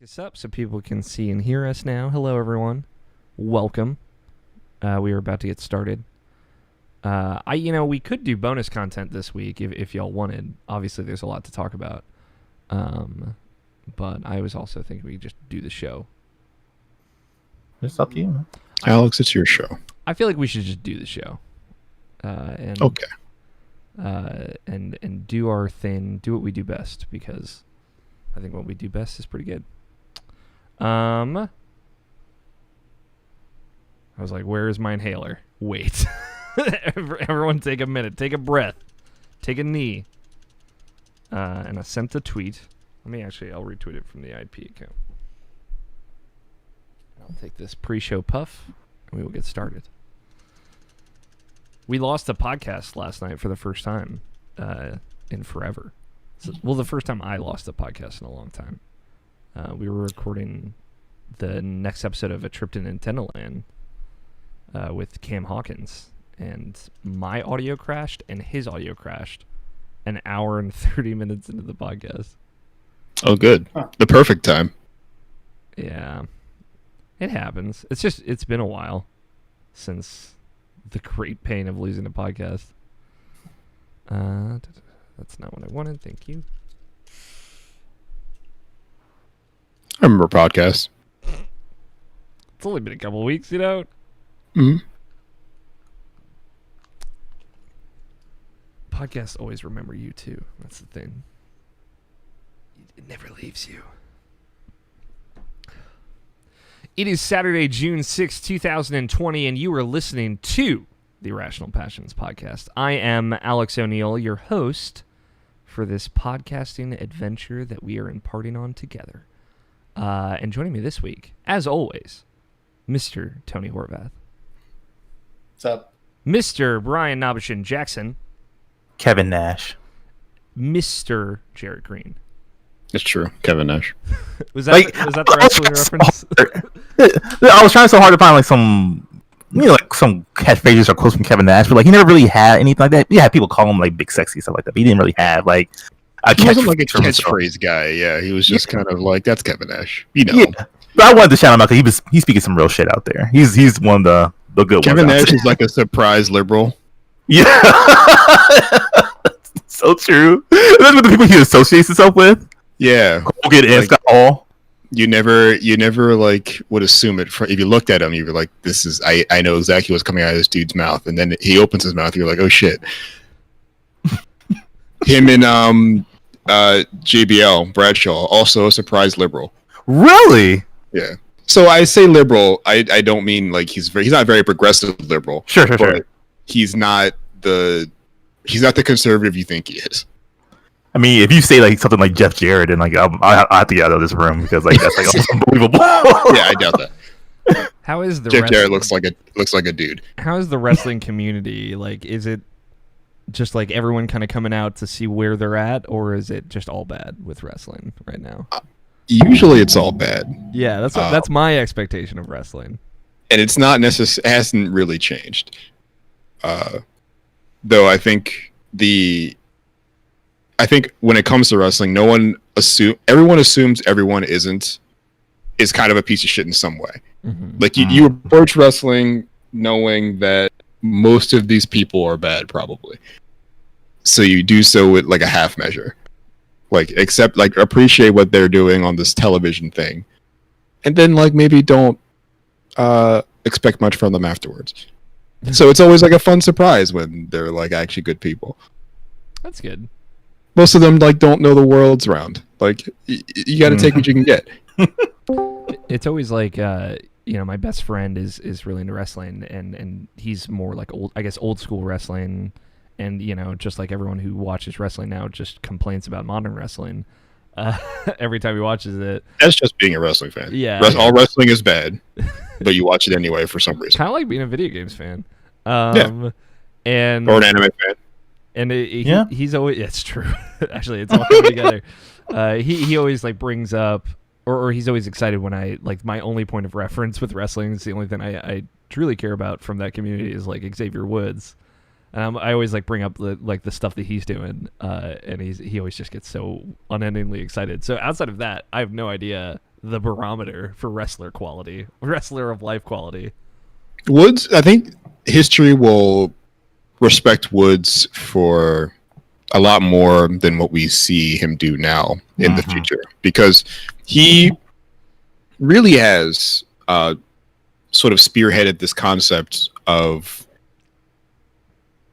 This up so people can see and hear us now. Hello, everyone. Welcome. We are about to get started. We could do bonus content this week if y'all wanted. Obviously, there's a lot to talk about. But I was also thinking we could just do the show. It's up to you, man. Alex, it's your show. I feel like we should just do the show. Okay. And do our thing, do what we do best, because I think what we do best is pretty good. I was like, where is my inhaler? Wait. Everyone take a minute. Take a breath. Take a knee. And I sent a tweet. I'll retweet it from the IP account. I'll take this pre-show puff, and we will get started. We lost a podcast last night for the first time in forever. The first time I lost a podcast in a long time. We were recording the next episode of A Trip to Nintendo Land with Cam Hawkins, and my audio crashed and his audio crashed an hour and 30 minutes into the podcast. Oh, good. The perfect time. Yeah. It happens. It's been a while since the great pain of losing a podcast. That's not what I wanted. Thank you. I remember podcasts. It's only been a couple of weeks, you know? Mm-hmm. Podcasts always remember you, too. That's the thing. It never leaves you. It is Saturday, June 6, 2020, and you are listening to the Irrational Passions podcast. I am Alex O'Neill, your host for this podcasting adventure that we are imparting on together. And joining me this week, as always, Mr. Tony Horvath. What's up? Mr. Brian Nobishin Jackson. Kevin Nash. Mr. Jarrett Green. It's true. Kevin Nash. was that the wrestling reference? I was trying so hard to find some catchphrases or quotes from Kevin Nash, but he never really had anything like that. Yeah, people call him Big Sexy, stuff like that, but he didn't really have a he wasn't like a catchphrase guy. Yeah, he was just kind of like, that's Kevin Nash. Yeah, but I wanted to shout him out because he's speaking some real shit out there. He's one of the good Kevin ones. Kevin Nash is like a surprise liberal. Yeah. So true. Those are the people he associates himself with. Yeah. Hogan and Scott Hall. You never would assume it. If you looked at him, you were like, "This is I know exactly what's coming out of this dude's mouth." And then he opens his mouth, you're like, "Oh shit!" Him and JBL Bradshaw, also a surprise liberal. Really? Yeah. So I say liberal. I don't mean he's not very progressive liberal. Sure. He's not the conservative you think he is. I mean, if you say something like Jeff Jarrett, and I have to get out of this room because that's unbelievable. Yeah, I doubt that. How is the Jeff Jarrett looks like a dude? How is the wrestling community? Is it just everyone kind of coming out to see where they're at, or is it just all bad with wrestling right now? Usually, it's all bad. Yeah, that's my expectation of wrestling, and it's not hasn't really changed. Though I think when it comes to wrestling, everyone assumes everyone is kind of a piece of shit in some way. Mm-hmm. You approach wrestling knowing that most of these people are bad, probably. So you do so with a half measure, appreciate what they're doing on this television thing, and then maybe don't expect much from them afterwards. So it's always a fun surprise when they're actually good people. That's good. Most of them don't know the world's round. You got to take what you can get. It's always my best friend is really into wrestling, and he's more old school wrestling, and just like everyone who watches wrestling now just complains about modern wrestling every time he watches it. That's just being a wrestling fan. Yeah, all wrestling is bad, but you watch it anyway for some reason. Kind of like being a video games fan. Yeah. And or an anime fan. And he's always, it's true. Actually, it's all coming together. He always brings up, or he's always excited when I my only point of reference with wrestling is the only thing I truly care about from that community is Xavier Woods. I always bring up the stuff that he's doing, and he always just gets so unendingly excited. So outside of that, I have no idea the barometer for wrestler of life quality. Woods, I think history will respect Woods for a lot more than what we see him do now in the future, because he really has sort of spearheaded this concept of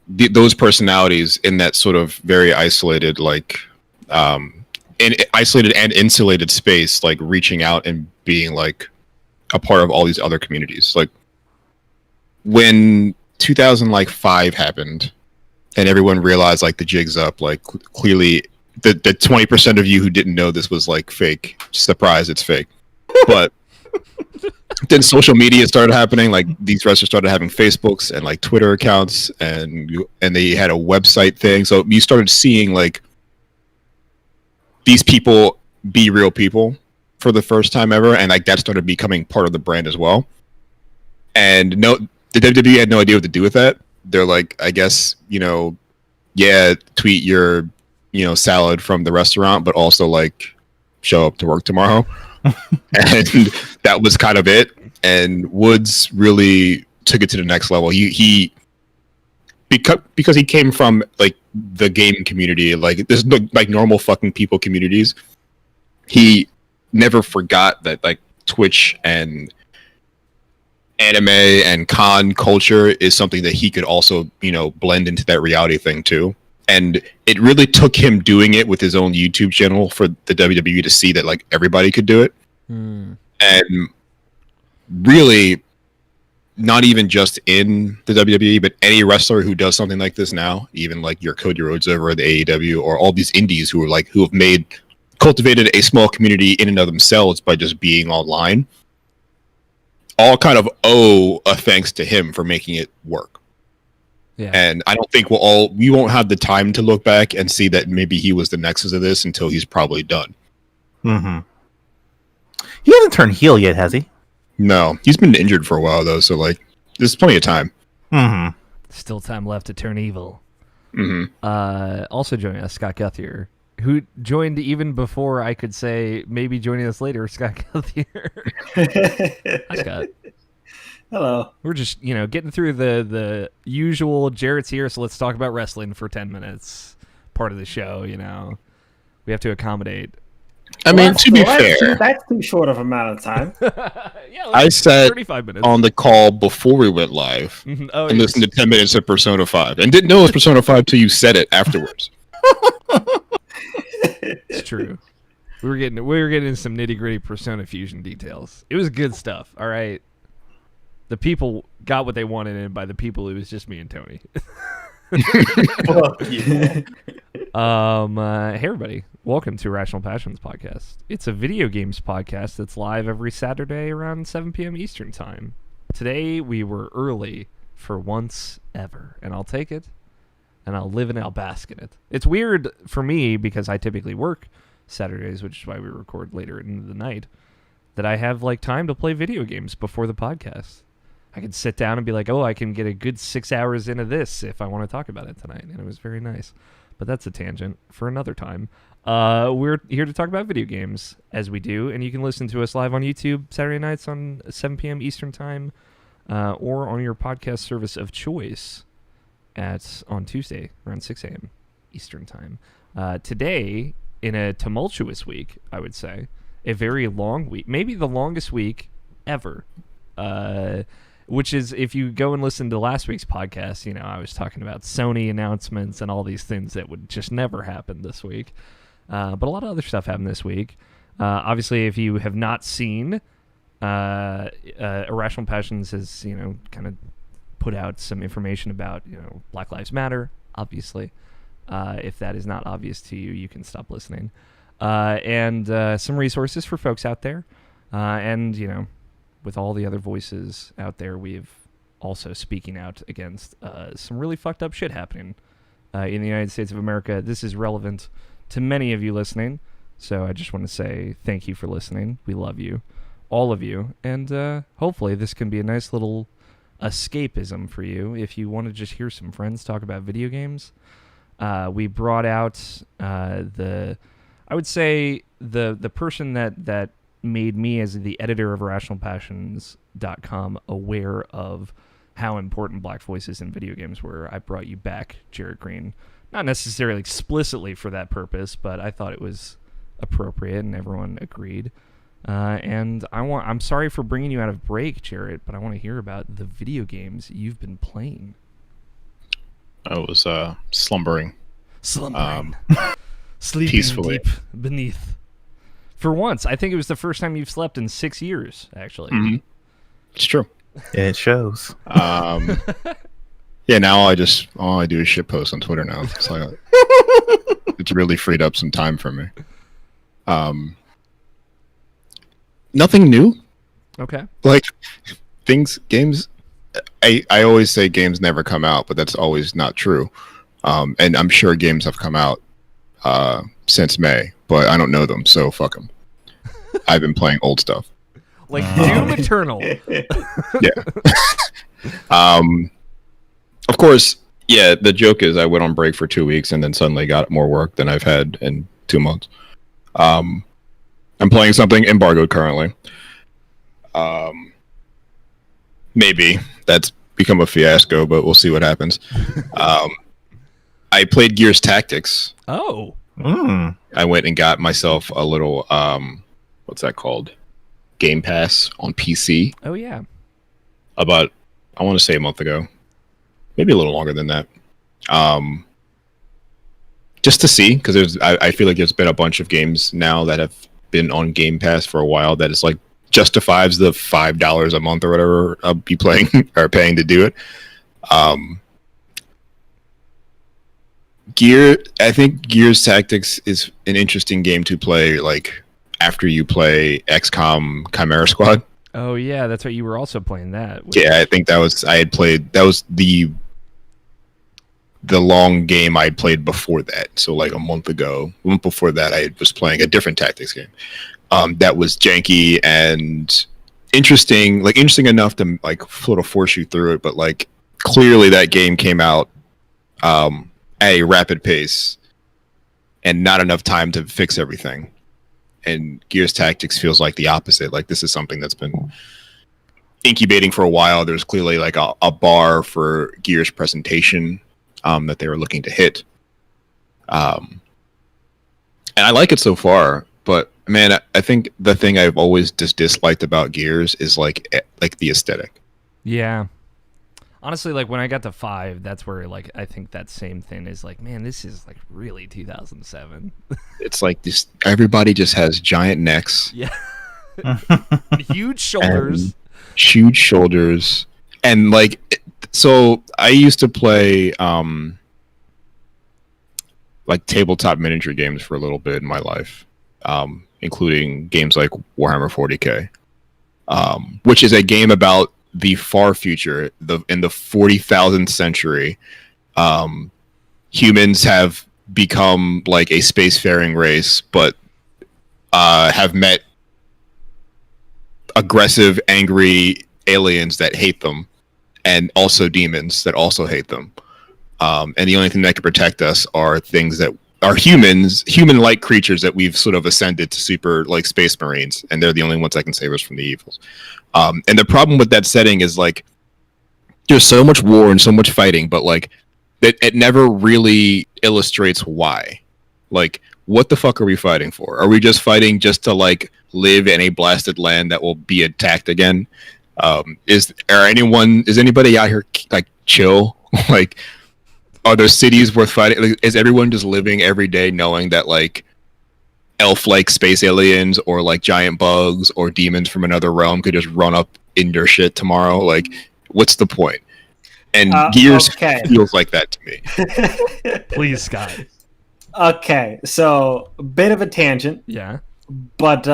those personalities in that sort of very isolated, like in isolated and insulated space, like reaching out and being like a part of all these other communities. Like when 2005 happened and everyone realized like the jig's up, like clearly the 20% of you who didn't know this was like fake, surprise, it's fake. But then social media started happening. Like these wrestlers started having Facebooks and like Twitter accounts, and they had a website thing. So you started seeing like these people be real people for the first time ever, and like that started becoming part of the brand as well. And no, the WWE had no idea what to do with that. They're like, I guess, tweet your salad from the restaurant, but also like show up to work tomorrow. And that was kind of it. And Woods really took it to the next level. He because he came from like the gaming community, like there's no like normal fucking people communities. He never forgot that like Twitch and anime and con culture is something that he could also blend into that reality thing too. And it really took him doing it with his own YouTube channel for the WWE to see that like everybody could do it. And really, not even just in the WWE, but any wrestler who does something like this now, even like your Cody Rhodes over at the AEW, or all these indies who have cultivated a small community in and of themselves by just being online, all kind of owe a thanks to him for making it work. Yeah. And I don't think we won't have the time to look back and see that maybe he was the nexus of this until he's probably done. He hasn't turned heel yet, has he? No, he's been injured for a while though, so like there's plenty of time. Still time left to turn evil. Also joining us, Scott Guthier, who joined even before I could say maybe joining us later. Scott Guthier. Hi, Scott. Hello. We're just getting through the usual. Jarrett's here, so let's talk about wrestling for 10 minutes. Part of the show, we have to accommodate. I mean, to be fair, that's too short of amount of time. Yeah, I said 35 minutes on the call before we went live and listened to 10 minutes of Persona 5 and didn't know it was Persona 5 till you said it afterwards. It's true. We were getting some nitty gritty Persona Fusion details. It was good stuff. All right, the people got what they wanted, and by the people, it was just me and Tony. Yeah. Hey everybody, welcome to Rational Passions Podcast. It's a video games podcast that's live every Saturday around 7 p.m. Eastern Time. Today we were early for once ever, and I'll take it, and I'll live and I'll bask in it. It's weird for me because I typically work Saturdays, which is why we record later in the night, that I have like time to play video games before the podcast. I could sit down and be like, oh, I can get a good 6 hours into this if I want to talk about it tonight. And it was very nice. But that's a tangent for another time. We're here to talk about video games, as we do. And you can listen to us live on YouTube Saturday nights on 7 p.m. Eastern Time, or on your podcast service of choice on Tuesday around 6 a.m. Eastern Time. Today, in a tumultuous week, I would say, a very long week, maybe the longest week ever, which is, if you go and listen to last week's podcast, I was talking about Sony announcements and all these things that would just never happen this week. But a lot of other stuff happened this week. Obviously, if you have not seen, Irrational Passions has, kind of put out some information about, Black Lives Matter, obviously. If that is not obvious to you, you can stop listening. And some resources for folks out there. And, with all the other voices out there, we've also speaking out against some really fucked up shit happening in the United States of America. This is relevant to many of you listening, so I just want to say thank you for listening. We love you, all of you, and hopefully this can be a nice little escapism for you if you want to just hear some friends talk about video games. We brought out I would say the person that made me, as the editor of irrationalpassions.com, aware of how important black voices in video games were. I brought you back, Jared Green. Not necessarily explicitly for that purpose, but I thought it was appropriate, and everyone agreed. And I'm sorry for bringing you out of break, Jared, but I want to hear about the video games you've been playing. I was slumbering. Sleeping Peacefully. deep beneath. For once, I think it was the first time you've slept in 6 years, actually. Mm-hmm. It's true. It shows. Yeah, now all I do is shit post on Twitter now. It's like it's really freed up some time for me. Nothing new. Okay. Like games. I always say games never come out, but that's always not true. And I'm sure games have come out since May, but I don't know them, so fuck them. I've been playing old stuff. Like Doom Eternal. Yeah. Of course, yeah, the joke is I went on break for 2 weeks and then suddenly got more work than I've had in 2 months. I'm playing something embargoed currently. Maybe that's become a fiasco, but we'll see what happens. I played Gears Tactics. Oh. I went and got myself a little, what's that called? Game Pass on PC. Oh, yeah. About, I want to say a month ago. Maybe a little longer than that. Just to see, because I feel like there's been a bunch of games now that have been on Game Pass for a while that is like justifies the $5 a month or whatever I'll be playing or paying to do it. I think Gears Tactics is an interesting game to play like after you play XCOM Chimera Squad. Oh yeah, that's right. You were also playing that. Yeah, I think that was the long game I played before that. So like a month before that, I was playing a different tactics game. That was janky and interesting enough to like sort of force you through it, but like clearly that game came out at a rapid pace and not enough time to fix everything. And Gears Tactics feels like the opposite. Like this is something that's been incubating for a while. There's clearly like a bar for Gears presentation that they were looking to hit. And I like it so far, but man, I think the thing I've always disliked about Gears is like the aesthetic. Yeah. Honestly, like when I got to 5, that's where like I think that same thing is like, man, this is like really 2007. It's like this. Everybody just has giant necks. Yeah. Huge shoulders. Huge shoulders, and like so. I used to play like tabletop miniature games for a little bit in my life, including games like Warhammer 40K, which is a game about the far future, in the 40,000th century. Humans have become like a spacefaring race, but have met aggressive, angry aliens that hate them, and also demons that also hate them. And the only thing that can protect us are things that are human-like creatures that we've sort of ascended to super like space marines, and they're the only ones that can save us from the evils. And the problem with that setting is like there's so much war and so much fighting, but like it never really illustrates why. Like, what the fuck are we fighting for? Are we just fighting just to like live in a blasted land that will be attacked again? Is anybody out here like chill? Like, are there cities worth fighting? Like, is everyone just living every day knowing that like elf-like space aliens or like giant bugs or demons from another realm could just run up in your shit tomorrow? Like, what's the point? And Gears feels like that to me. Please, Scott. Okay, so a bit of a tangent. Yeah. But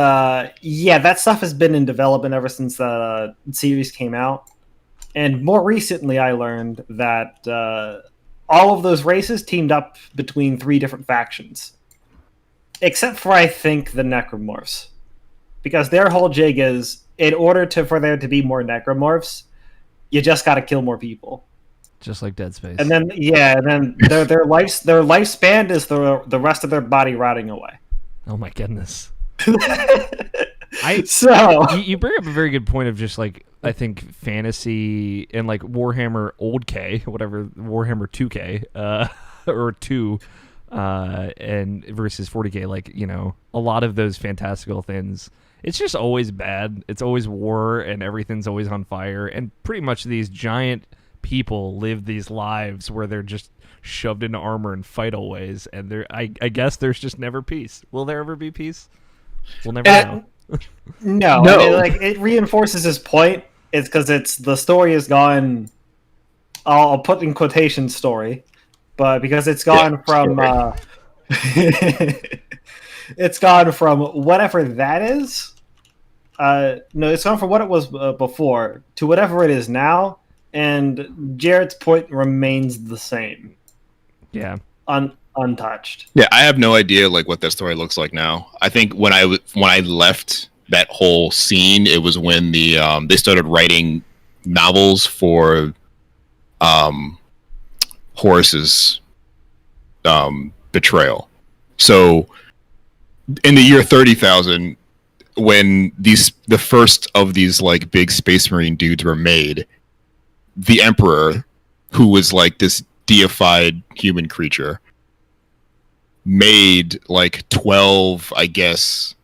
yeah, that stuff has been in development ever since the series came out. And more recently, I learned that all of those races teamed up between 3 different factions. Except for, I think, the Necromorphs. Because their whole jig is, in order for there to be more Necromorphs, you just gotta kill more people. Just like Dead Space. And then, yeah, and then their lifespan is the rest of their body rotting away. Oh my goodness. You bring up a very good point of just like I think fantasy and like Warhammer Old K, whatever Warhammer 2K, or 2, and versus 40K, like a lot of those fantastical things. It's just always bad. It's always war, and everything's always on fire. And pretty much these giant people live these lives where they're just shoved into armor and fight always. And I guess there's just never peace. Will there ever be peace? We'll never know. No. I mean, like it reinforces his point. It's because the story has gone. I'll put in quotation story, but because it's gone from. It's gone from whatever that is. No, it's gone from what it was before to whatever it is now, and Jarrett's point remains the same. Yeah, untouched. Yeah, I have no idea like what that story looks like now. I think when I left that whole scene, it was when they started writing novels for Horus's betrayal. So in the year 30,000, when the first of these like big space marine dudes were made, the Emperor, who was like this deified human creature, made like 12, I guess,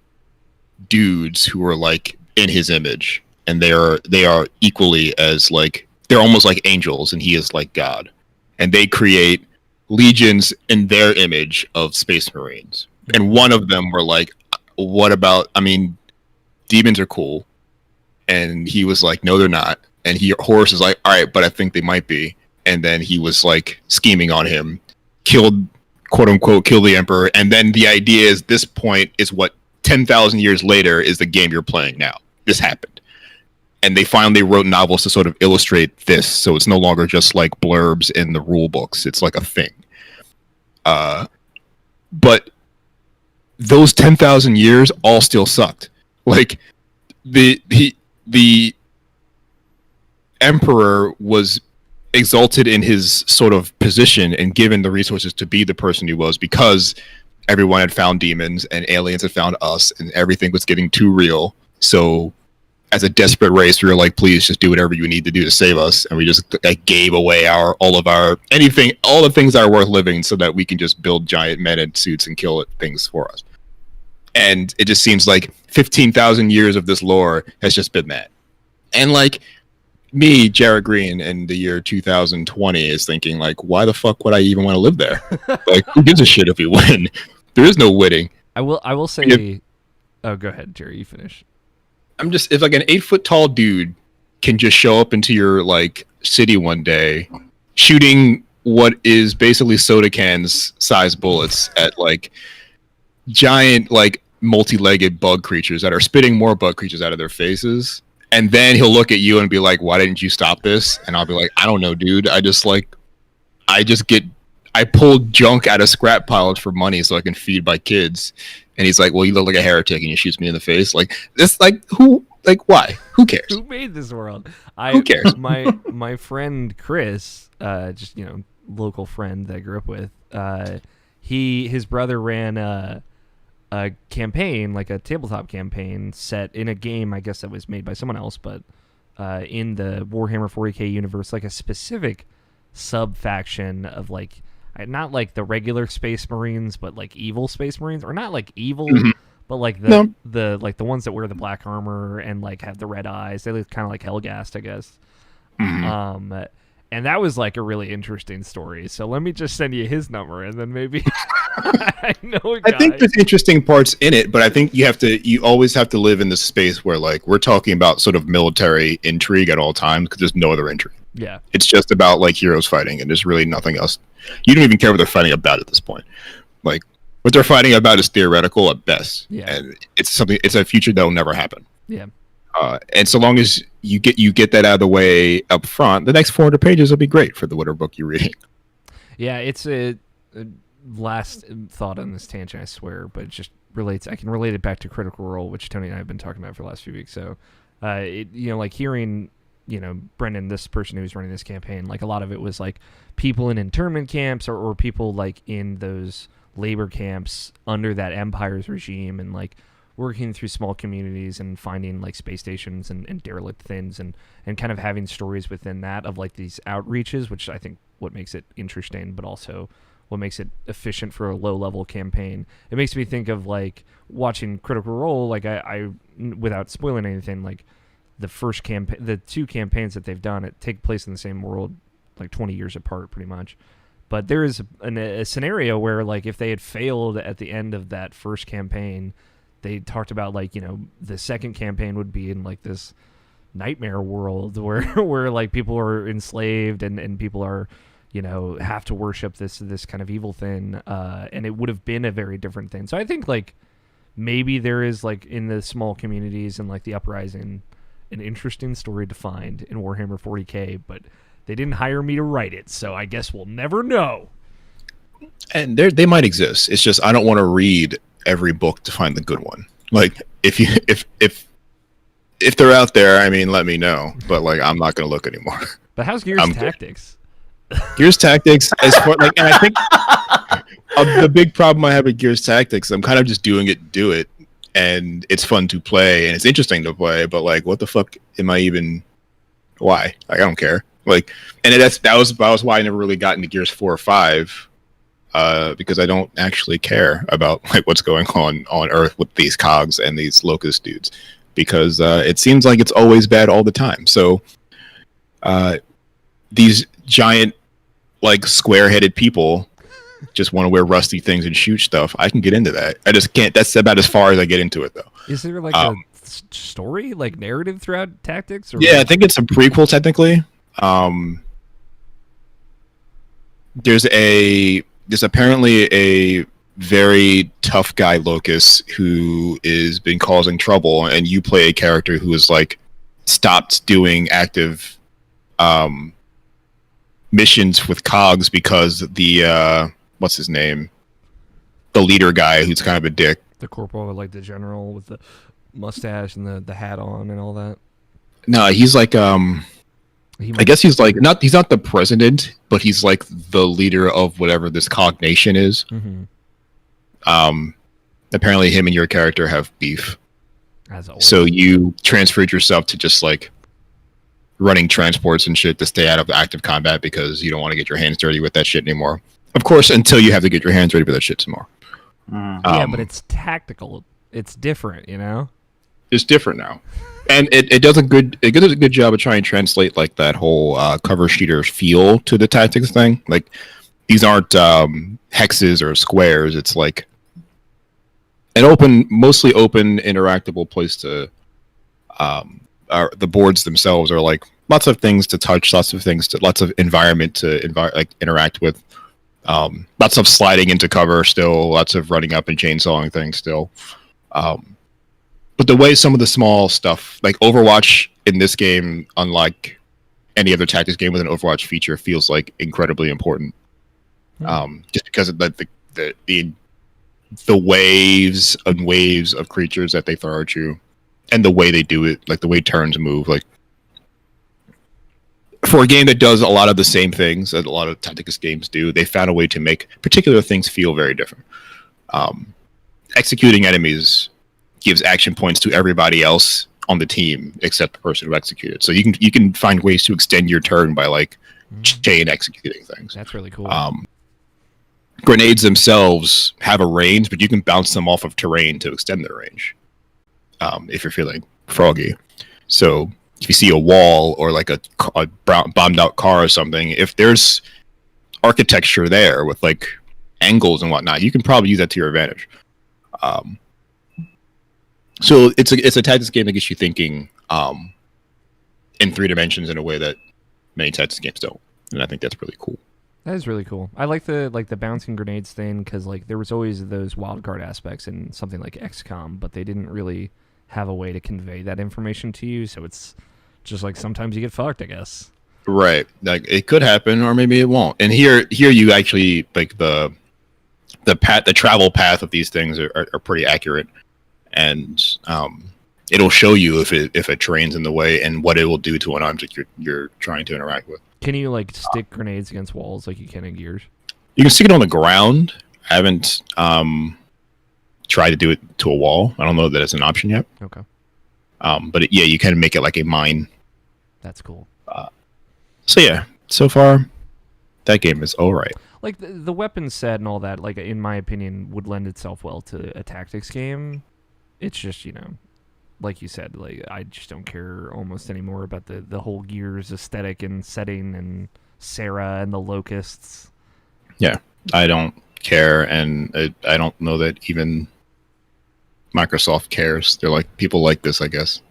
dudes who were like in his image, and they are equally as like they're almost like angels, and he is like God, and they create legions in their image of space marines. And one of them were like, what about, I mean, demons are cool. And he was like, no, they're not. And Horus is like, all right, but I think they might be. And then he was like scheming on him, quote unquote, kill the Emperor. And then the idea is this point is what 10,000 years later is the game you're playing now. This happened. And they finally wrote novels to sort of illustrate this. So it's no longer just like blurbs in the rule books. It's like a thing. But those 10,000 years all still sucked. Like the Emperor was exalted in his sort of position and given the resources to be the person he was because everyone had found demons and aliens had found us and everything was getting too real. So as a desperate race, we were like, please just do whatever you need to do to save us. And we just like gave away all the things that are worth living so that we can just build giant men in suits and kill things for us. And it just seems like 15,000 years of this lore has just been that. And like me, Jarrett Green, in the year 2020 is thinking like, why the fuck would I even want to live there? Like, who gives a shit if we win? There is no winning. I will say, oh, go ahead, Jerry, you finish. If like an 8-foot tall dude can just show up into your like city one day, shooting what is basically soda cans size bullets at like giant like multi-legged bug creatures that are spitting more bug creatures out of their faces, and then he'll look at you and be like, why didn't you stop this? And I'll be like, I don't know, dude. I pulled junk out of scrap piles for money so I can feed my kids. And he's like, well, you look like a heretic, and he shoots me in the face. Like this, like who, like why? Who cares? Who made this world? Who cares? My friend Chris, just local friend that I grew up with. His brother ran a campaign, like a tabletop campaign, set in a game. I guess that was made by someone else, but in the Warhammer 40K universe, like a specific sub faction of like. Not like the regular Space Marines, but like evil Space Marines, or not like evil, but like the ones that wear the black armor and like have the red eyes. They look kind of like Helghast, I guess. Mm-hmm. And that was like a really interesting story. So let me just send you his number, and then maybe I know a guy. I think there's interesting parts in it, but I think you always have to live in this space where like we're talking about sort of military intrigue at all times because there's no other intrigue. Yeah, it's just about like heroes fighting, and there's really nothing else. You don't even care what they're fighting about at this point. Like what they're fighting about is theoretical at best, and it's a future that will never happen. Yeah, and so long as you get that out of the way up front, the next 400 pages will be great for the whatever book you're reading. Yeah, it's a last thought on this tangent, I swear, but it just relates. I can relate it back to Critical Role, which Tony and I have been talking about for the last few weeks. So, like hearing. Brendan, this person who's running this campaign, like a lot of it was like people in internment camps or people like in those labor camps under that Empire's regime, and like working through small communities and finding like space stations and derelict things and kind of having stories within that of like these outreaches, which I think what makes it interesting, but also what makes it efficient for a low-level campaign. It makes me think of like watching Critical Role, like I without spoiling anything, like the first campaign, the 2 campaigns that they've done, it take place in the same world, like 20 years apart, pretty much. But there is a scenario where, like, if they had failed at the end of that first campaign, they talked about, like, you know, the second campaign would be in like this nightmare world where like people are enslaved and people are, you know, have to worship this kind of evil thing, and it would have been a very different thing. So I think like maybe there is like in the small communities and like the uprising an interesting story to find in Warhammer 40K, but they didn't hire me to write it, so I guess we'll never know. And they might exist. It's just I don't want to read every book to find the good one. Like if they're out there, I mean, let me know. But like I'm not going to look anymore. But how's Gears Tactics? Gears Tactics, as far like, and I think the big problem I have with Gears Tactics, I'm kind of just doing it to do it, and it's fun to play and it's interesting to play. But like, what the fuck am I even? Why? Like, I don't care. Like, and that was why I never really got into Gears 4 or 5, because I don't actually care about like what's going on Earth with these cogs and these locust dudes, because it seems like it's always bad all the time. So these giant like square-headed people just want to wear rusty things and shoot stuff. I can get into that. I just can't. That's about as far as I get into it, though. Is there like a story, like narrative throughout Tactics? Or yeah, I think it's a prequel technically. There's apparently a very tough guy Locust who is been causing trouble, and you play a character who is like stopped doing active missions with cogs because the what's his name, the leader guy who's kind of a dick, the corporal, like the general with the mustache and the hat on and all that. No, he's like I guess he's like he's not the president, but he's like the leader of whatever this cog nation is. Mm-hmm. Apparently him and your character have beef, as always. So you transferred yourself to just like running transports and shit to stay out of active combat because you don't want to get your hands dirty with that shit anymore. Of course, until you have to get your hands ready for that shit some more. Yeah, but it's tactical. It's different, you know? It's different now. And it does a good job of trying to translate like that whole cover shooter feel to the tactics thing. Like these aren't hexes or squares. It's like an mostly open, interactable place to the boards themselves are like lots of things to touch, lots of environment to interact with. Lots of sliding into cover still, lots of running up and chainsawing things still. But the way some of the small stuff, like Overwatch in this game, unlike any other tactics game with an Overwatch feature, feels like incredibly important. Just because of the waves and waves of creatures that they throw at you, and the way they do it, like the way turns move, like for a game that does a lot of the same things that a lot of tactics games do, they found a way to make particular things feel very different. Executing enemies gives action points to everybody else on the team except the person who executed. So you can find ways to extend your turn by like chain executing things. That's really cool. Grenades themselves have a range, but you can bounce them off of terrain to extend their range. If you're feeling froggy. So if you see a wall or like a bombed out car or something, if there's architecture there with like angles and whatnot, you can probably use that to your advantage. So it's a tactics game that gets you thinking in 3 dimensions in a way that many tactics games don't, and I think that's really cool. That is really cool. I like the bouncing grenades thing because like there was always those wildcard aspects in something like XCOM, but they didn't really have a way to convey that information to you. So it's just like sometimes you get fucked, I guess. Right. Like it could happen, or maybe it won't. And here you actually like the travel path of these things are pretty accurate, and it'll show you if it terrain's in the way and what it will do to an object you're trying to interact with. Can you like stick grenades against walls like you can in Gears? You can stick it on the ground. I haven't try to do it to a wall. I don't know that it's an option yet. Okay. But yeah, you kind of make it like a mine. That's cool. So yeah, so far that game is all right. Like the weapon set and all that, like in my opinion, would lend itself well to a tactics game. It's just, like you said, like I just don't care almost anymore about the whole Gears aesthetic and setting and Sarah and the locusts. Yeah, I don't care, and I don't know that even Microsoft cares. They're like, people like this, I guess.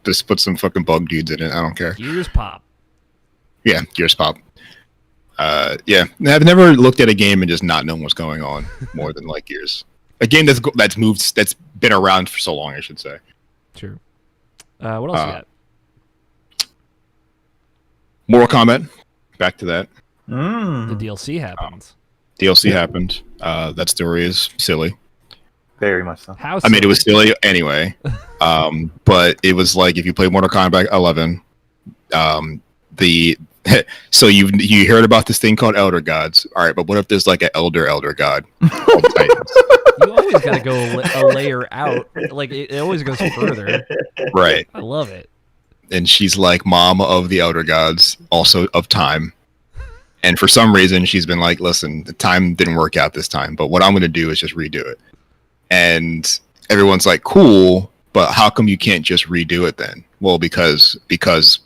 Just put some fucking bug dudes in it. I don't care. Gears pop. Yeah, Gears pop. Yeah, I've never looked at a game and just not known what's going on more than like Gears. A game that's been around for so long, I should say. Sure. What else you got? Mortal Kombat. Back to that. The DLC happens. DLC happened. That story is silly. Very much so. How? I mean, it was silly anyway. But it was like if you play Mortal Kombat 11, so you heard about this thing called Elder Gods. All right, but what if there's like an Elder God called Titans? You always gotta go a layer out. Like it always goes further. Right. I love it. And she's like mom of the Elder Gods, also of time. And for some reason, she's been like, listen, the time didn't work out this time, but what I'm going to do is just redo it. And everyone's like, cool, but how come you can't just redo it then? Well, because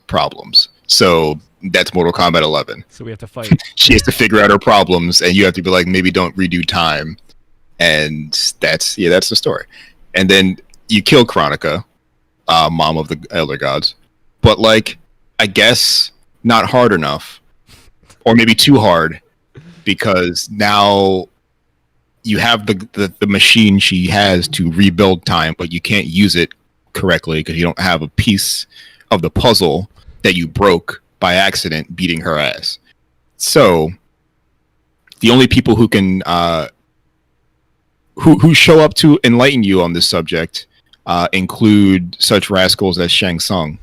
problems. So that's Mortal Kombat 11. So we have to fight. She has to figure out her problems, and you have to be like, maybe don't redo time. And that's the story. And then you kill Chronica, mom of the Elder Gods. But like, I guess not hard enough. Or maybe too hard, because now you have the machine she has to rebuild time, but you can't use it correctly because you don't have a piece of the puzzle that you broke by accident beating her ass. So the only people who can who show up to enlighten you on this subject include such rascals as Shang Tsung,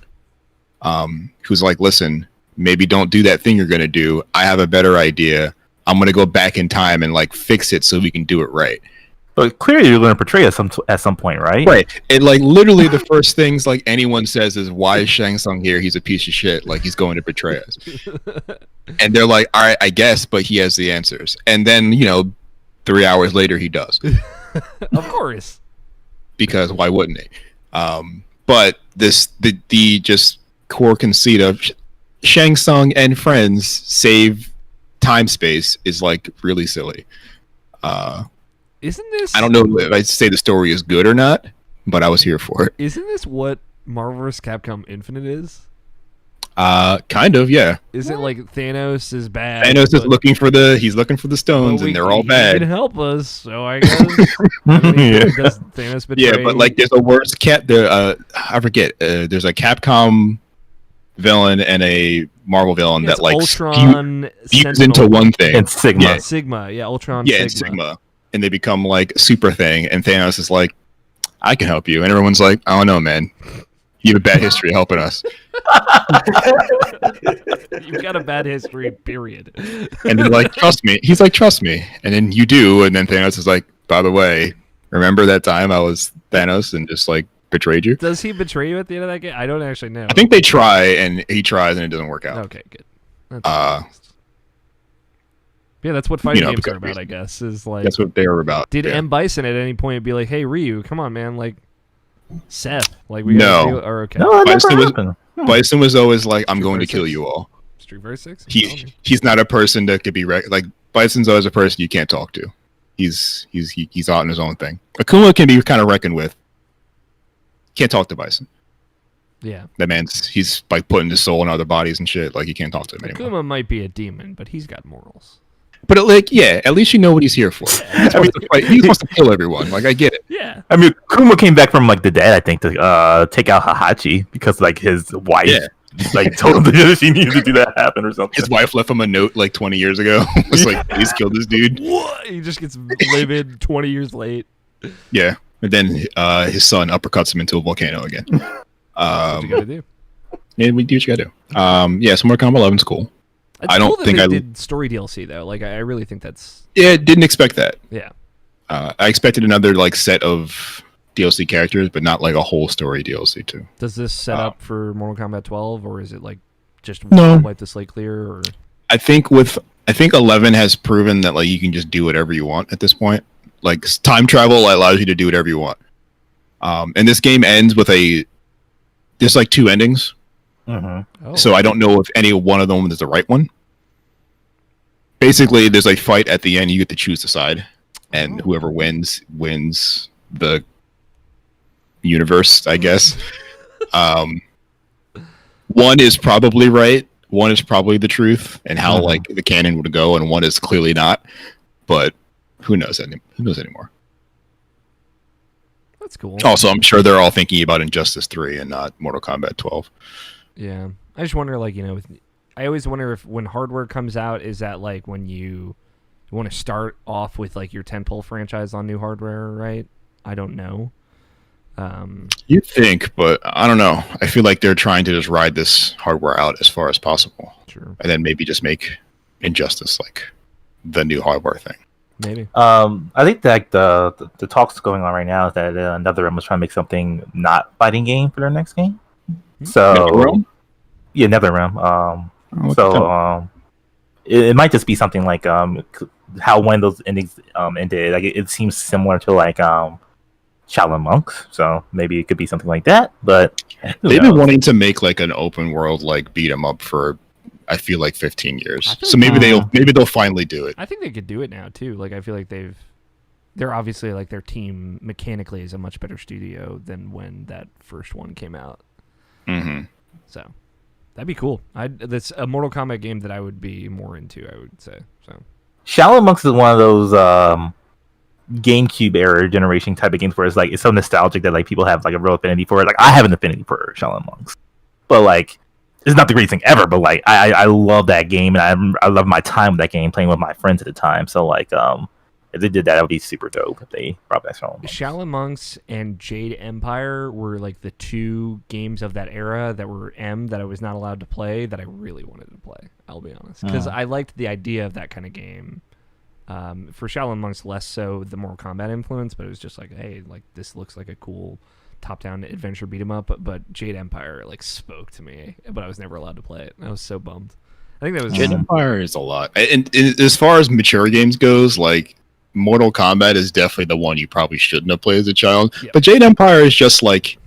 who's like, listen, maybe don't do that thing you're going to do. I have a better idea. I'm going to go back in time and like fix it so we can do it right. But clearly you're going to portray us at some point, right? Right. And like literally the first things like anyone says is, why is Shang Tsung here? He's a piece of shit. Like he's going to betray us. And they're like, all right, I guess, but he has the answers. And then, 3 hours later he does. Of course. Because why wouldn't he? But the just core conceit of Shang Tsung and friends save time space is like really silly. Isn't this? I don't know if I say the story is good or not, but I was here for it. Isn't this what Marvel vs. Capcom Infinite is? Kind of, yeah. Is it like Thanos is bad? Thanos is looking for the stones, and they're all bad. He can help us, so I guess. Does Thanos betray? Yeah, but like there's a worse I forget. There's a Capcom villain and a Marvel villain that like Ultron fuse into one thing. And Sigma. Yeah. Sigma, yeah, Ultron. Yeah, Sigma. And they become like super thing, and Thanos is like, I can help you, and everyone's like, I don't know, man. You have a bad history helping us. You've got a bad history, period. And they're like, trust me. He's like, trust me. And then you do, and then Thanos is like, by the way, remember that time I was Thanos and just like betrayed you? Does he betray you at the end of that game? I don't actually know. I think they try, and he tries, and it doesn't work out. Okay, good. Yeah, that's what fighting games are about, I guess. Is like that's what they were about. Did M. Bison at any point be like, "Hey, Ryu, come on, man, like Seth, like we gotta do it," or okay? No, that never happened. Bison was always like, "I'm going to Street kill Fighter you all." Street Fighter 6. He's not a person that could be like Bison's always a person you can't talk to. He's out in his own thing. Akuma can be kind of reckoned with. Can't talk to Bison. Yeah, that he's like putting his soul in other bodies and shit. Like you can't talk to him anymore. Akuma might be a demon, but he's got morals. But at least you know what he's here for. He wants to kill everyone. Like I get it. Yeah. I mean, Kuma came back from like the dead, I think, to take out Hahachi because like his wife like told him that she needed to do that happen or something. His wife left him a note like 20 years ago. It was like, please kill this dude. What? He just gets livid 20 years late. Yeah. And then his son uppercuts him into a volcano again. What you gotta do? Yeah, we do what you gotta do. Yeah, so Mortal Kombat 11's cool. I don't think I did story DLC though. Like I really think that's. Yeah, didn't expect that. Yeah. I expected another like set of DLC characters, but not like a whole story DLC too. Does this set up for Mortal Kombat 12, or is it like just No. wipe the slate clear? Or I think 11 has proven that like you can just do whatever you want at this point. Like time travel allows you to do whatever you want. And this game ends with there's like 2 endings. Mm-hmm. So I don't know if any one of them is the right one. Basically, there's a fight at the end. You get to choose the side, and whoever wins the universe, I guess. One is probably right. One is probably the truth, and how like the canon would go, and one is clearly not. But who knows? Who knows anymore? That's cool. Also, I'm sure they're all thinking about Injustice 3 and not Mortal Kombat 12. Yeah, I just wonder, like, I always wonder if when hardware comes out, is that like when you want to start off with like your tentpole franchise on new hardware, right? I don't know. You'd think, but I don't know. I feel like they're trying to just ride this hardware out as far as possible. Sure. And then maybe just make Injustice like the new hardware thing. Maybe. I think that the talks going on right now is that NetherRealm was trying to make something not fighting game for their next game. So NetherRealm? Yeah, NetherRealm. It might just be something like how one of those endings ended. Like it seems similar to like Shaolin Monks, so maybe it could be something like that. But they've been wanting to make like an open world like beat 'em up for I feel like 15 years. So maybe they'll finally do it. I think they could do it now too. Like I feel like they're obviously like their team mechanically is a much better studio than when that first one came out. Mm-hmm. So that'd be cool. That's a Mortal Kombat game that I would be more into, I would say. So Shaolin Monks is one of those GameCube era generation type of games where it's so nostalgic that like people have like a real affinity for it. Like I have an affinity for Shaolin Monks, but like it's not the greatest thing ever. But like I love that game, and I love my time with that game, playing with my friends at the time. So like if they did that, would be super dope if they brought back Shaolin Monks. Shaolin Monks and Jade Empire were like the 2 games of that era that were that I was not allowed to play that I really wanted to play. I'll be honest, because I liked the idea of that kind of game. For Shaolin Monks, less so the Mortal Kombat influence, but it was just like, hey, like this looks like a cool top-down adventure beat 'em up. But Jade Empire like spoke to me, but I was never allowed to play it. I was so bummed. I think that was Jade Empire is a lot, and as far as mature games goes, like Mortal Kombat is definitely the one you probably shouldn't have played as a child. Yep. But Jade Empire is just like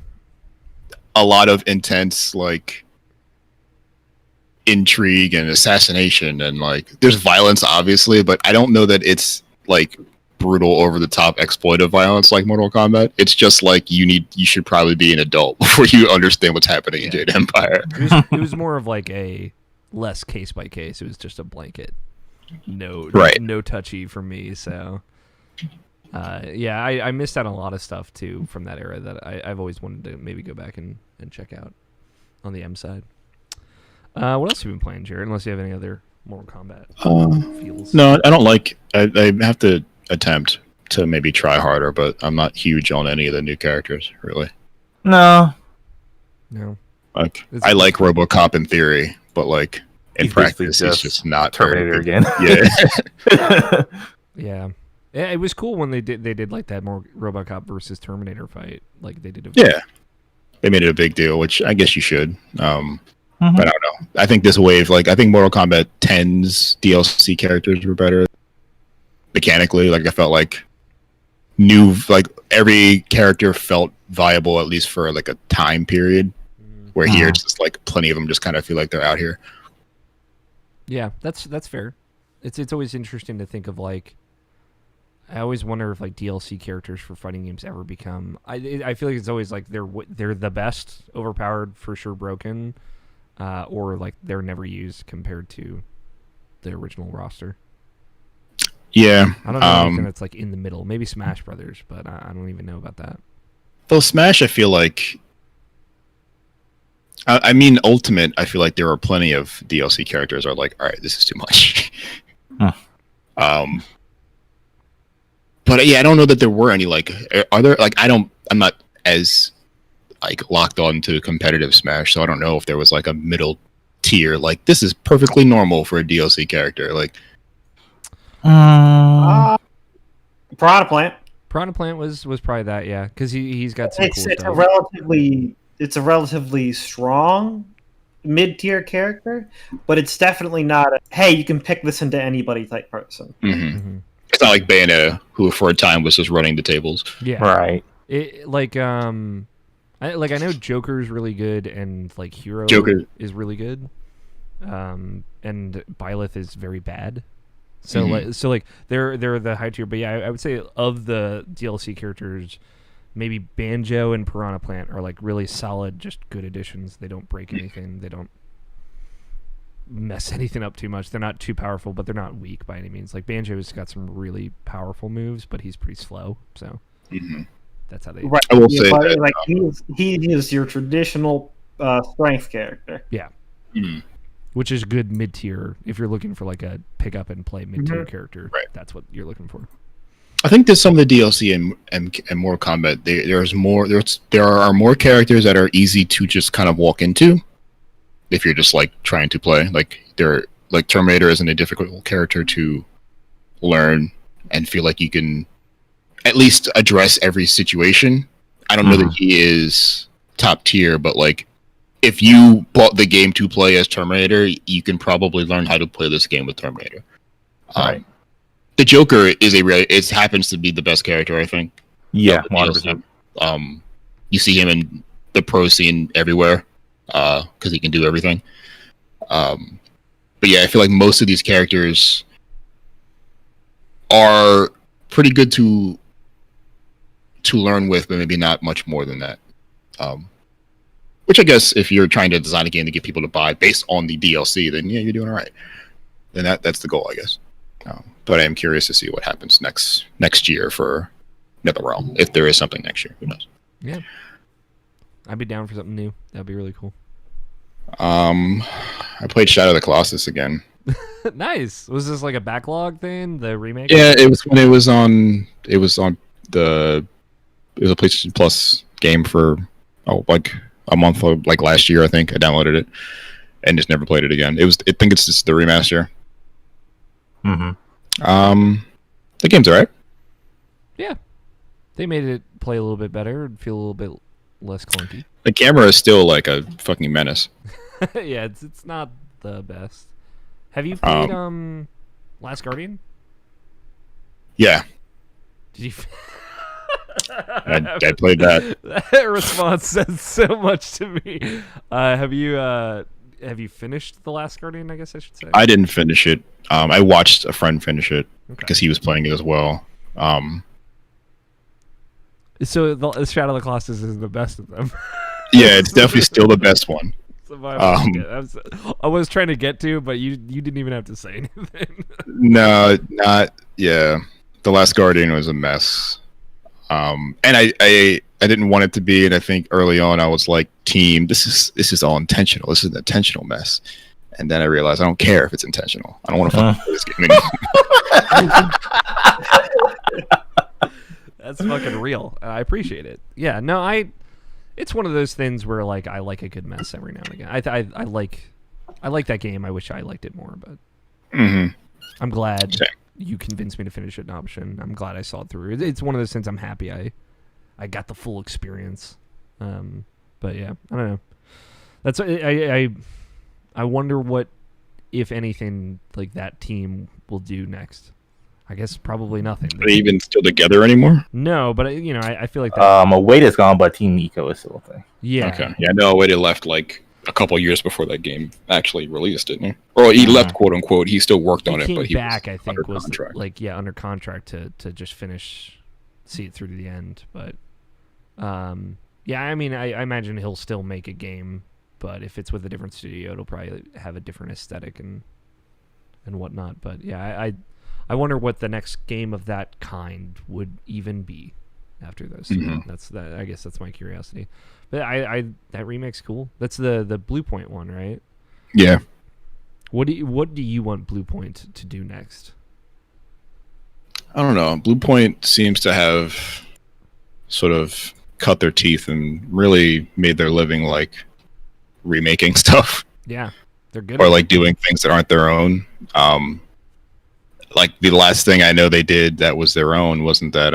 a lot of intense like intrigue and assassination, and like there's violence obviously, but I don't know that it's like brutal over the top exploitive violence like Mortal Kombat. It's just like you should probably be an adult before you understand what's happening in Jade Empire. It was more of like a less case by case. It was just a blanket no touchy for me. So I missed out on a lot of stuff too from that era that I've always wanted to maybe go back and check out on the M side. What else have you been playing, Jared? Unless you have any other Mortal Kombat feels. No, I don't like. I have to attempt to maybe try harder, but I'm not huge on any of the new characters, really. No. Like I like RoboCop in theory, but like in practice, it's just not Terminator again. Yeah. Yeah. Yeah, it was cool when they did like that more RoboCop versus Terminator fight. Like they did. Yeah. They made it a big deal, which I guess you should. But I don't know. I think this wave, like I think Mortal Kombat 10's DLC characters were better mechanically. Like I felt like every character felt viable at least for like a time period. Where here it's just like plenty of them just kind of feel like they're out here. Yeah, that's fair. It's always interesting to think of like. I always wonder if like DLC characters for fighting games ever become. I feel like it's always like they're the best, overpowered, for sure, broken. Or like they're never used compared to the original roster. Yeah, I don't know anything that's like in the middle. Maybe Smash Brothers, but I don't even know about that. Though Smash, I feel like. I mean, Ultimate. I feel like there are plenty of DLC characters are like, all right, this is too much. But yeah, I don't know that there were any like. Are there like I'm not as like locked on to competitive Smash, so I don't know if there was like a middle tier like this is perfectly normal for a DLC character. Like Piranha Plant. Piranha Plant was probably that, yeah, because he's got some cool It's stuff. a relatively strong mid-tier character, but it's definitely not a hey, you can pick this into anybody type person. Mm-hmm. It's not like Bayonetta, who for a time was just running the tables. Yeah, Right. I know Joker's really good, and like Hero Joker is really good, and Byleth is very bad. So they're the high tier, but yeah, I would say of the DLC characters, maybe Banjo and Piranha Plant are like really solid, just good additions. They don't break anything. They don't mess anything up too much. They're not too powerful, but they're not weak by any means. Like Banjo's got some really powerful moves, but he's pretty slow. So that's how they. Right. I will say that, like he is your traditional strength character. Yeah. Mhm. Which is good mid tier if you're looking for like a pick up and play mid tier Mhm. character. Right. That's what you're looking for. I think there's some of the DLC and Mortal Kombat. There are more characters that are easy to just kind of walk into if you're just like trying to play. Like Terminator isn't a difficult character to learn and feel like you can at least address every situation. I don't know that he is top tier, but like if you bought the game to play as Terminator, you can probably learn how to play this game with Terminator. Right. The Joker is it happens to be the best character, I think. Yeah, of the DLC. 100%. You see him in the pro scene everywhere because he can do everything. But yeah, I feel like most of these characters are pretty good to learn with, but maybe not much more than that. Which I guess if you're trying to design a game to get people to buy based on the DLC, then yeah, you're doing all right. Then that's the goal, I guess. But I am curious to see what happens next year for NetherRealm, if there is something next year. Who knows? Yeah. I'd be down for something new. That'd be really cool. I played Shadow of the Colossus again. Nice. Was this like a backlog thing? The remake? Yeah, it was when it was on a PlayStation Plus game for like a month, like last year, I think. I downloaded it and just never played it again. I think it's just the remaster. The game's alright. Yeah. They made it play a little bit better and feel a little bit less clunky. The camera is still like a fucking menace. Yeah, it's not the best. Have you played Last Guardian? Yeah, Did you? I played that. That response says so much to me. Have you finished The Last Guardian? I guess I should say. I didn't finish it. I watched a friend finish it Okay. because he was playing it as well. So the Shadow of the Colossus is the best of them. Yeah, it's definitely still the best one. I was trying to get to, but you didn't even have to say anything. No, not yeah. The Last Guardian was a mess. And I didn't want it to be, and I think early on I was like, team, this is all intentional. This is an intentional mess. And then I realized I don't care if it's intentional. I don't want to fucking play this game anymore. That's fucking real. I appreciate it. Yeah, no, it's one of those things where like I like a good mess every now and again. I like that game. I wish I liked it more, but I'm glad you convinced me to finish it in option. I'm glad I saw it through. It's one of those things I'm happy I got the full experience. But yeah, I don't know. That's I wonder what, if anything, like that team will do next. I guess probably nothing. Are they even still together anymore? No, but I feel like that. Await is gone, but Team Eco is still a thing. Yeah. Okay. Yeah, no, Await left like a couple of years before that game actually released, didn't he? Or he left, quote unquote. He still worked on it, but he back, was I think, under was contract. under contract to just see it through to the end. But yeah, I mean, I imagine he'll still make a game, but if it's with a different studio, it'll probably have a different aesthetic and whatnot. But yeah, I wonder what the next game of that kind would even be after those. Mm-hmm. I guess that's my curiosity. But that remake's cool. That's the Blue Point one, right? Yeah. What do you want Blue Point to do next? I don't know. Blue Point seems to have sort of cut their teeth and really made their living like remaking stuff. Yeah, they're good. Or like doing things that aren't their own. like the last thing I know they did that was their own wasn't that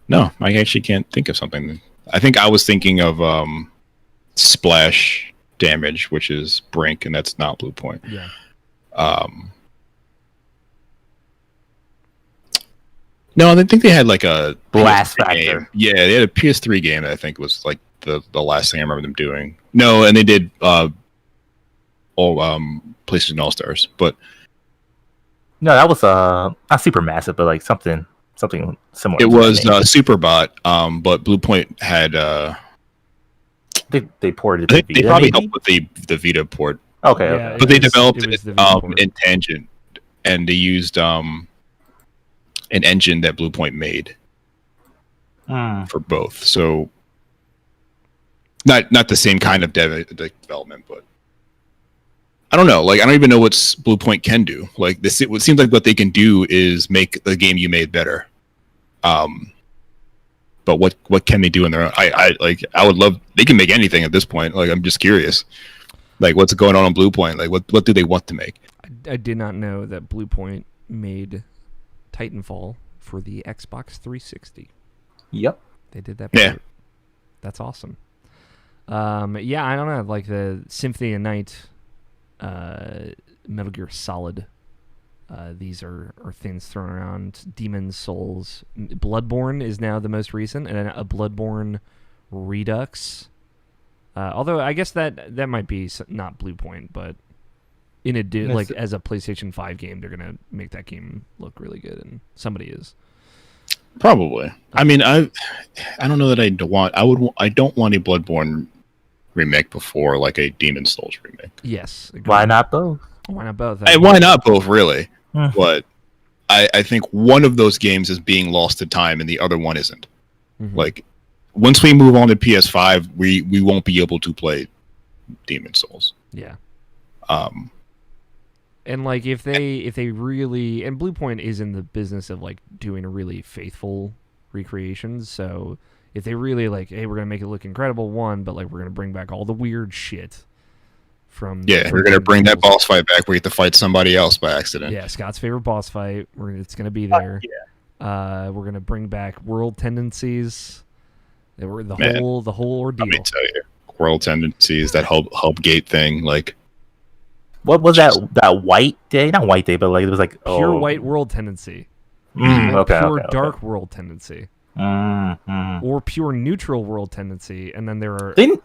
No, I actually can't think of something. I think I was thinking of Splash Damage, which is Brink, and that's not Blue Point. Yeah. No, I think they had like a Blast PS3 Factor. game. Yeah, they had a PS3 game that I think was like the last thing I remember them doing. No, and they did PlayStation All Stars, but No, that was not super massive, but like something similar. it was Superbot. But Blue Point had they ported it to they Vita, probably maybe? helped with the Vita port, Okay, Yeah, okay. but they was- developed it was it the Vita port. in Tangent, and they used an engine that Blue Point made for both. So not the same kind of development, but I don't know. Like I don't even know what Blue Point can do. Like this, it seems like what they can do is make the game you made better. But what can they do in their own? I would love. They can make anything at this point. Like I'm just curious. Like what's going on Blue Point? Like what do they want to make? I did not know that Blue Point made Titanfall for the Xbox 360. Yep. They did that. Yeah. port. That's awesome. Yeah, I don't know. Like the Symphony of Night, Metal Gear Solid. These are things thrown around. Demon's Souls. Bloodborne is now the most recent, and a Bloodborne Redux. Although I guess that might be not Blue Point, but like as a PlayStation 5 game, they're gonna make that game look really good, and somebody is. Probably. I mean, I don't know that I don't want a Bloodborne remake before like a Demon Souls remake. Yes. Agreed. Why not both? Why not both? Why not both, really? Hmm. But I think one of those games is being lost to time, and the other one isn't. Mhm. Like once we move on to PS5, we won't be able to play Demon Souls. Yeah. Um, And like if they really, and Blue Point is in the business of like doing really faithful recreations, so if they really like, hey, we're gonna make it look incredible, but like we're gonna bring back all the weird shit from we're gonna bring that boss fight back where you have to fight somebody else by accident. Yeah, Scott's favorite boss fight. It's gonna be there. We're gonna bring back world tendencies. They were the whole ordeal. Let me tell you, world tendencies, that hub gate thing, like. What was that white day? Not white day, but like it was like Pure white world tendency. Okay, Pure okay. dark world tendency. Or pure neutral world tendency, and then there are They never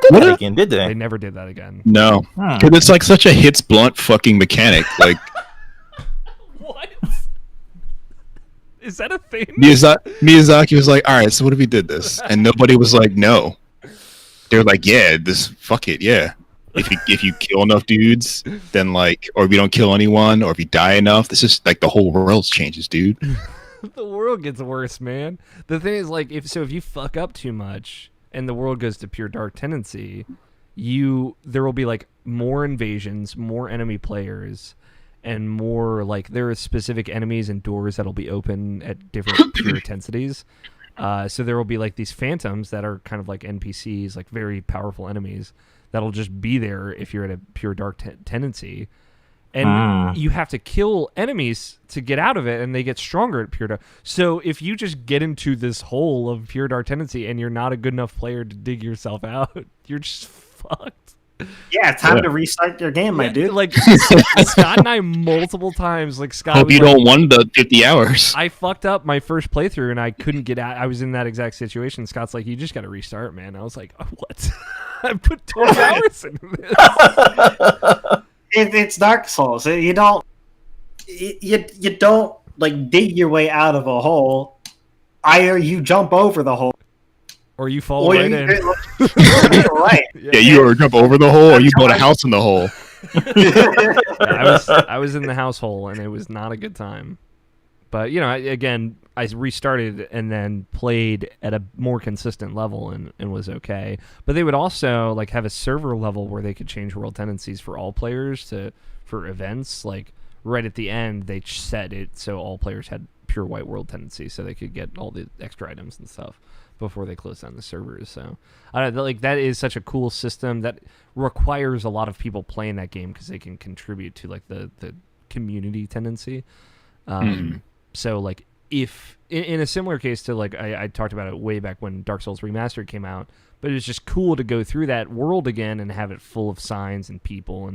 did that again, did they they? never did that again. No, because it's like such a hits blunt fucking mechanic. Like What? Is that a thing? Miyazaki was like, "All right, so what if we did this?" And nobody was like, "No." They were like, "Yeah, fuck it, yeah." If you kill enough dudes, then like, or if you don't kill anyone, or if you die enough, this is like the whole world changes, dude. The world gets worse, man. The thing is, like, if you fuck up too much and the world goes to pure dark tendency, there will be like more invasions, more enemy players, and more like there are specific enemies and doors that'll be open at different pure intensities. So there will be like these phantoms that are kind of like NPCs, like very powerful enemies that'll just be there if you're at a pure dark tendency. And you have to kill enemies to get out of it, and they get stronger at pure dark. So if you just get into this hole of pure dark tendency and you're not a good enough player to dig yourself out, you're just fucked. Yeah, time to restart your game, my dude. Like Scott and I multiple times, like Scott. Hope was you like, don't won the 50 hours. I fucked up my first playthrough and I couldn't get out. I was in that exact situation. Scott's like, you just got to restart, man. I was like, oh, what? I put 20 hours into this. It's Dark Souls. You don't like dig your way out of a hole. Either you jump over the hole, Or you fall or right you in. right. Yeah, you either jump over the hole or you build a house in the hole. I was in the househole and it was not a good time. But again, I restarted and then played at a more consistent level and was okay. But they would also like have a server level where they could change world tendencies for all players for events. Like right at the end they set it so all players had pure white world tendency, so they could get all the extra items and stuff before they closed down the servers. So I don't know, like that is such a cool system that requires a lot of people playing that game because they can contribute to like the community tendency. So like if in a similar case to like I talked about it way back when Dark Souls Remastered came out, but it was just cool to go through that world again and have it full of signs and people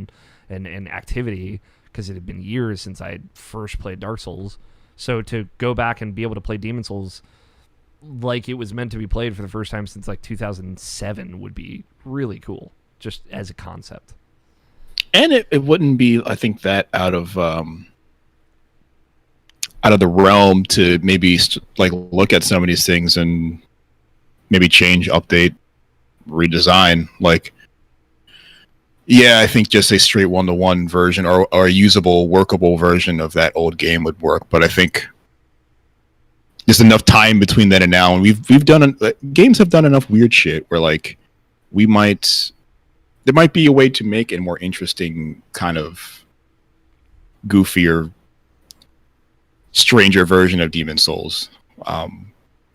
and activity, because it had been years since I had first played Dark Souls. So to go back and be able to play Demon Souls like it was meant to be played for the first time since like 2007 would be really cool, just as a concept. And it wouldn't be, I think, that out of the realm to maybe like look at some of these things and maybe change, update, redesign. Like, yeah, I think just a straight 1-to-1 version or a usable, workable version of that old game would work. But I think there's enough time between then and now, and we've done games have done enough weird shit where like there might be a way to make a more interesting kind of goofier, stranger version of Demon Souls.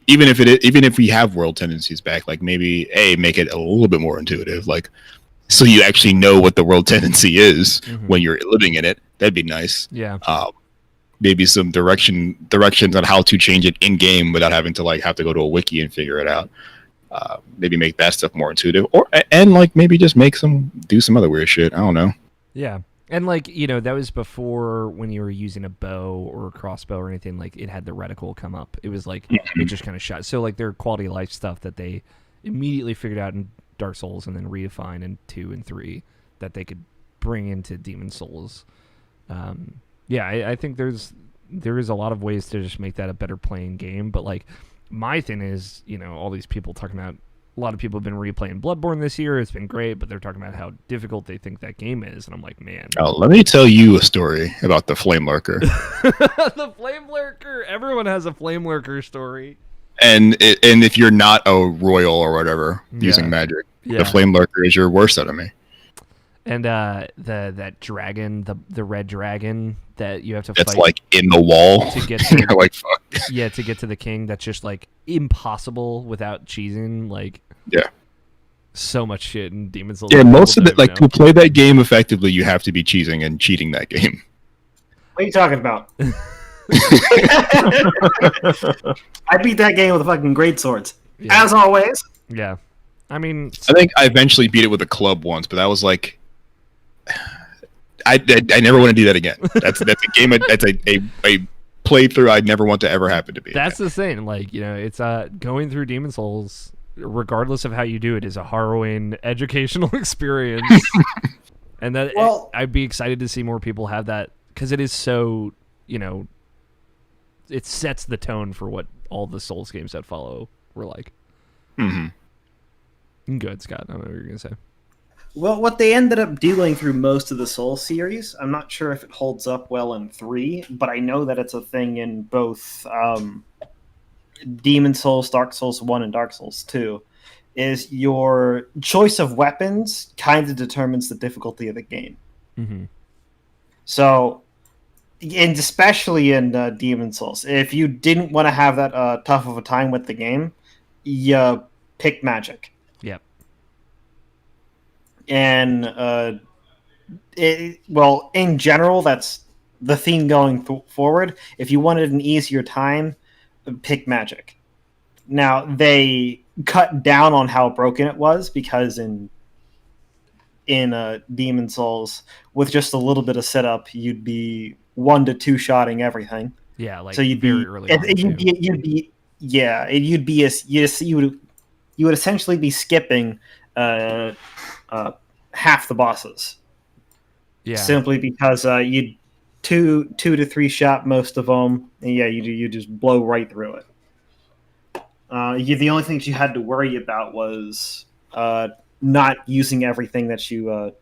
Even if we have world tendencies back, like maybe make it a little bit more intuitive, like so you actually know what the world tendency is when you're living in it. That'd be nice. Yeah. Maybe some directions on how to change it in game without having to like have to go to a wiki and figure it out. Maybe make that stuff more intuitive, and like maybe just do some other weird shit. I don't know. Yeah. And like, you know, that was before when you were using a bow or a crossbow or anything, like it had the reticle come up. It was like it just kind of shot. So like their quality of life stuff that they immediately figured out in Dark Souls and then redefined in 2 and 3 that they could bring into Demon Souls. I think there is a lot of ways to just make that a better playing game. But like my thing is, you know, all these people talking about, a lot of people have been replaying Bloodborne this year. It's been great, but they're talking about how difficult they think that game is. And I'm like, man. Oh, let me tell you a story about the Flame Lurker. The Flame Lurker. Everyone has a Flame Lurker story. And if you're not a royal or whatever using magic, the Flame Lurker is your worst enemy. And that dragon, the red dragon that you have to fight. It's like in the wall. To get to you're like, fuck. Yeah, to get to the king. That's just like impossible without cheesing. Like, yeah. So much shit in Demon Souls. Yeah, most of it, like, to play that game effectively, you have to be cheesing and cheating that game. What are you talking about? I beat that game with a fucking great swords. Yeah. As always. Yeah. I mean... I think I eventually beat it with a club once, but that was like... I never want to do that again. That's a game, that's a playthrough I'd never want to ever happen to be. That's the thing. Like, you know, it's going through Demon Souls, regardless of how you do it, is a harrowing educational experience. And that I'd be excited to see more people have that, because it is so, you know, it sets the tone for what all the Souls games that follow were like. Mm-hmm. Good, Scott. I don't know what you're going to say. Well, what they ended up doing through most of the Souls series, I'm not sure if it holds up well in 3, but I know that it's a thing in both Demon Souls, Dark Souls 1, and Dark Souls 2, is your choice of weapons kind of determines the difficulty of the game. Mm-hmm. So, and especially in Demon Souls, if you didn't want to have that tough of a time with the game, you pick magic. Yep. And in general, that's the theme going forward. If you wanted an easier time, pick magic. Now, they cut down on how broken it was, because in Demon Souls, with just a little bit of setup, you'd be 1 to 2 shotting everything. Yeah, like so you'd very be early. You would essentially be skipping half the bosses. Yeah. Simply because you'd 2 to 3 shot most of them, and you just blow right through it. The only things you had to worry about was not using everything that you.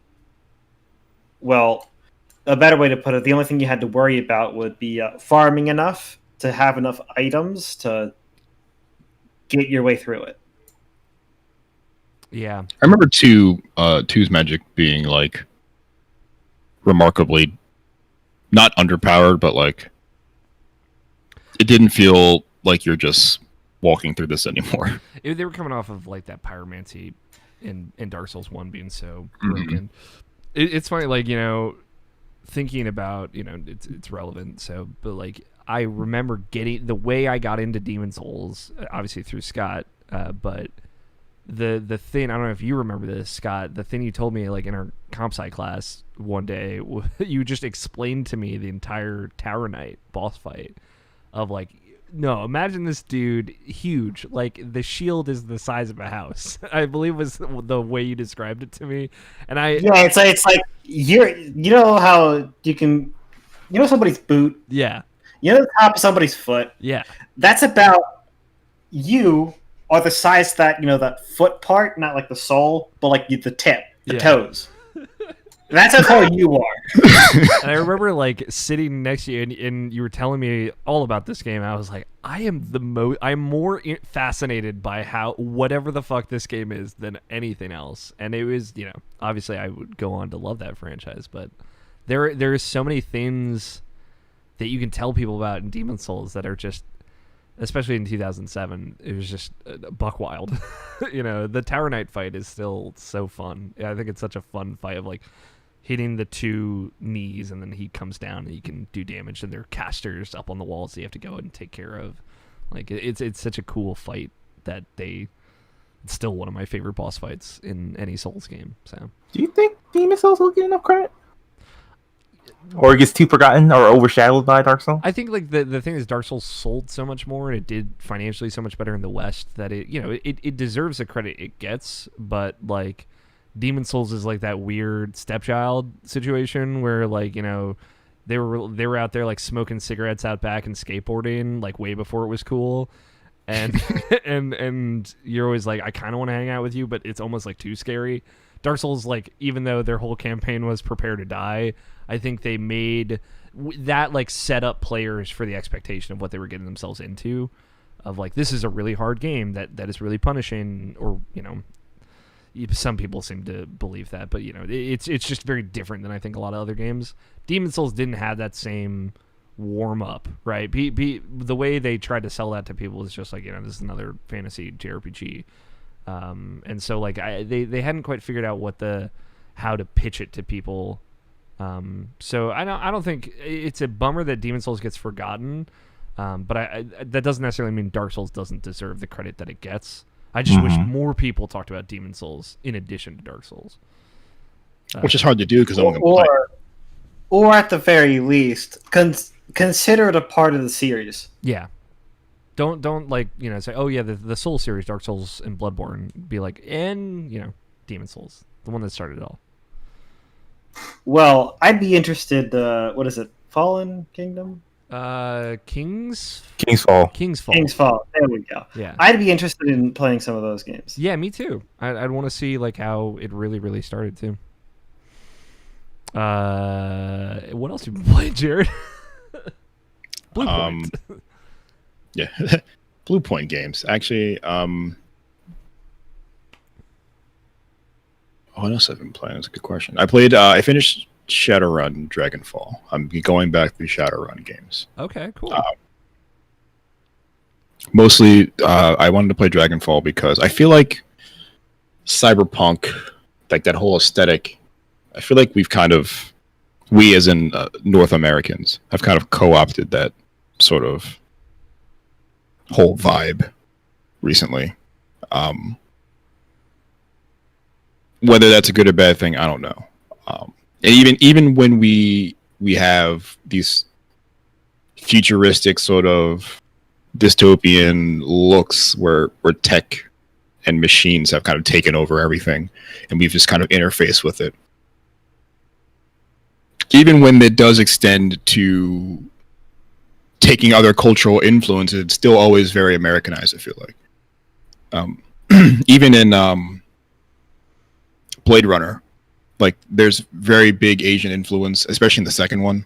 A better way to put it, the only thing you had to worry about would be farming enough to have enough items to get your way through it. Yeah, I remember 2's magic being like remarkably not underpowered, but like it didn't feel like you're just walking through this anymore. They were coming off of like that pyromancy in Dark Souls 1 being so broken. It's funny, like, you know, thinking about, you know, it's relevant. So, but like, I remember getting the way I got into Demon Souls, obviously through Scott, but the thing, I don't know if you remember this, Scott, the thing you told me like in our comp sci class one day, you just explained to me the entire Tower Knight boss fight of like, no, imagine this dude huge, like the shield is the size of a house. I believe was the way you described it to me. And it's like you know how you can, you know, somebody's boot, yeah, you know, the top of somebody's foot, yeah, that's about you are the size that, you know, that foot part, not like the sole, but like the tip, the toes. That's how tall you are. And I remember like sitting next to you, and you were telling me all about this game. I was like, I'm more fascinated by how whatever the fuck this game is than anything else. And it was, you know, obviously I would go on to love that franchise, but there's so many things that you can tell people about in Demon Souls that are just, especially in 2007, it was just buck wild. You know, the Tower Knight fight is still so fun. I think it's such a fun fight of like hitting the two knees, and then he comes down and he can do damage, and there are casters up on the walls that you have to go and take care of. Like, it's such a cool fight that it's still one of my favorite boss fights in any Souls game. So, do you think Demon Souls will get enough credit? Or it gets too forgotten or overshadowed by Dark Souls? I think like the thing is Dark Souls sold so much more and it did financially so much better in the West that it, you know, it deserves the credit it gets, but like Demon Souls is like that weird stepchild situation where, like, you know, they were out there like smoking cigarettes out back and skateboarding like way before it was cool, and and you're always like, I kind of want to hang out with you, but it's almost like too scary. Dark Souls, like, even though their whole campaign was prepare to die, I think they made that like set up players for the expectation of what they were getting themselves into, of like, this is a really hard game that is really punishing, or, you know, some people seem to believe that, but, you know, it's just very different than I think a lot of other games. Demon Souls didn't have that same warm up, right? The way they tried to sell that to people was just like, you know, this is another fantasy JRPG, and so like they hadn't quite figured out how to pitch it to people. So I don't think it's a bummer that Demon Souls gets forgotten, but that doesn't necessarily mean Dark Souls doesn't deserve the credit that it gets. I just wish more people talked about Demon Souls in addition to Dark Souls. Which is hard to do because no one can play. Or at the very least, consider it a part of the series. Yeah. Don't like, you know, say, oh yeah, the Soul series, Dark Souls and Bloodborne, be like, and, you know, Demon Souls, the one that started it all. Well, I'd be interested. What is it? Fallen Kingdom? Kingsfall. There we go. Yeah. I'd be interested in playing some of those games. Yeah, me too. I'd want to see like how it really, really started too. What else have you been playing, Jared? Blue Point. Yeah, Blue Point games. Actually, what else have I been playing? That's a good question. I finished Shadowrun Dragonfall. I'm going back through Shadowrun games. Okay, cool. Mostly, I wanted to play Dragonfall because I feel like cyberpunk, like that whole aesthetic, I feel like we as in North Americans, have kind of co-opted that sort of whole vibe recently. Whether that's a good or bad thing, I don't know. And even when we have these futuristic sort of dystopian looks where tech and machines have kind of taken over everything and we've just kind of interfaced with it, even when it does extend to taking other cultural influences, it's still always very Americanized, I feel like. Even in Blade Runner, like, there's very big Asian influence, especially in the second one,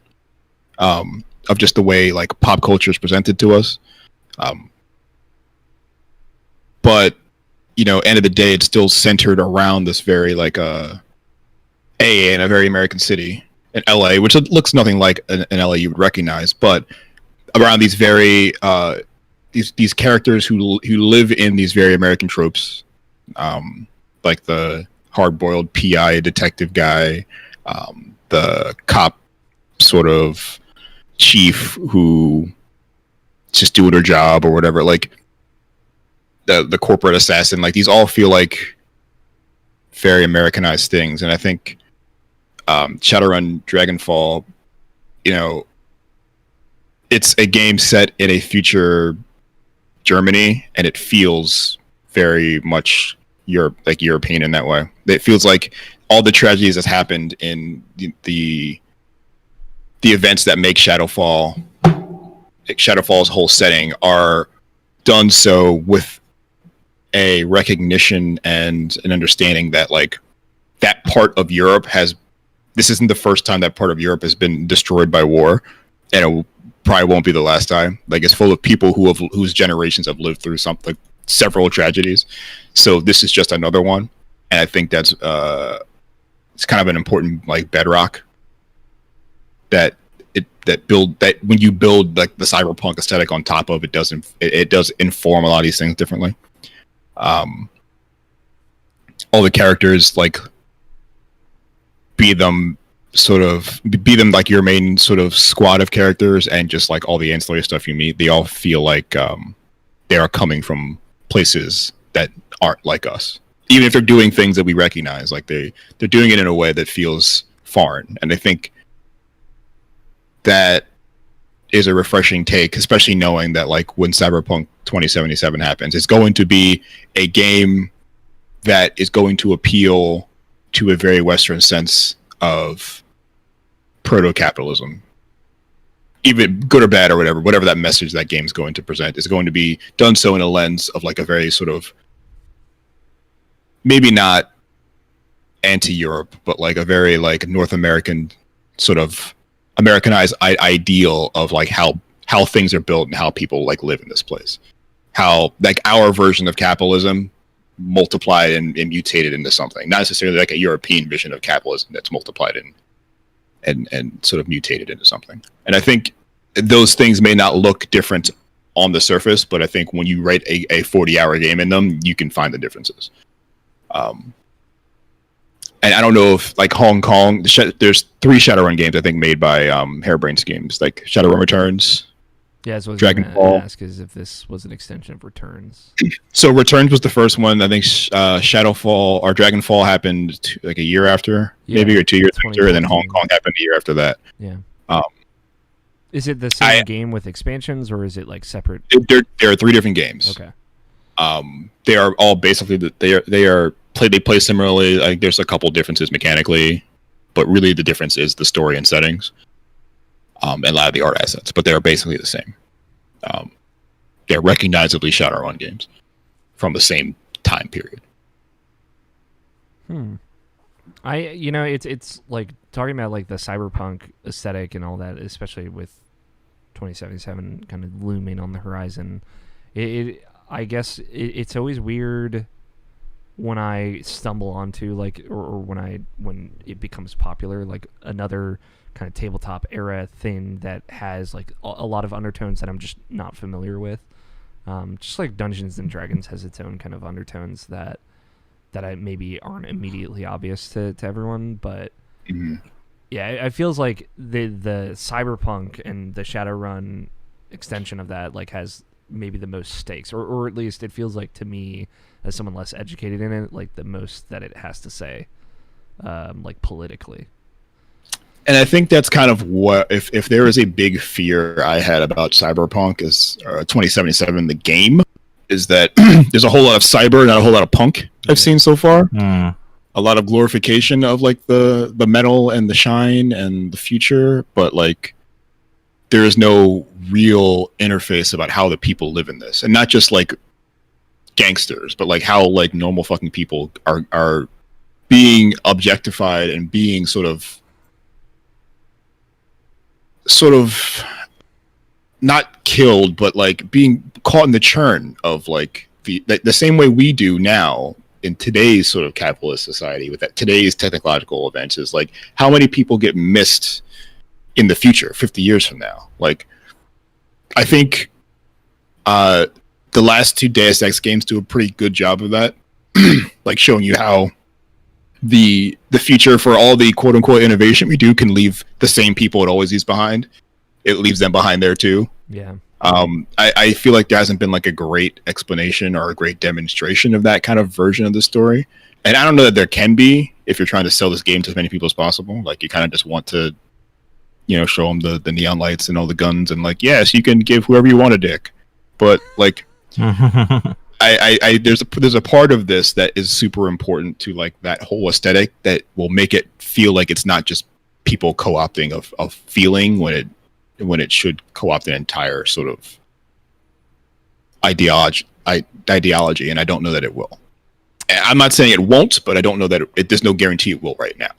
of just the way like pop culture is presented to us. But, you know, end of the day, it's still centered around this very like in a very American city, in LA, which looks nothing like an LA you would recognize, but around these very these characters who live in these very American tropes, like the hard-boiled PI detective guy, the cop sort of chief who just doing her job or whatever, like the corporate assassin. Like these all feel like very Americanized things, and I think Shadowrun Dragonfall, you know, it's a game set in a future Germany, and it feels very much European in that way. It feels like all the tragedies that's happened in the events that make Shadowfall's whole setting are done so with a recognition and an understanding that like that part of Europe this isn't the first time that part of Europe has been destroyed by war, and it probably won't be the last time. Like it's full of people whose generations have lived through several tragedies. So this is just another one, and I think that's it's kind of an important like bedrock that when you build like the cyberpunk aesthetic on top of it, does inform a lot of these things differently. All the characters, like be them like your main sort of squad of characters, and just like all the ancillary stuff you meet, they all feel like they are coming from places that aren't like us, even if they're doing things that we recognize. Like they're doing it in a way that feels foreign, and I think that is a refreshing take, especially knowing that like when Cyberpunk 2077 happens, it's going to be a game that is going to appeal to a very Western sense of proto-capitalism, even good or bad or whatever that message that game's going to present is going to be done so in a lens of like a very sort of maybe not anti-Europe, but like a very like North American sort of Americanized ideal of like how things are built and how people like live in this place, how like our version of capitalism multiplied and mutated into something, not necessarily like a European vision of capitalism that's multiplied and sort of mutated into something. And I think those things may not look different on the surface, but I think when you write a 40-hour game in them, you can find the differences. And I don't know if like Hong Kong, there's 3 Shadowrun games I think made by Harebrained Schemes, like Shadowrun Returns. Yeah, so I was Dragonfall. Ask is if this was an extension of Returns. So Returns was the first one. I think Shadowfall or Dragonfall happened like a year after, maybe, or 2 years after, and then Hong Kong happened a year after that. Yeah. Is it the same game with expansions, or is it like separate? There are 3 different games. Okay. They are all basically they play similarly. Like there's a couple differences mechanically, but really the difference is the story and settings, and a lot of the art assets. But they are basically the same. They're recognizably Shadowrun games from the same time period. It's like talking about like the cyberpunk aesthetic and all that, especially with 2077 kind of looming on the horizon. I guess it's always weird when I stumble onto like or when it becomes popular, like another kind of tabletop era thing that has like a lot of undertones that I'm just not familiar with. Just like Dungeons and Dragons has its own kind of undertones that I maybe aren't immediately obvious to everyone, but yeah, it feels like the cyberpunk and the Shadowrun extension of that like has maybe the most stakes, or at least it feels like to me as someone less educated in it, like the most that it has to say, like politically. And I think that's kind of what, if there is a big fear I had about Cyberpunk is 2077, the game, is that there's a whole lot of cyber, not a whole lot of punk I've seen so far. A lot of glorification of like the metal and the shine and the future, but like there is no real interface about how the people live in this, and not just like gangsters, but like how like normal fucking people are being objectified and being sort of not killed, but like being caught in the churn of like the same way we do now in today's sort of capitalist society with today's technological advances, like how many people get missed in the future, 50 years from now. Like, I think the last 2 Deus Ex games do a pretty good job of that, like showing you how the future for all the quote unquote innovation we do can leave the same people it always leaves behind. It leaves them behind there too. Yeah. I feel like there hasn't been like a great explanation or a great demonstration of that kind of version of the story. And I don't know that there can be if you're trying to sell this game to as many people as possible. Like, you kind of just want to, show them the neon lights and all the guns and like, yes, you can give whoever you want a dick. But like, there's a part of this that is super important to like that whole aesthetic that will make it feel like it's not just people co-opting of feeling when it should co-opt an entire sort of ideology, and I don't know that it will. I'm not saying it won't, but I don't know that there's no guarantee it will right now.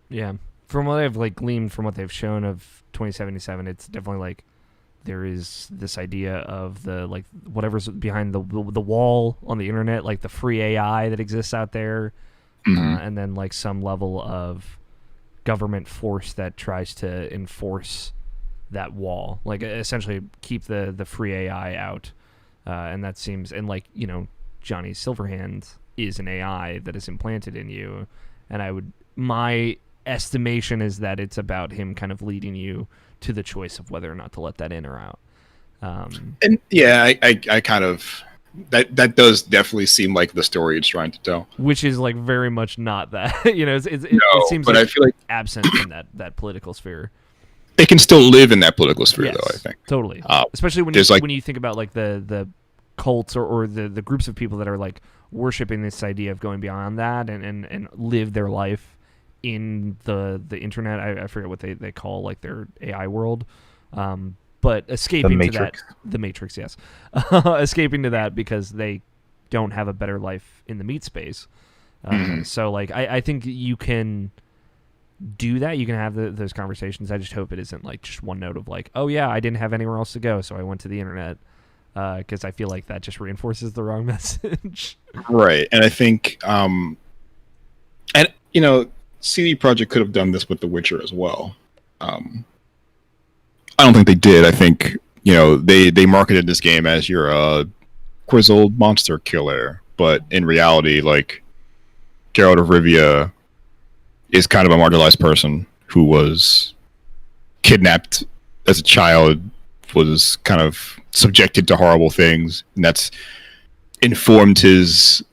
Yeah, from what I've like gleaned from what they've shown of 2077, it's definitely like there is this idea of the like whatever's behind the wall on the internet, like the free AI that exists out there, and then like some level of government force that tries to enforce that wall, like essentially keep the free AI out, and that seems, and like Johnny Silverhand is an AI that is implanted in you, and my estimation is that it's about him kind of leading you to the choice of whether or not to let that in or out. And yeah, I kind of that does definitely seem like the story it's trying to tell, which is like very much not that. It seems but like I feel like absent from that political sphere. It can still live in that political sphere, yes, though, I think. Totally. Especially when you think about like the cults or the groups of people that are like worshiping this idea of going beyond that and live their life in the internet. I forget what they call like their AI world. But escaping to that, the Matrix, yes. Escaping to that because they don't have a better life in the meat space. So like I think you can do that. You can have those conversations. I just hope it isn't like just one note of like, oh yeah, I didn't have anywhere else to go, so I went to the internet, because I feel like that just reinforces the wrong message. Right, and I think, CD Projekt could have done this with The Witcher as well. I don't think they did. I think they marketed this game as you're a grizzled monster killer, but in reality, like Geralt of Rivia is kind of a marginalized person who was kidnapped as a child, was kind of subjected to horrible things, and that's informed his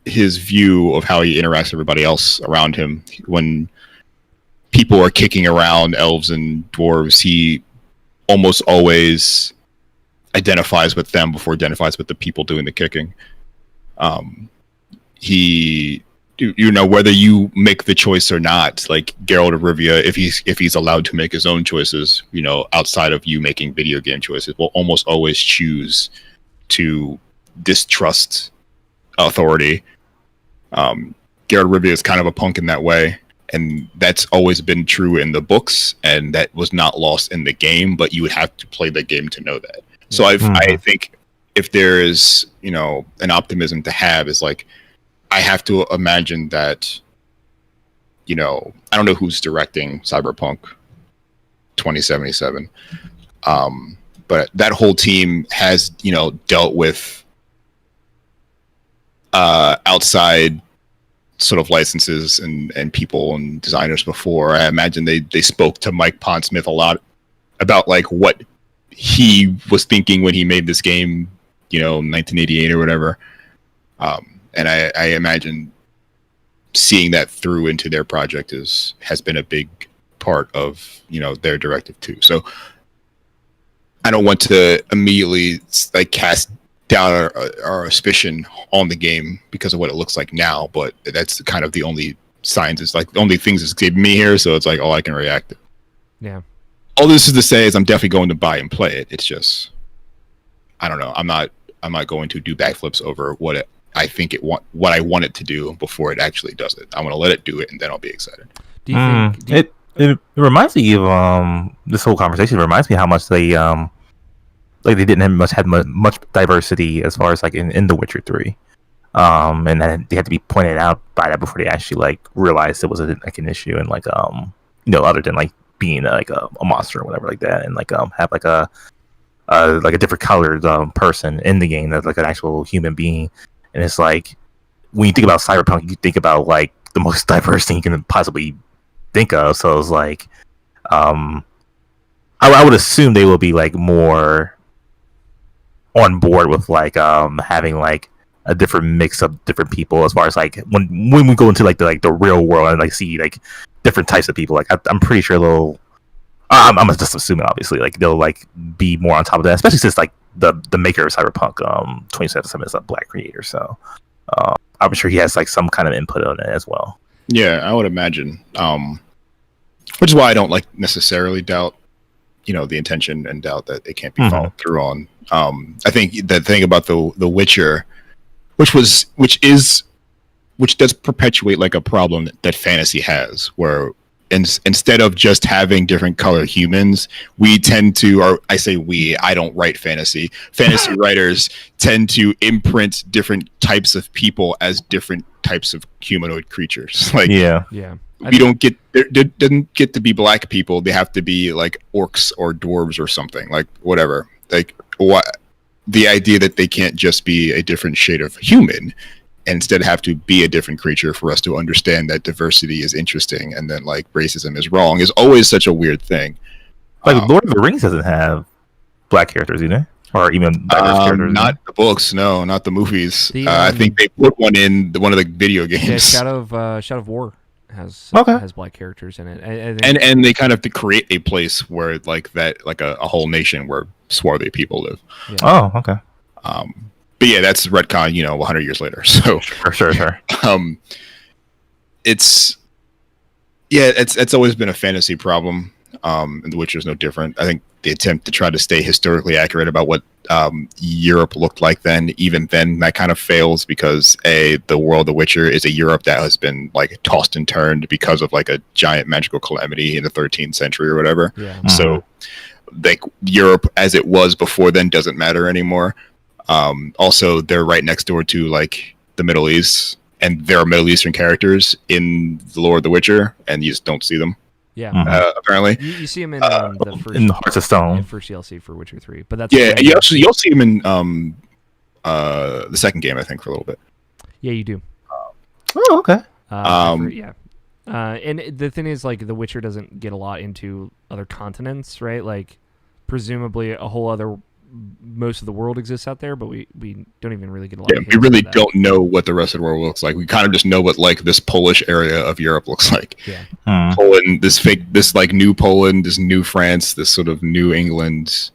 view of how he interacts with everybody else around him. When people are kicking around elves and dwarves, he almost always identifies with them before identifies with the people doing the kicking. Whether you make the choice or not, like Geralt of Rivia, if he's allowed to make his own choices, outside of you making video game choices, will almost always choose to distrust authority. Geralt of Rivia is kind of a punk in that way, and that's always been true in the books, and that was not lost in the game, but you would have to play the game to know that. So I think if there is, an optimism to have, is like, I have to imagine that, I don't know who's directing Cyberpunk 2077, but that whole team has, dealt with outside sort of licenses and people and designers before. I imagine they spoke to Mike Pondsmith a lot about like what he was thinking when he made this game, 1988 or whatever. And I imagine seeing that through into their project has been a big part of their directive too. So I don't want to immediately like cast down our suspicion on the game because of what it looks like now, but that's kind of the only signs. It's like the only things it's giving me here, so it's like all I can react to. Yeah. All this is to say is I'm definitely going to buy and play it. It's just I don't know. I'm not going to do backflips over what I want it to do before it actually does it. I'm going to let it do it, and then I'll be excited. Do you think it reminds me of this whole conversation reminds me how much they they didn't have much diversity as far as like in The Witcher 3. and then they had to be pointed out by that before they actually like realized it was an issue, and like other than like being like a monster or whatever like that, and like have like a different colored person in the game that's like an actual human being. And it's like, when you think about Cyberpunk, you think about like the most diverse thing you can possibly think of. So it's like, I would assume they will be like more on board with like having like a different mix of different people, as far as like when we go into like the real world and like see like different types of people. Like I'm pretty sure they'll. I'm just assuming, obviously, like they'll like be more on top of that, especially since like the maker of Cyberpunk 2077 is a black creator, so I'm sure he has like some kind of input on it as well. Yeah, I would imagine. Which is why I don't like necessarily doubt, the intention, and doubt that it can't be followed through on. I think the thing about the Witcher, which does perpetuate like a problem that fantasy has, where instead of just having different color humans, we tend to, or I say we, I don't write fantasy writers tend to imprint different types of people as different types of humanoid creatures. Like, yeah, we don't get, there didn't get to be black people. They have to be like orcs or dwarves or something, like whatever. Like, what the idea that they can't just be a different shade of human, and instead have to be a different creature for us to understand that diversity is interesting and then like racism is wrong, is always such a weird thing. Like Lord of the Rings doesn't have black characters either, or even diverse characters. Not the books, no, not the movies. I think they put one in one of the video games. Yeah, Shadow of War has black characters in it, and they kind of to create a place where like that, like a whole nation where swarthy people live. Yeah. Oh, okay. But yeah, that's retcon, 100 years later. So sure. It's always been a fantasy problem. And The Witcher is no different. I think the attempt to try to stay historically accurate about what Europe looked like then, even then, that kind of fails, because the world of The Witcher is a Europe that has been like tossed and turned because of like a giant magical calamity in the 13th century or whatever. Yeah. So like Europe as it was before then doesn't matter anymore. Also, they're right next door to like the Middle East, and there are Middle Eastern characters in the lore of The Witcher, and you just don't see them. Yeah, apparently you see them in the first, in the Hearts of Stone, first DLC for Witcher 3. But that's you'll see them in the second game, I think, for a little bit. Yeah, you do. Oh, okay. And the thing is, like, The Witcher doesn't get a lot into other continents, right? Like, presumably most of the world exists out there, but we don't even really get a lot of hints. We really don't know what the rest of the world looks like. We kind of just know what like this Polish area of Europe looks like. Yeah. Poland, this like new Poland, this new France, this sort of new England,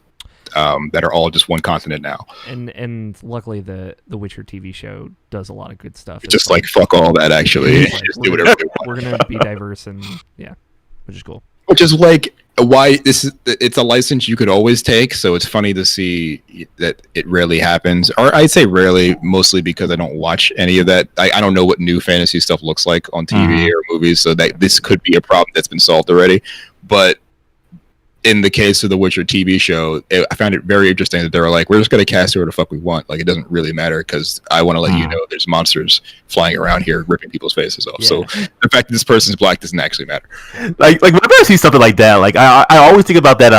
that are all just one continent now. And luckily the Witcher TV show does a lot of good stuff. It's just like fuck all that, actually. Like, just do whatever they want. We're gonna be diverse, and which is cool. Which is like why it's a license you could always take, so it's funny to see that it rarely happens. Or I'd say rarely, mostly because I don't watch any of that. I don't know what new fantasy stuff looks like on TV or movies, so that this could be a problem that's been solved already. But in the case of the Witcher TV show, I found it very interesting that they were like, we're just going to cast whoever the fuck we want. Like, it doesn't really matter, because I want to let you know there's monsters flying around here ripping people's faces off. Yeah. So the fact that this person's black doesn't actually matter. Like whenever I see something like that, like I always think about that.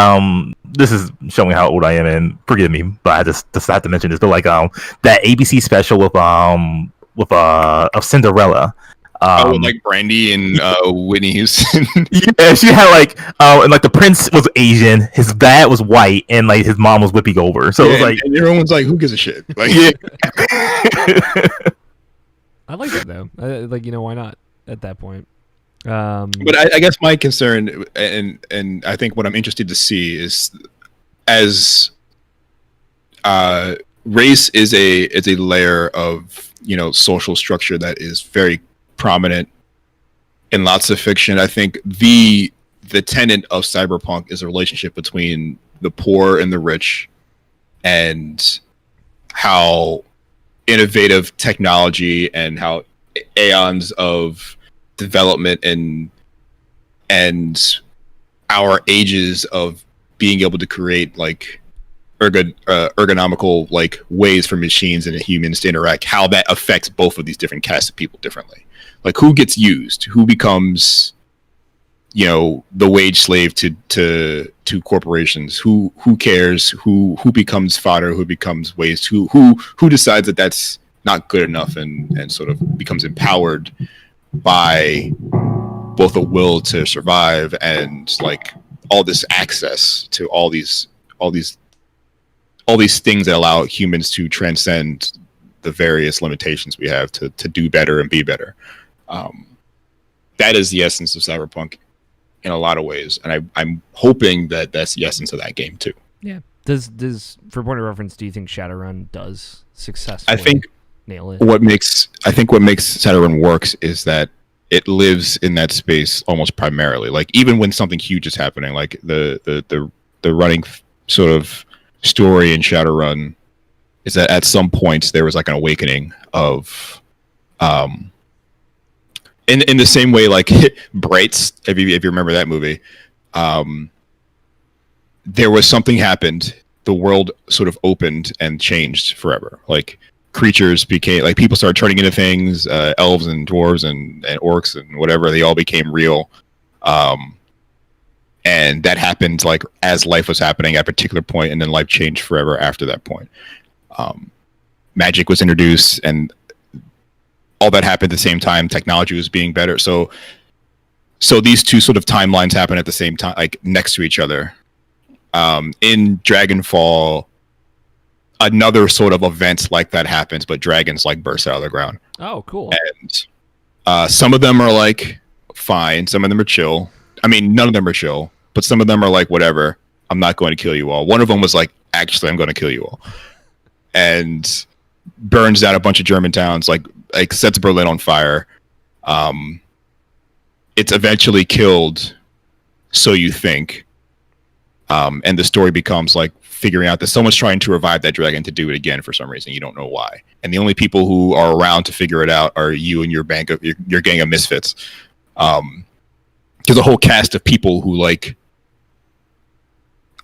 This is showing how old I am, and forgive me, but I just have to mention this. But like that ABC special of Cinderella. Like Brandy and Whitney Houston. Yeah, she had like, and like the prince was Asian, his dad was white, and like his mom was Whoopi Goldberg. So it was like, and everyone's like, who gives a shit? Like, I like it though. Why not at that point? But I guess my concern, and I think what I'm interested to see is, as race is a layer of social structure that is very prominent in lots of fiction. I think the tenet of cyberpunk is a relationship between the poor and the rich, and how innovative technology and how aeons of development and our ages of being able to create like ergonomical like ways for machines and humans to interact, how that affects both of these different castes of people differently. Like who gets used, who becomes, you know, the wage slave to corporations, who cares, who becomes fodder, who becomes waste, who decides that that's not good enough and sort of becomes empowered by both a will to survive and like all this access to all these things that allow humans to transcend the various limitations we have to do better and be better. That is the essence of Cyberpunk in a lot of ways, and I'm hoping that that's the essence of that game too. Yeah. Does for point of reference, do you think Shadowrun does successfully nail it? What makes Shadowrun works is that it lives in that space almost primarily. Like even when something huge is happening, like the running sort of story in Shadowrun is that at some points there was like an awakening of in the same way like Brights, if you remember that movie, there was something happened, the world sort of opened and changed forever. Like creatures became, like people started turning into things, elves and dwarves and orcs and whatever, they all became real. And that happened like as life was happening at a particular point, and then life changed forever after that point. Magic was introduced, and all that happened at the same time. Technology was being better. So these two sort of timelines happen at the same time, like next to each other. In Dragonfall, another sort of event like that happens, but dragons like burst out of the ground. Oh, cool. And some of them are like fine, some of them are chill. I mean, none of them are chill, but some of them are like, whatever, I'm not going to kill you all. One of them was like, actually, I'm going to kill you all. And burns down a bunch of German towns, like sets Berlin on fire. It's eventually killed, so you think. And the story becomes like figuring out that someone's trying to revive that dragon to do it again for some reason. You don't know why. And the only people who are around to figure it out are you and your gang of misfits. There's a whole cast of people who like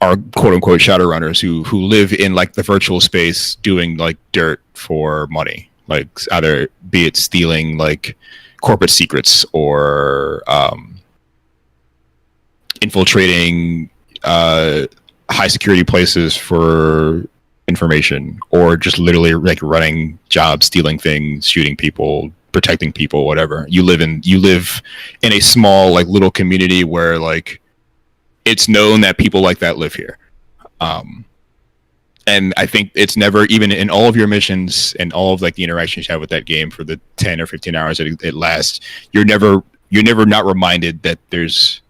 are quote unquote Shadowrunners who live in like the virtual space doing like dirt for money, like either be it stealing like corporate secrets or infiltrating high security places for information, or just literally like running jobs, stealing things, shooting people, protecting people, whatever. You live in a small like little community where like it's known that people like that live here. And I think it's never, even in all of your missions and all of like the interactions you have with that game for the 10 or 15 hours that it lasts, you're never not reminded that there's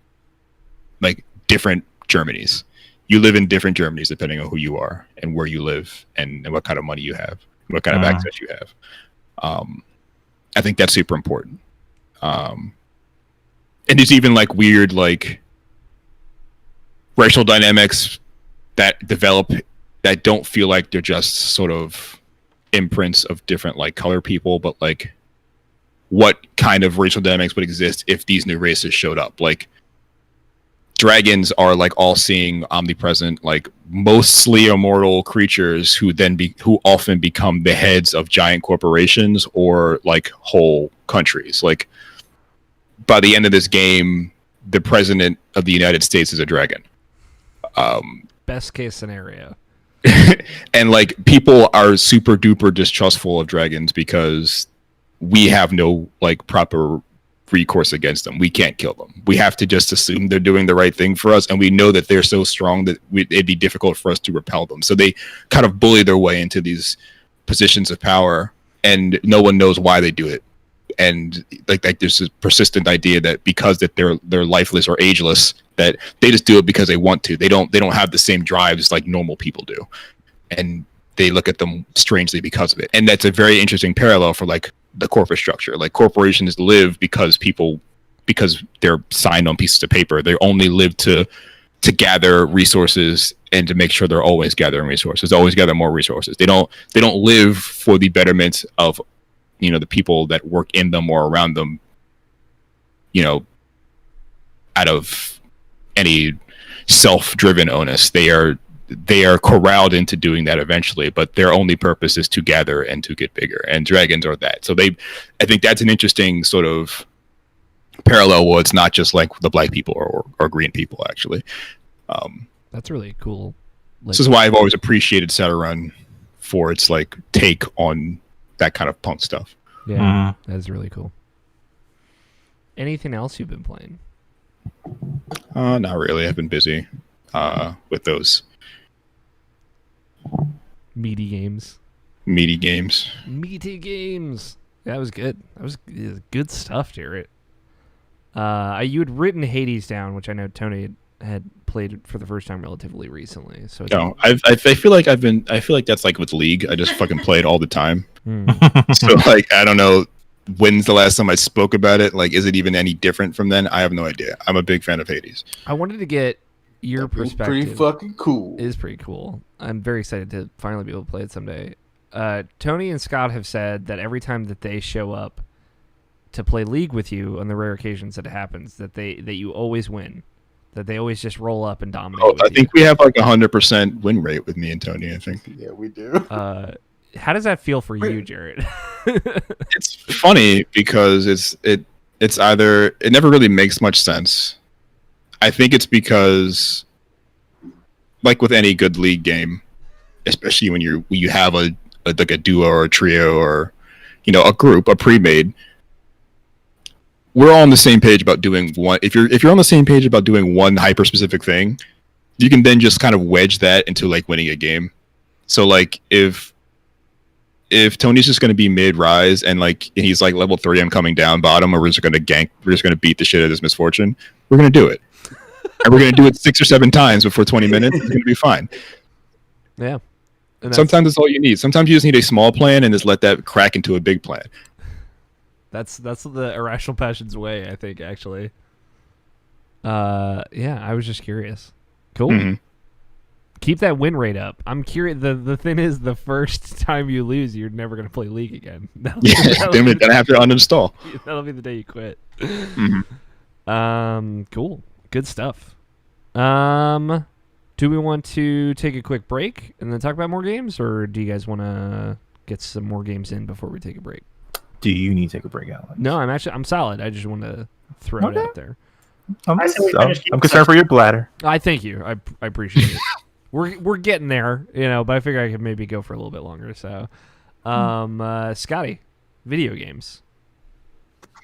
like different Germanys. You live in different Germanys depending on who you are and where you live and what kind of money you have, what kind of access you have. I think that's super important. And there's even like weird like racial dynamics that develop that don't feel like they're just sort of imprints of different like color people, but like what kind of racial dynamics would exist if these new races showed up. Like dragons are like all-seeing, omnipresent, like mostly immortal creatures who often become the heads of giant corporations or like whole countries. Like by the end of this game, the president of the United States is a dragon. Best case scenario. And like people are super duper distrustful of dragons because we have no like proper recourse against them. We can't kill them. We have to just assume they're doing the right thing for us, and we know that they're so strong that it'd be difficult for us to repel them. So they kind of bully their way into these positions of power, and no one knows why they do it. And like there's this persistent idea that because that they're lifeless or ageless, that they just do it because they want to. They don't have the same drives like normal people do, and they look at them strangely because of it. And that's a very interesting parallel for like the corporate structure. Like corporations live because they're signed on pieces of paper. They only live to gather resources and to make sure they're always gathering resources, always gather more resources. They don't live for the betterment of, you know, the people that work in them or around them, you know, out of any self-driven onus. They are they are corralled into doing that eventually, but their only purpose is to gather and to get bigger. And dragons are that. So I think that's an interesting sort of parallel where it's not just like the black people or green people actually. That's really cool. This is why I've always appreciated Shadowrun for its like take on that kind of punk stuff. Yeah, that's really cool. Anything else you've been playing? Not really. I've been busy with those Meaty games. meaty games. Meaty games. That was good. That was good stuff, Jarrett. You had written Hades down, which I know Tony had played for the first time relatively recently. So No, I feel like that's like with League. I just fucking play it all the time. So like I don't know when's the last time I spoke about it. Like, is it even any different from then? I have no idea. I'm a big fan of Hades. I wanted to get your perspective. Pretty fucking cool. It is pretty cool. I'm very excited to finally be able to play it someday. Tony and Scott have said that every time that they show up to play League with you on the rare occasions that it happens, that you always win. That they always just roll up and dominate. Oh, I think we have like 100% win rate with me and Tony. I think. Yeah, we do. How does that feel for you, Jarrett? It's funny because it's either it never really makes much sense. I think it's because, like with any good League game, especially when you have a duo or a trio or a group, a pre-made. We're all on the same page about doing one. If you're on the same page about doing one hyper specific thing, you can then just kind of wedge that into like winning a game. So like if Tony's just going to be mid rise and like he's like level 3, I'm coming down bottom, or we're just going to gank, we're just going to beat the shit out of this misfortune. We're going to do it, and we're going to do it 6 or 7 times before 20 minutes. It's going to be fine. Yeah. Sometimes that's all you need. Sometimes you just need a small plan and just let that crack into a big plan. That's the Irrational Passions way, I think, actually. Yeah, I was just curious. Cool. Mm-hmm. Keep that win rate up. I'm curious. The thing is, the first time you lose, you're never going to play League again. Then I have to uninstall. That'll be the day you quit. Mm-hmm. Cool. Good stuff. Do we want to take a quick break and then talk about more games, or do you guys want to get some more games in before we take a break? Do you need to take a break, Alex? No, I'm solid. I just want to throw it out there. I'm concerned for your bladder. I thank you. I appreciate it. We're getting there, but I figure I could maybe go for a little bit longer. So, Scotty, video games.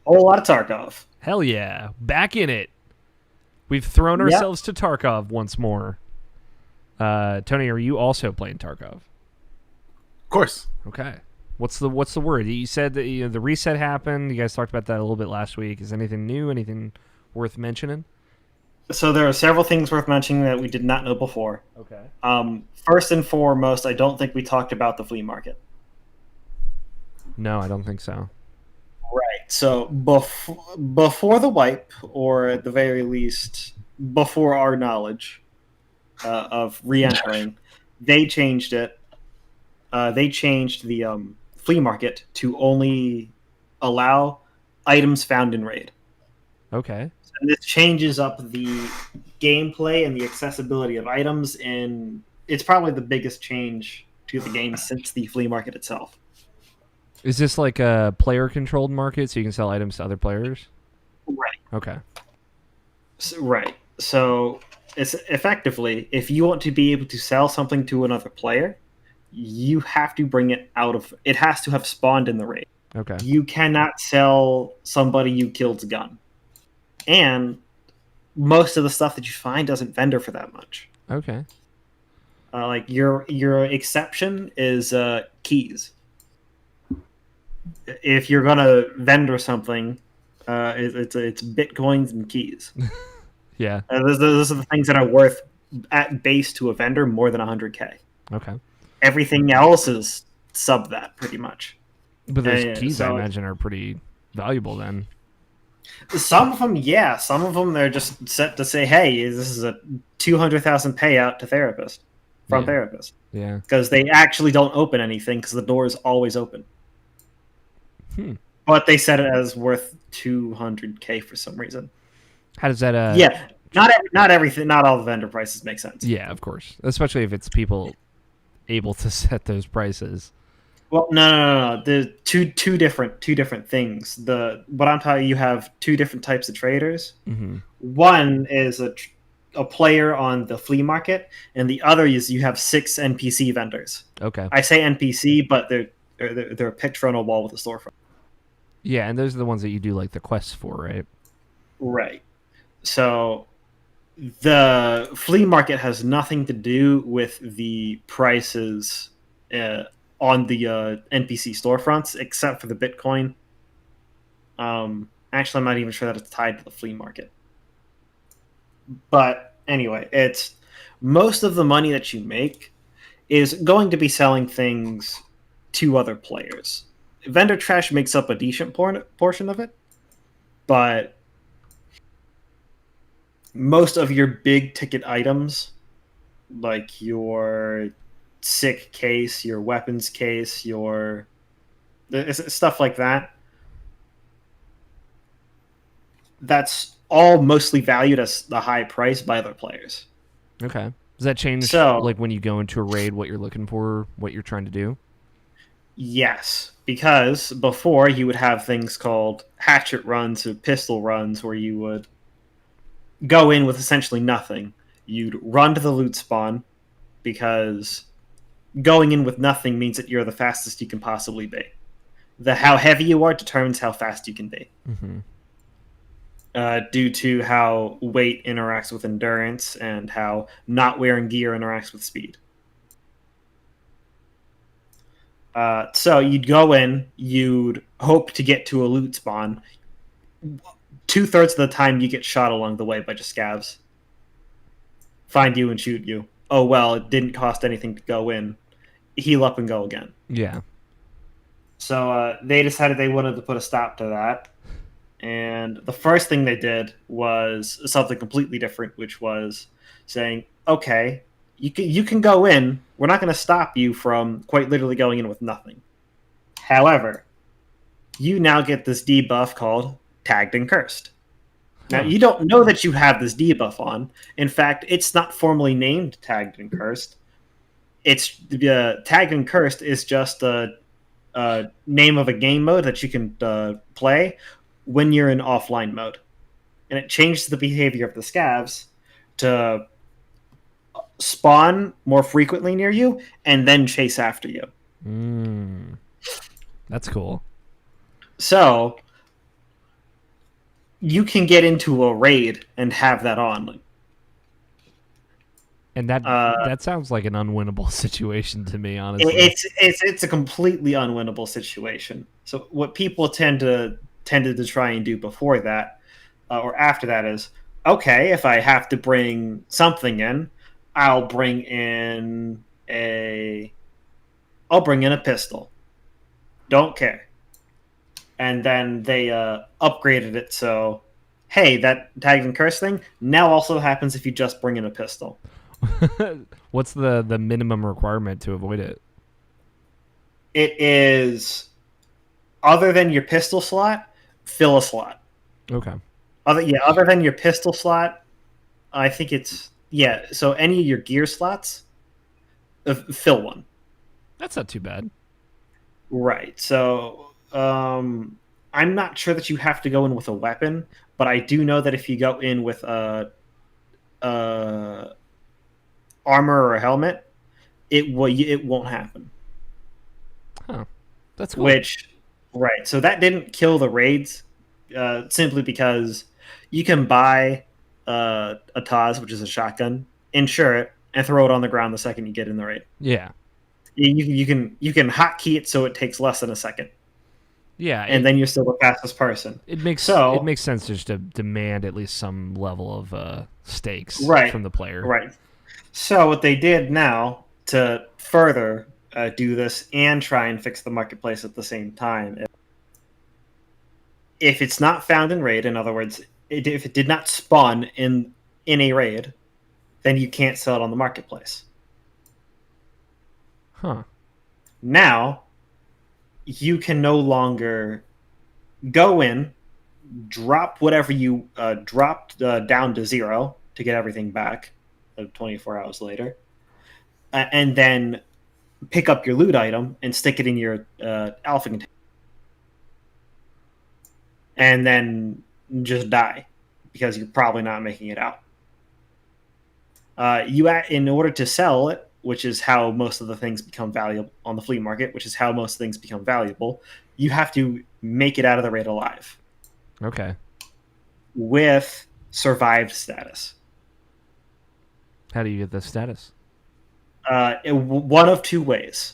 A whole lot of Tarkov. Hell yeah, back in it. We've thrown ourselves to Tarkov once more. Tony, are you also playing Tarkov? Of course. Okay. What's the word? You said that the reset happened. You guys talked about that a little bit last week. Is anything new? Anything worth mentioning? So there are several things worth mentioning that we did not know before. Okay. First and foremost, I don't think we talked about the flea market. No, I don't think so. Right. So before the wipe, or at the very least before our knowledge of re-entering, they changed it. They changed the flea market to only allow items found in raid. Okay. And this changes up the gameplay and the accessibility of items, and it's probably the biggest change to the game since the flea market itself. Is this like a player-controlled market, so you can sell items to other players? Right. Okay. Right. So it's effectively, if you want to be able to sell something to another player, you have to bring it out of... It has to have spawned in the raid. Okay. You cannot sell somebody you killed's gun. And most of the stuff that you find doesn't vendor for that much. Okay. Like your exception is keys. If you're gonna vendor something, it's bitcoins and keys. Yeah. Those are the things that are worth at base to a vendor more than 100K. Okay. Everything else is sub that pretty much. But those keys, I imagine, are pretty valuable then. Some of them, yeah. Some of them, they're just set to say, hey, this is a 200,000 payout to therapist. Therapist. Yeah. Because they actually don't open anything because the door is always open. But they set it as worth 200K for some reason. How does that not everything, not all the vendor prices make sense. Yeah, of course. Especially if it's people able to set those prices. Well, no. There's two different things. What I'm telling you, have two different types of traders. Mm-hmm. One is a player on the flea market, and the other is you have 6 NPC vendors. Okay. I say NPC, but they're a picture on a wall with a storefront. Yeah, and those are the ones that you do like the quests for, right? Right. So the flea market has nothing to do with the prices on the NPC storefronts, except for the Bitcoin. Actually, I'm not even sure that it's tied to the flea market. But anyway, it's most of the money that you make is going to be selling things to other players. Vendor trash makes up a decent portion of it, but most of your big ticket items, like your sick case, your weapons case, your stuff like that, that's all mostly valued as the high price by other players. Okay. Does that change, So, like, when you go into a raid, what you're looking for, what you're trying to do? yes, because before you would have things called hatchet runs or pistol runs where you would go in with essentially nothing. You'd run to the loot spawn because going in with nothing means that you're the fastest you can possibly be. How heavy you are determines how fast you can be. Mm-hmm. Due to how weight interacts with endurance and how not wearing gear interacts with speed. So you'd go in, you'd hope to get to a loot spawn. 2/3 of the time you get shot along the way by just scavs. Find you and shoot you. Oh well, it didn't cost anything to go in. Heal up and go again. Yeah. So they decided they wanted to put a stop to that. And the first thing they did was something completely different, which was saying, okay, you can go in. We're not going to stop you from quite literally going in with nothing. However, you now get this debuff called Tagged and Cursed. Now, you don't know that you have this debuff on. In fact, it's not formally named Tagged and Cursed. It's Tagged and Cursed is just a name of a game mode that you can play when you're in offline mode. And it changes the behavior of the scavs to spawn more frequently near you and then chase after you. That's cool. So you can get into a raid and have that on. And that sounds like an unwinnable situation to me, honestly. It's a completely unwinnable situation. So what people tended to try and do before that or after that is, okay, if I have to bring something in, I'll bring in a pistol. Don't care. And then they upgraded it so, hey, that tagged and curse thing now also happens if you just bring in a pistol. What's the minimum requirement to avoid it? It is, other than your pistol slot, fill a slot. Okay. Other than your pistol slot, I think it's, so any of your gear slots, fill one. That's not too bad. Right. So I'm not sure that you have to go in with a weapon, but I do know that if you go in with a armor or a helmet, it won't happen. Huh. That's cool. Right. So that didn't kill the raids, simply because you can buy a Taz, which is a shotgun, insure it, and throw it on the ground the second you get in the raid. Yeah. You can hotkey it so it takes less than a second. Yeah, and then you're still the fastest person. It makes sense just to demand at least some level of stakes from the player. Right. So what they did now to further do this and try and fix the marketplace at the same time, if it's not found in raid, in other words, if it did not spawn in a raid, then you can't sell it on the marketplace. Huh. Now, you can no longer go in, drop whatever you dropped down to 0, to get everything back 24 hours later, and then pick up your loot item and stick it in your alpha container, and then just die because you're probably not making it out. In order to sell it, which is how most of the things become valuable on the flea market, which is how most things become valuable, you have to make it out of the raid alive. Okay. With survived status. How do you get the status? One of two ways.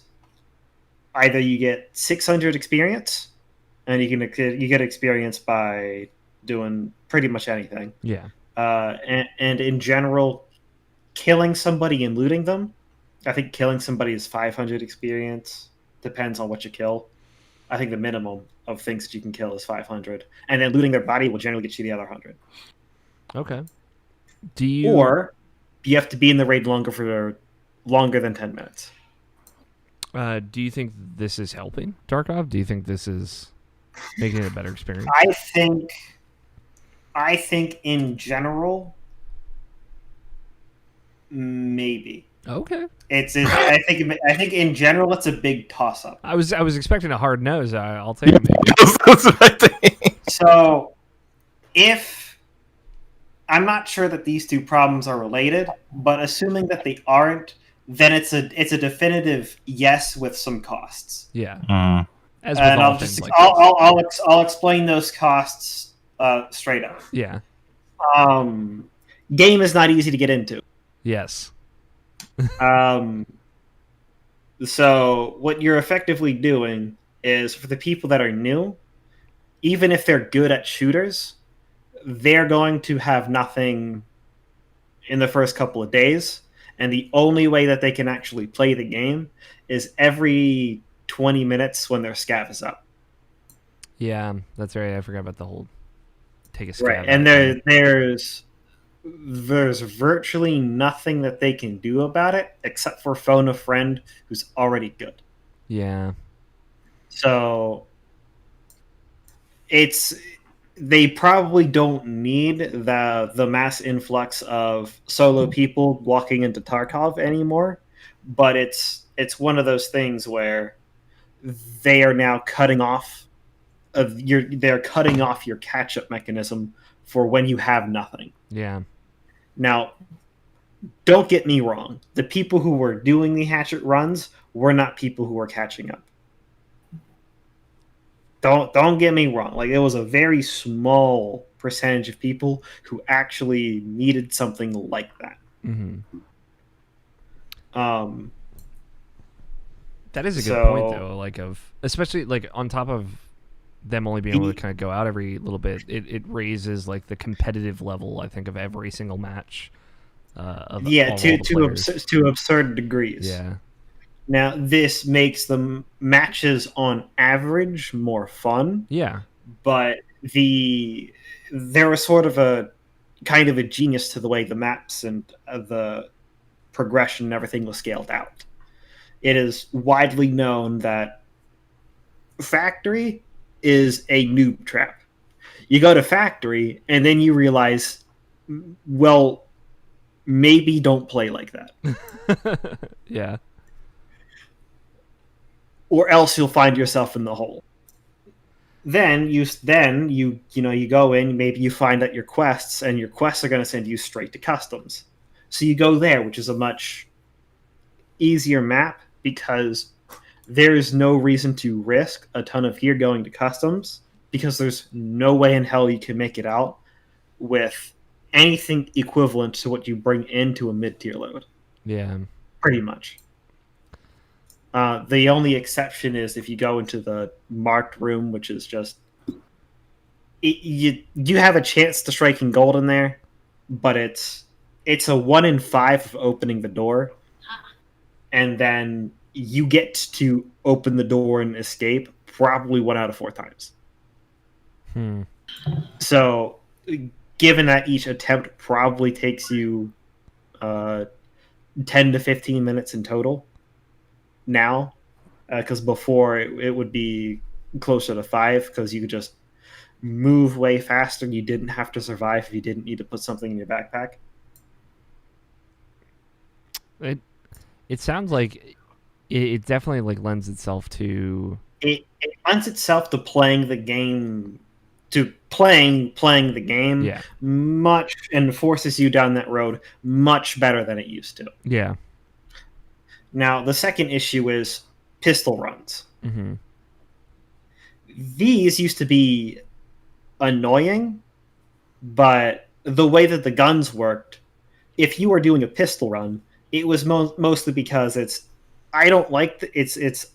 Either you get 600 experience, and you get experience by doing pretty much anything. Yeah. And in general, killing somebody and looting them. I think killing somebody is 500 experience. Depends on what you kill. I think the minimum of things that you can kill is 500, and then looting their body will generally get you the other 100. Okay. Do you? Or you have to be in the raid longer than 10 minutes. Do you think this is helping Tarkov? Do you think this is making it a better experience? I think in general, maybe. Okay. I think in general it's a big toss up. I was expecting a hard nose. I'll take it maybe. So, if I'm not sure that these two problems are related, but assuming that they aren't, then it's a definitive yes with some costs. Yeah. As with and all things I'll explain those costs straight up. Yeah. Game is not easy to get into. Yes. So what you're effectively doing is, for the people that are new, even if they're good at shooters, they're going to have nothing in the first couple of days, and the only way that they can actually play the game is every 20 minutes when their scav is up. Yeah, that's right. I forgot about the whole take a scav. Right, and there's virtually nothing that they can do about it except for phone a friend who's already good. Yeah. So they probably don't need the mass influx of solo people walking into Tarkov anymore, but it's one of those things where they are now cutting off your catch-up mechanism for when you have nothing. Yeah. Now, don't get me wrong. The people who were doing the hatchet runs were not people who were catching up. Don't get me wrong. Like, it was a very small percentage of people who actually needed something like that. Mm-hmm. That is a good point, though. Like, especially like on top of them only being able to kind of go out every little bit, it raises like the competitive level, I think, of every single match. To absurd degrees. Yeah. Now, this makes the matches on average more fun. Yeah. But there was sort of a kind of a genius to the way the maps and the progression and everything was scaled out. It is widely known that Factory is a noob trap. You go to Factory and then you realize, well, maybe don't play like that. Yeah. Or else you'll find yourself in the hole. Then you go in, maybe you find out your quests, and your quests are going to send you straight to customs. So you go there, which is a much easier map because there is no reason to risk a ton of gear going to customs, because there's no way in hell you can make it out with anything equivalent to what you bring into a mid-tier load. Yeah. Pretty much. The only exception is if you go into the marked room, which is just... You have a chance to strike in gold in there, but it's a 1 in 5 of opening the door. And then you get to open the door and escape probably 1 out of 4 times. So, given that each attempt probably takes you 10 to 15 minutes in total now, because before it would be closer to 5, because you could just move way faster and you didn't have to survive if you didn't need to put something in your backpack. It sounds like it definitely like lends itself to It lends itself to playing the game, playing the game yeah. much, and forces you down that road much better than it used to. Yeah. Now, the second issue is pistol runs. Mm-hmm. These used to be annoying, but the way that the guns worked, if you were doing a pistol run, it was mostly because I don't like